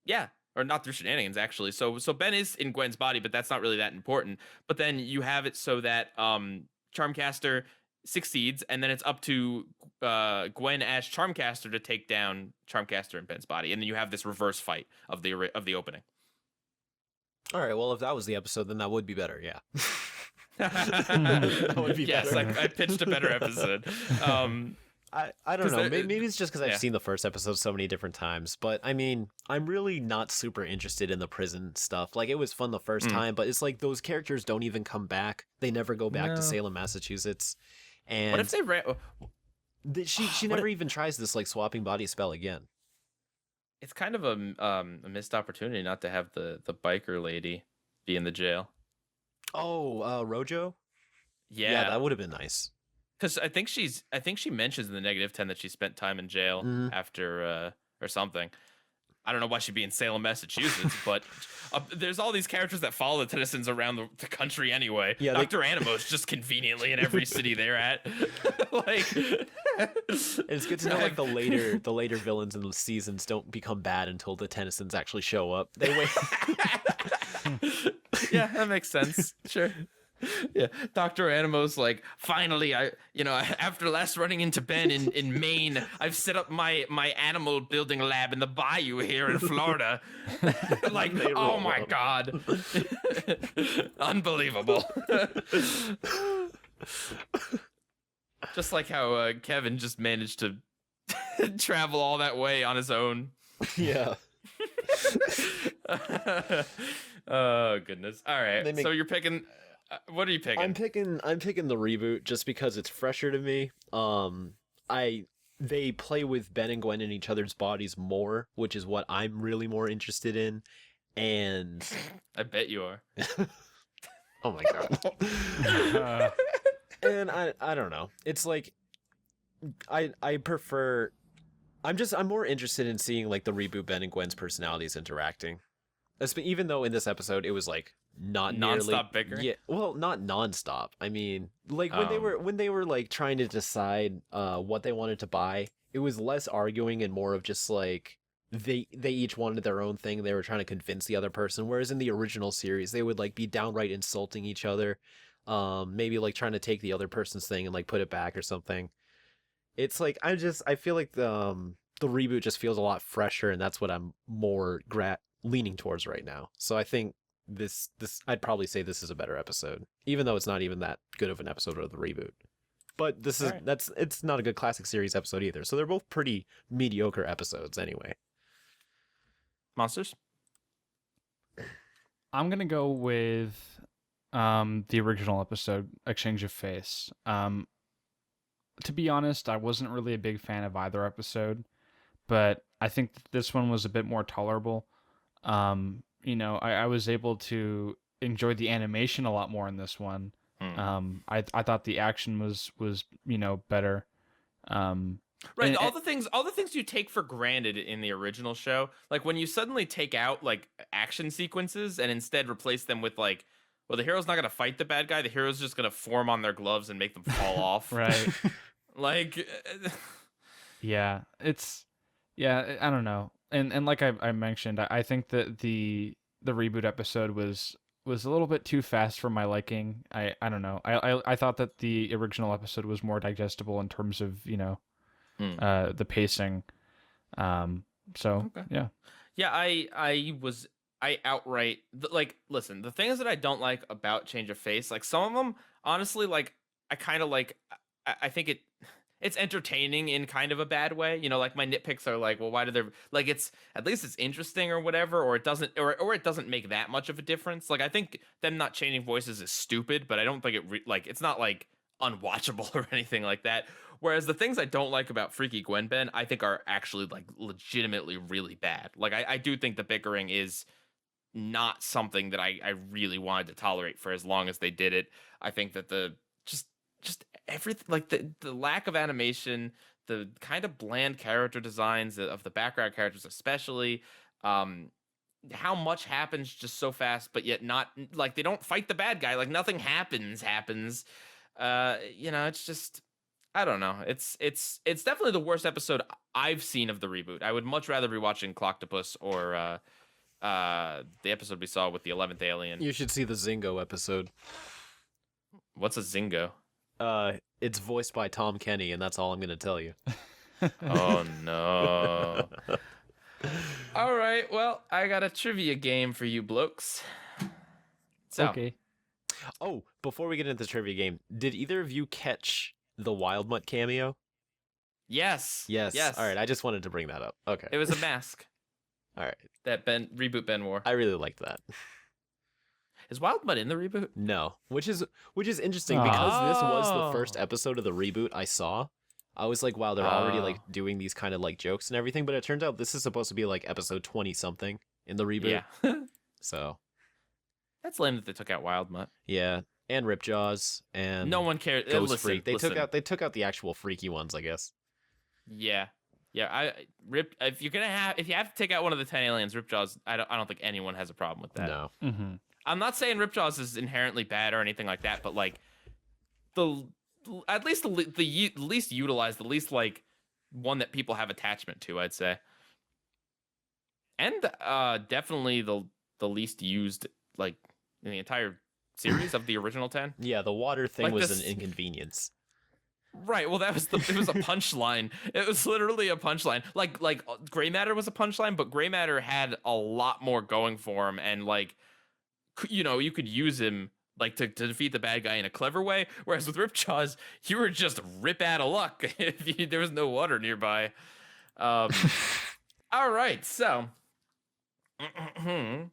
yeah, or not through shenanigans actually. So Ben is in Gwen's body, but that's not really that important. But then you have it so that Charmcaster succeeds, and then it's up to Gwen as Charmcaster to take down Charmcaster in Ben's body, and then you have this reverse fight of the opening. All right. Well, if that was the episode, then that would be better. Yeah. That would be yes, better. I pitched a better episode. I don't 'Cause know. there- Maybe it's just because I've yeah. seen the first episode so many different times. But I mean, I'm really not super interested in the prison stuff. Like, it was fun the first time, but it's like those characters don't even come back. They never go back No. to Salem, Massachusetts. And What if they ran? she what never even tries this like swapping body spell again. It's kind of a missed opportunity not to have the biker lady be in the jail. Oh, Rojo? Yeah, That would have been nice. Because I think she mentions in the -10 that she spent time in jail after or something. I don't know why she'd be in Salem, Massachusetts, but there's all these characters that follow the Tennysons around the country anyway. Yeah, Dr. Animo's just conveniently in every city they're at. Like, it's good to know like the later villains in the seasons don't become bad until the Tennysons actually show up. They wait. Yeah, that makes sense. Sure. Yeah, Dr. Animo's like, finally, after last running into Ben in Maine, I've set up my animal building lab in the bayou here in Florida. Like, oh my God. Unbelievable. Just like how Kevin just managed to travel all that way on his own. Yeah. Oh, goodness. All right, so you're picking... what are you picking? I'm picking the reboot just because it's fresher to me. They play with Ben and Gwen in each other's bodies more, which is what I'm really more interested in. And I bet you are. oh my God. And I don't know. It's like I prefer I'm more interested in seeing like the reboot Ben and Gwen's personalities interacting. Even though in this episode it was like not non-stop bickering. Yeah, well, not non-stop. I mean, like when they were like trying to decide what they wanted to buy, it was less arguing and more of just like they each wanted their own thing. They were trying to convince the other person. Whereas in the original series, they would like be downright insulting each other, maybe like trying to take the other person's thing and like put it back or something. It's like I feel like the reboot just feels a lot fresher, and that's what I'm more leaning towards right now. So I think this I'd probably say this is a better episode, even though it's not even that good of an episode of the reboot. But this is it's not a good classic series episode either. So they're both pretty mediocre episodes anyway. Monsters? I'm gonna go with the original episode, Exchange of Face. To be honest, I wasn't really a big fan of either episode, but I think this one was a bit more tolerable. I was able to enjoy the animation a lot more in this one. I thought the action was better. Right, all the things you take for granted in the original show, like when you suddenly take out like action sequences and instead replace them with like, well, the hero's not gonna fight the bad guy, the hero's just gonna form on their gloves and make them fall off. Right. Like, yeah, I don't know. And like I mentioned, I think that the reboot episode was a little bit too fast for my liking. I don't know. I thought that the original episode was more digestible in terms of the pacing. So okay. Yeah. I outright listen. The things that I don't like about Change of Face, like some of them, honestly, like I kind of like. I think it's entertaining in kind of a bad way. Like my nitpicks are like, well, why do they like it's at least it's interesting or whatever, or it doesn't or it doesn't make that much of a difference. Like I think them not changing voices is stupid, but I don't think it's not like unwatchable or anything like that. Whereas the things I don't like about Freaky GwenBen, I think are actually like legitimately really bad. Like I do think the bickering is not something that I really wanted to tolerate for as long as they did it. I think that the just everything, like the lack of animation, the kind of bland character designs of the background characters, especially, how much happens just so fast, but yet not like they don't fight the bad guy, like nothing happens. It's just, I don't know. It's definitely the worst episode I've seen of the reboot. I would much rather be watching Cloctopus or the episode we saw with the 11th alien. You should see the Zingo episode. What's a Zingo? It's voiced by Tom Kenny, and that's all I'm going to tell you. Oh, no. All right, well, I got a trivia game for you blokes. So. Okay. Oh, before we get into the trivia game, did either of you catch the Wild Mutt cameo? Yes. All right, I just wanted to bring that up. Okay. It was a mask. All right. That Reboot Ben wore. I really liked that. Is Wild Mutt in the reboot? No, which is interesting because this was the first episode of the reboot I saw. I was like, wow, they're already like doing these kind of like jokes and everything, but it turns out this is supposed to be like episode 20 something in the reboot. Yeah. So that's lame that they took out Wild Mutt. Yeah, and Ripjaws and No one cares. Ghost Listen, Freak. They listen. took out the actual freaky ones, I guess. Yeah. If you have to take out one of the 10 aliens, Ripjaws, I don't think anyone has a problem with that. No. Mm-hmm. I'm not saying Ripjaws is inherently bad or anything like that, but like at least the least utilized, the least like one that people have attachment to, I'd say. And definitely the least used like in the entire series of the original 10. Yeah, the water thing Like was this- an inconvenience. Right. Well, it was a punchline. It was literally a punchline. Like Gray Matter was a punchline, but Gray Matter had a lot more going for him, and like, you know, you could use him like to defeat the bad guy in a clever way. Whereas with Ripjaws, you were just rip out of luck if there was no water nearby. All right, so I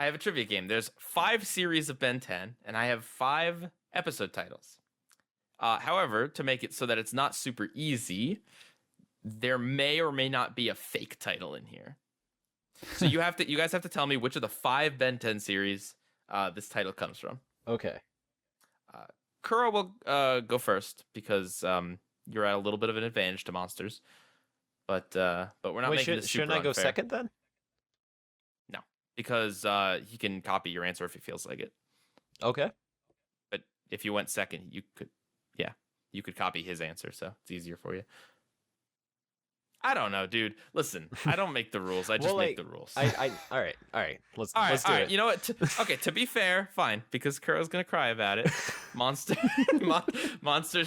have a trivia game. There's 5 series of Ben 10, and I have 5 episode titles. However, to make it so that it's not super easy, there may or may not be a fake title in here. So you guys have to tell me which of the 5 Ben 10 series this title comes from. Okay. Kuro will go first because you're at a little bit of an advantage to monsters. But we're not making this super shouldn't I go unfair. second then? No, because he can copy your answer if he feels like it. Okay. But if you went second, you could copy his answer, so it's easier for you. I don't know, dude. Listen, I don't make the rules. I just Well, make like, the rules. all right. Let's do all it. right. You know what? Okay, to be fair, fine, because Kuro's gonna cry about it. Monsters,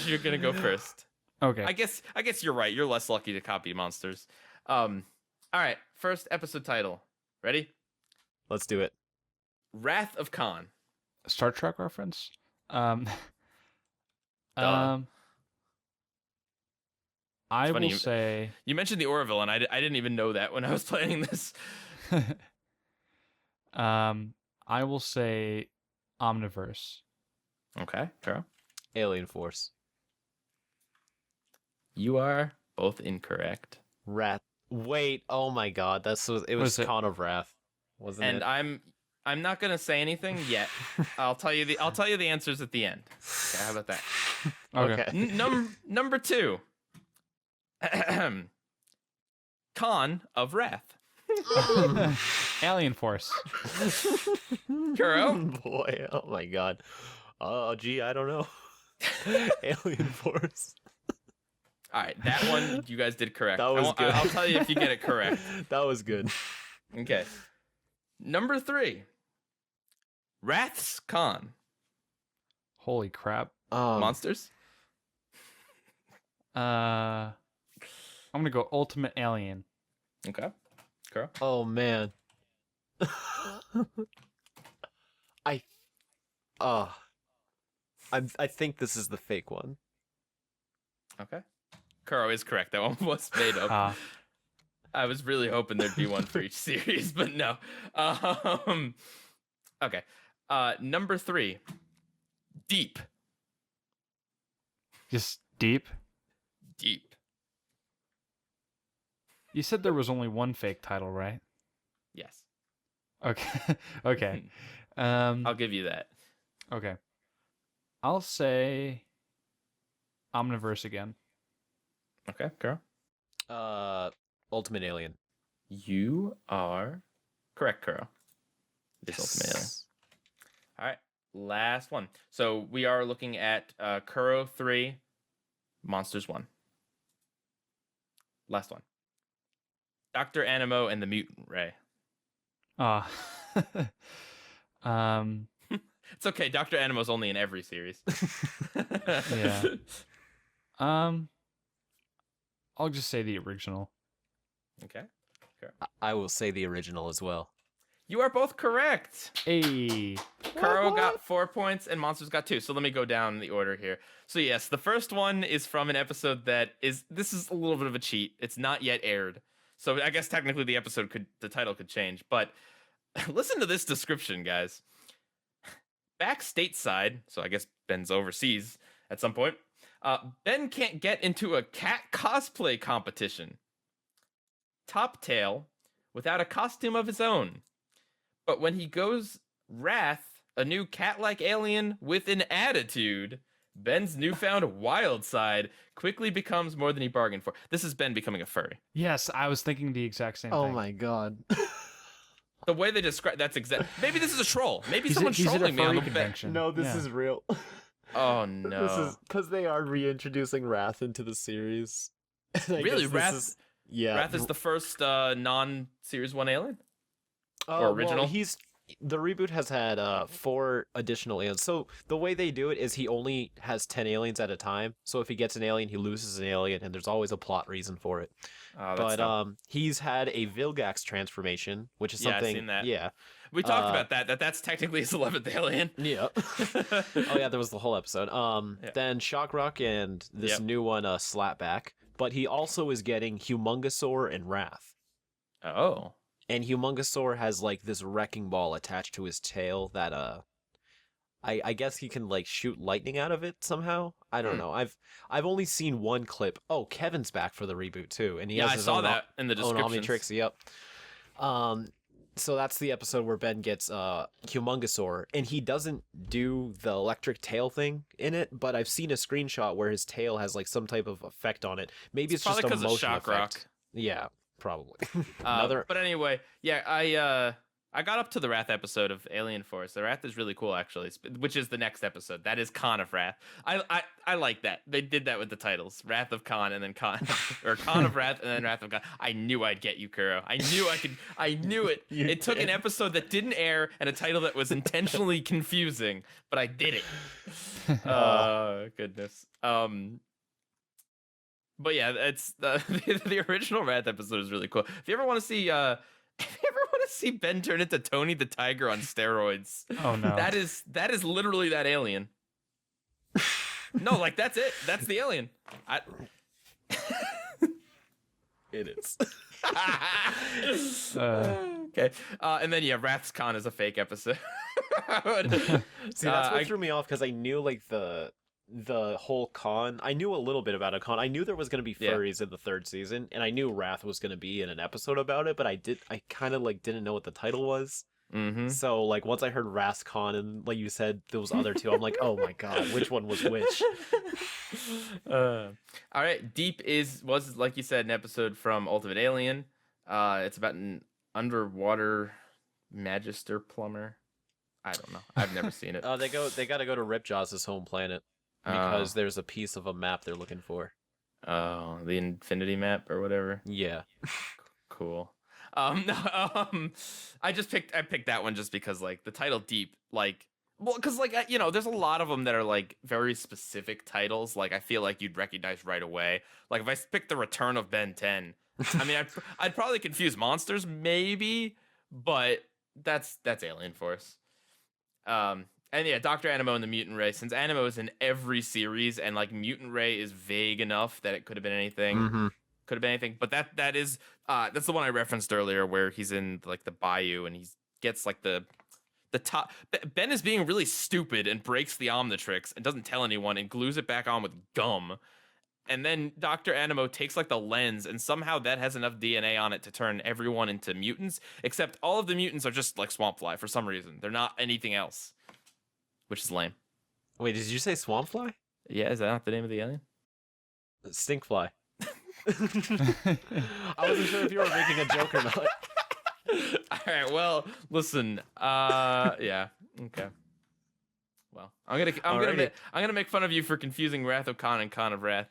you're gonna go first. Okay. I guess you're right. You're less lucky to copy monsters. All right. First episode title. Ready? Let's do it. Wrath of Khan. Star Trek reference. Done. I funny will say. You mentioned the Orville, and I didn't even know that when I was playing this. I will say Omniverse. Okay, Kuro. Alien Force. You are both incorrect. Wrath. Wait. Oh my God. It was Was it? Con of Wrath, wasn't And it? I'm not gonna say anything yet. I'll tell you the answers at the end. Okay, how about that? Okay. Number 2. Con of Wrath. Alien Force. Kuro. Boy. Oh my God. Oh gee, I don't know. Alien Force. All right, that one you guys did correct. That was good. I'll tell you if you get it correct. That was good. Okay. Number 3. Wrath's Con. Holy crap. Monsters. I'm gonna go Ultimate Alien. Okay. Kuro. Oh man. I think this is the fake one. Okay. Kuro is correct. That one was made up. I was really hoping there'd be one for each series, but no. Okay. Number 3. Deep. Just deep. Deep. You said there was only one fake title, right? Yes. Okay. Okay. I'll give you that. Okay. I'll say Omniverse again. Okay, Kuro. Ultimate Alien. You are correct, Kuro. This Ultimate Alien. All right, last one. So we are looking at Kuro 3, Monsters 1. Last one. Dr. Animo and the Mutant Ray. It's okay. Dr. Animo's only in every series. Yeah. I'll just say the original. Okay. I will say the original as well. You are both correct. Hey. Kuro got 4 points and Monsters got 2. So let me go down the order here. So yes, the first one is from an episode this is a little bit of a cheat. It's not yet aired. So I guess technically the title could change, but listen to this description, guys. Back stateside, so I guess Ben's overseas at some point, Ben can't get into a cat cosplay competition. Top tail without a costume of his own. But when he goes wrath a new cat-like alien with an attitude. Ben's newfound wild side quickly becomes more than he bargained for. This is Ben becoming a furry. Yes, I was thinking the exact same Oh thing. my god. The way they describe that's exact. Maybe this is a troll. Maybe He's someone's at a trolling me on furry the bed. convention. No, this Yeah. is real. Oh no! This is because they are reintroducing Wrath into the series. And I Really, guess this Wrath? is- yeah. Wrath is the first non-Series 1 alien? Well, original? The reboot has had 4 additional aliens. So the way they do it is he only has 10 aliens at a time. So if he gets an alien, he loses an alien, and there's always a plot reason for it. Oh, that's But dumb. he's had a Vilgax transformation, which is Yeah, I've something. seen that. Yeah. We talked about that's technically his 11th alien. Yeah. Oh yeah, there was the whole episode. Yeah. Then Shockrock and this Yep. new one, Slapback. But he also is getting Humongosaur and Wrath. Oh. And Humongosaur has like this wrecking ball attached to his tail that I guess he can like shoot lightning out of it somehow. I don't know. I've only seen one clip. Oh, Kevin's back for the reboot too, and he Yeah, has I his saw own that in the own description. Omnitrix. Yep. So that's the episode where Ben gets Humongosaur, and he doesn't do the electric tail thing in it, but I've seen a screenshot where his tail has like some type of effect on it. Maybe it's just probably a because of motion Shockrock. effect. Yeah, probably. Another. But anyway, yeah, I got up to the Wrath episode of Alien Force. The Wrath is really cool, actually, which is the next episode. That is Khan of Wrath. I like that. They did that with the titles. Wrath of Khan and then Khan, or Khan of Wrath and then Wrath of Khan. I knew I'd get you, Kuro. I knew I could. I knew it. You It took an did. episode that didn't air and a title that was intentionally confusing, but I did it. Oh, goodness. But yeah, it's the original Wrath episode is really cool. If you ever want to see Ben turn into Tony the Tiger on steroids, Oh no. that is literally that alien. No, like that's it. That's the alien. It is. Okay. And then yeah, Wrath's Con is a fake episode. See, that's what threw me off because I knew like the whole con. I knew a little bit about a con. I knew there was going to be Yeah. furries in the 3rd season, and I knew Wrath was going to be in an episode about it, but I kind of like didn't know what the title was. Mm-hmm. So like once I heard Wrath Con and like you said those other two, I'm like, oh my god, which one was which? All right, Deep was like you said an episode from Ultimate Alien. It's about an underwater magister plumber. I don't know. I've never seen it. They got to go to Ripjaw's home planet because there's a piece of a map they're looking for. Oh, the Infinity Map or whatever. Yeah. Cool. No, I picked that one just because like the title Deep, like, well, because like there's a lot of them that are like very specific titles. Like I feel like you'd recognize right away. Like if I picked the Return of Ben 10, I mean I'd probably confuse monsters maybe, but that's Alien Force. And yeah, Dr. Animo and the Mutant Ray. Since Animo is in every series and like Mutant Ray is vague enough that it could have been anything. Mm-hmm. Could have been anything, but that's the one I referenced earlier where he's in like the bayou and he gets like the top. Ben is being really stupid and breaks the Omnitrix and doesn't tell anyone and glues it back on with gum. And then Dr. Animo takes like the lens and somehow that has enough DNA on it to turn everyone into mutants, except all of the mutants are just like Swampfly for some reason. They're not anything else, which is lame. Wait, did you say Swampfly? Yeah, is that not the name of the alien? Stinkfly. I wasn't sure if you were making a joke or not. All right. Well, listen. Yeah. Okay. Well, I'm gonna make fun of you for confusing Wrath of Khan and Khan of Wrath.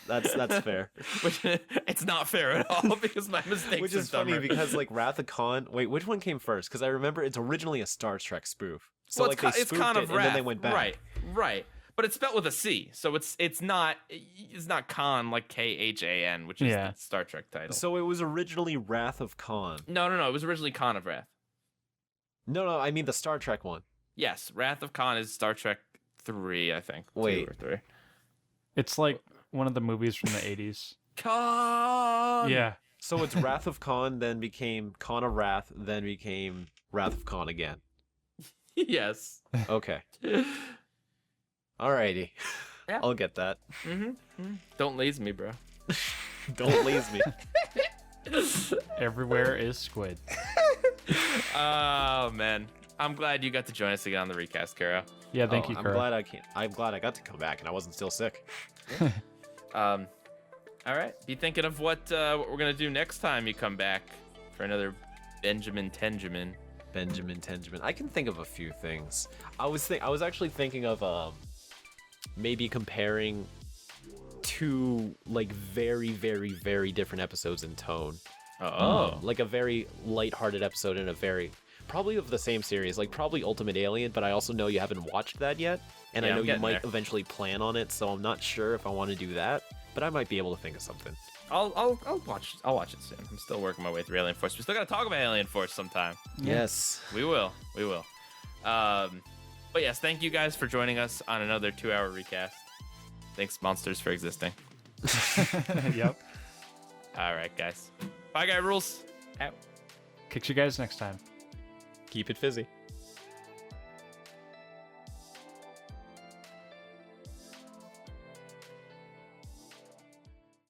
That's fair. Which it's not fair at all because my mistakes. Which is are dumber. funny because like Wrath of Khan. Wait, which one came first? Because I remember it's originally a Star Trek spoof. So well, like they it's spoofed Khan it of and Wrath. then they went back. Right. But it's spelled with a C, so it's not Khan like Khan, which is Yeah. the Star Trek title. So it was originally Wrath of Khan. No. It was originally Khan of Wrath. No, I mean the Star Trek one. Yes, Wrath of Khan is Star Trek 3, I think. Wait. 2 or 3. It's like one of the movies from the 80s. Khan. Yeah. So it's Wrath of Khan, then became Khan of Wrath, then became Wrath of Khan again. Yes. Okay. Alrighty. Yeah. I'll get that. Don't laze me, bro. Don't laze me. Everywhere is squid. Oh man. I'm glad you got to join us again on the recast, Kuro. Yeah, thank you, I'm Kuro. glad I got to come back and I wasn't still sick. All right. Be thinking of what we're gonna do next time you come back for another Benjamin Tenjamin. Benjamin Tenjamin. I can think of a few things. I was actually thinking of maybe comparing two like very, very, very different episodes in tone. Oh. Like a very lighthearted episode and a very probably of the same series, like probably Ultimate Alien, but I also know you haven't watched that yet, and Yeah, I know I'm you getting might there. eventually plan on it, so I'm not sure if I want to do that, but I might be able to think of something. I'll watch it soon. I'm still working my way through Alien Force. We still gotta talk about Alien Force sometime. Yes. We will. But yes, thank you guys for joining us on another 2-hour recast. Thanks, Monsters, for existing. Yep. All right, guys. Bye, guy rules. Out. Catch you guys next time. Keep it fizzy.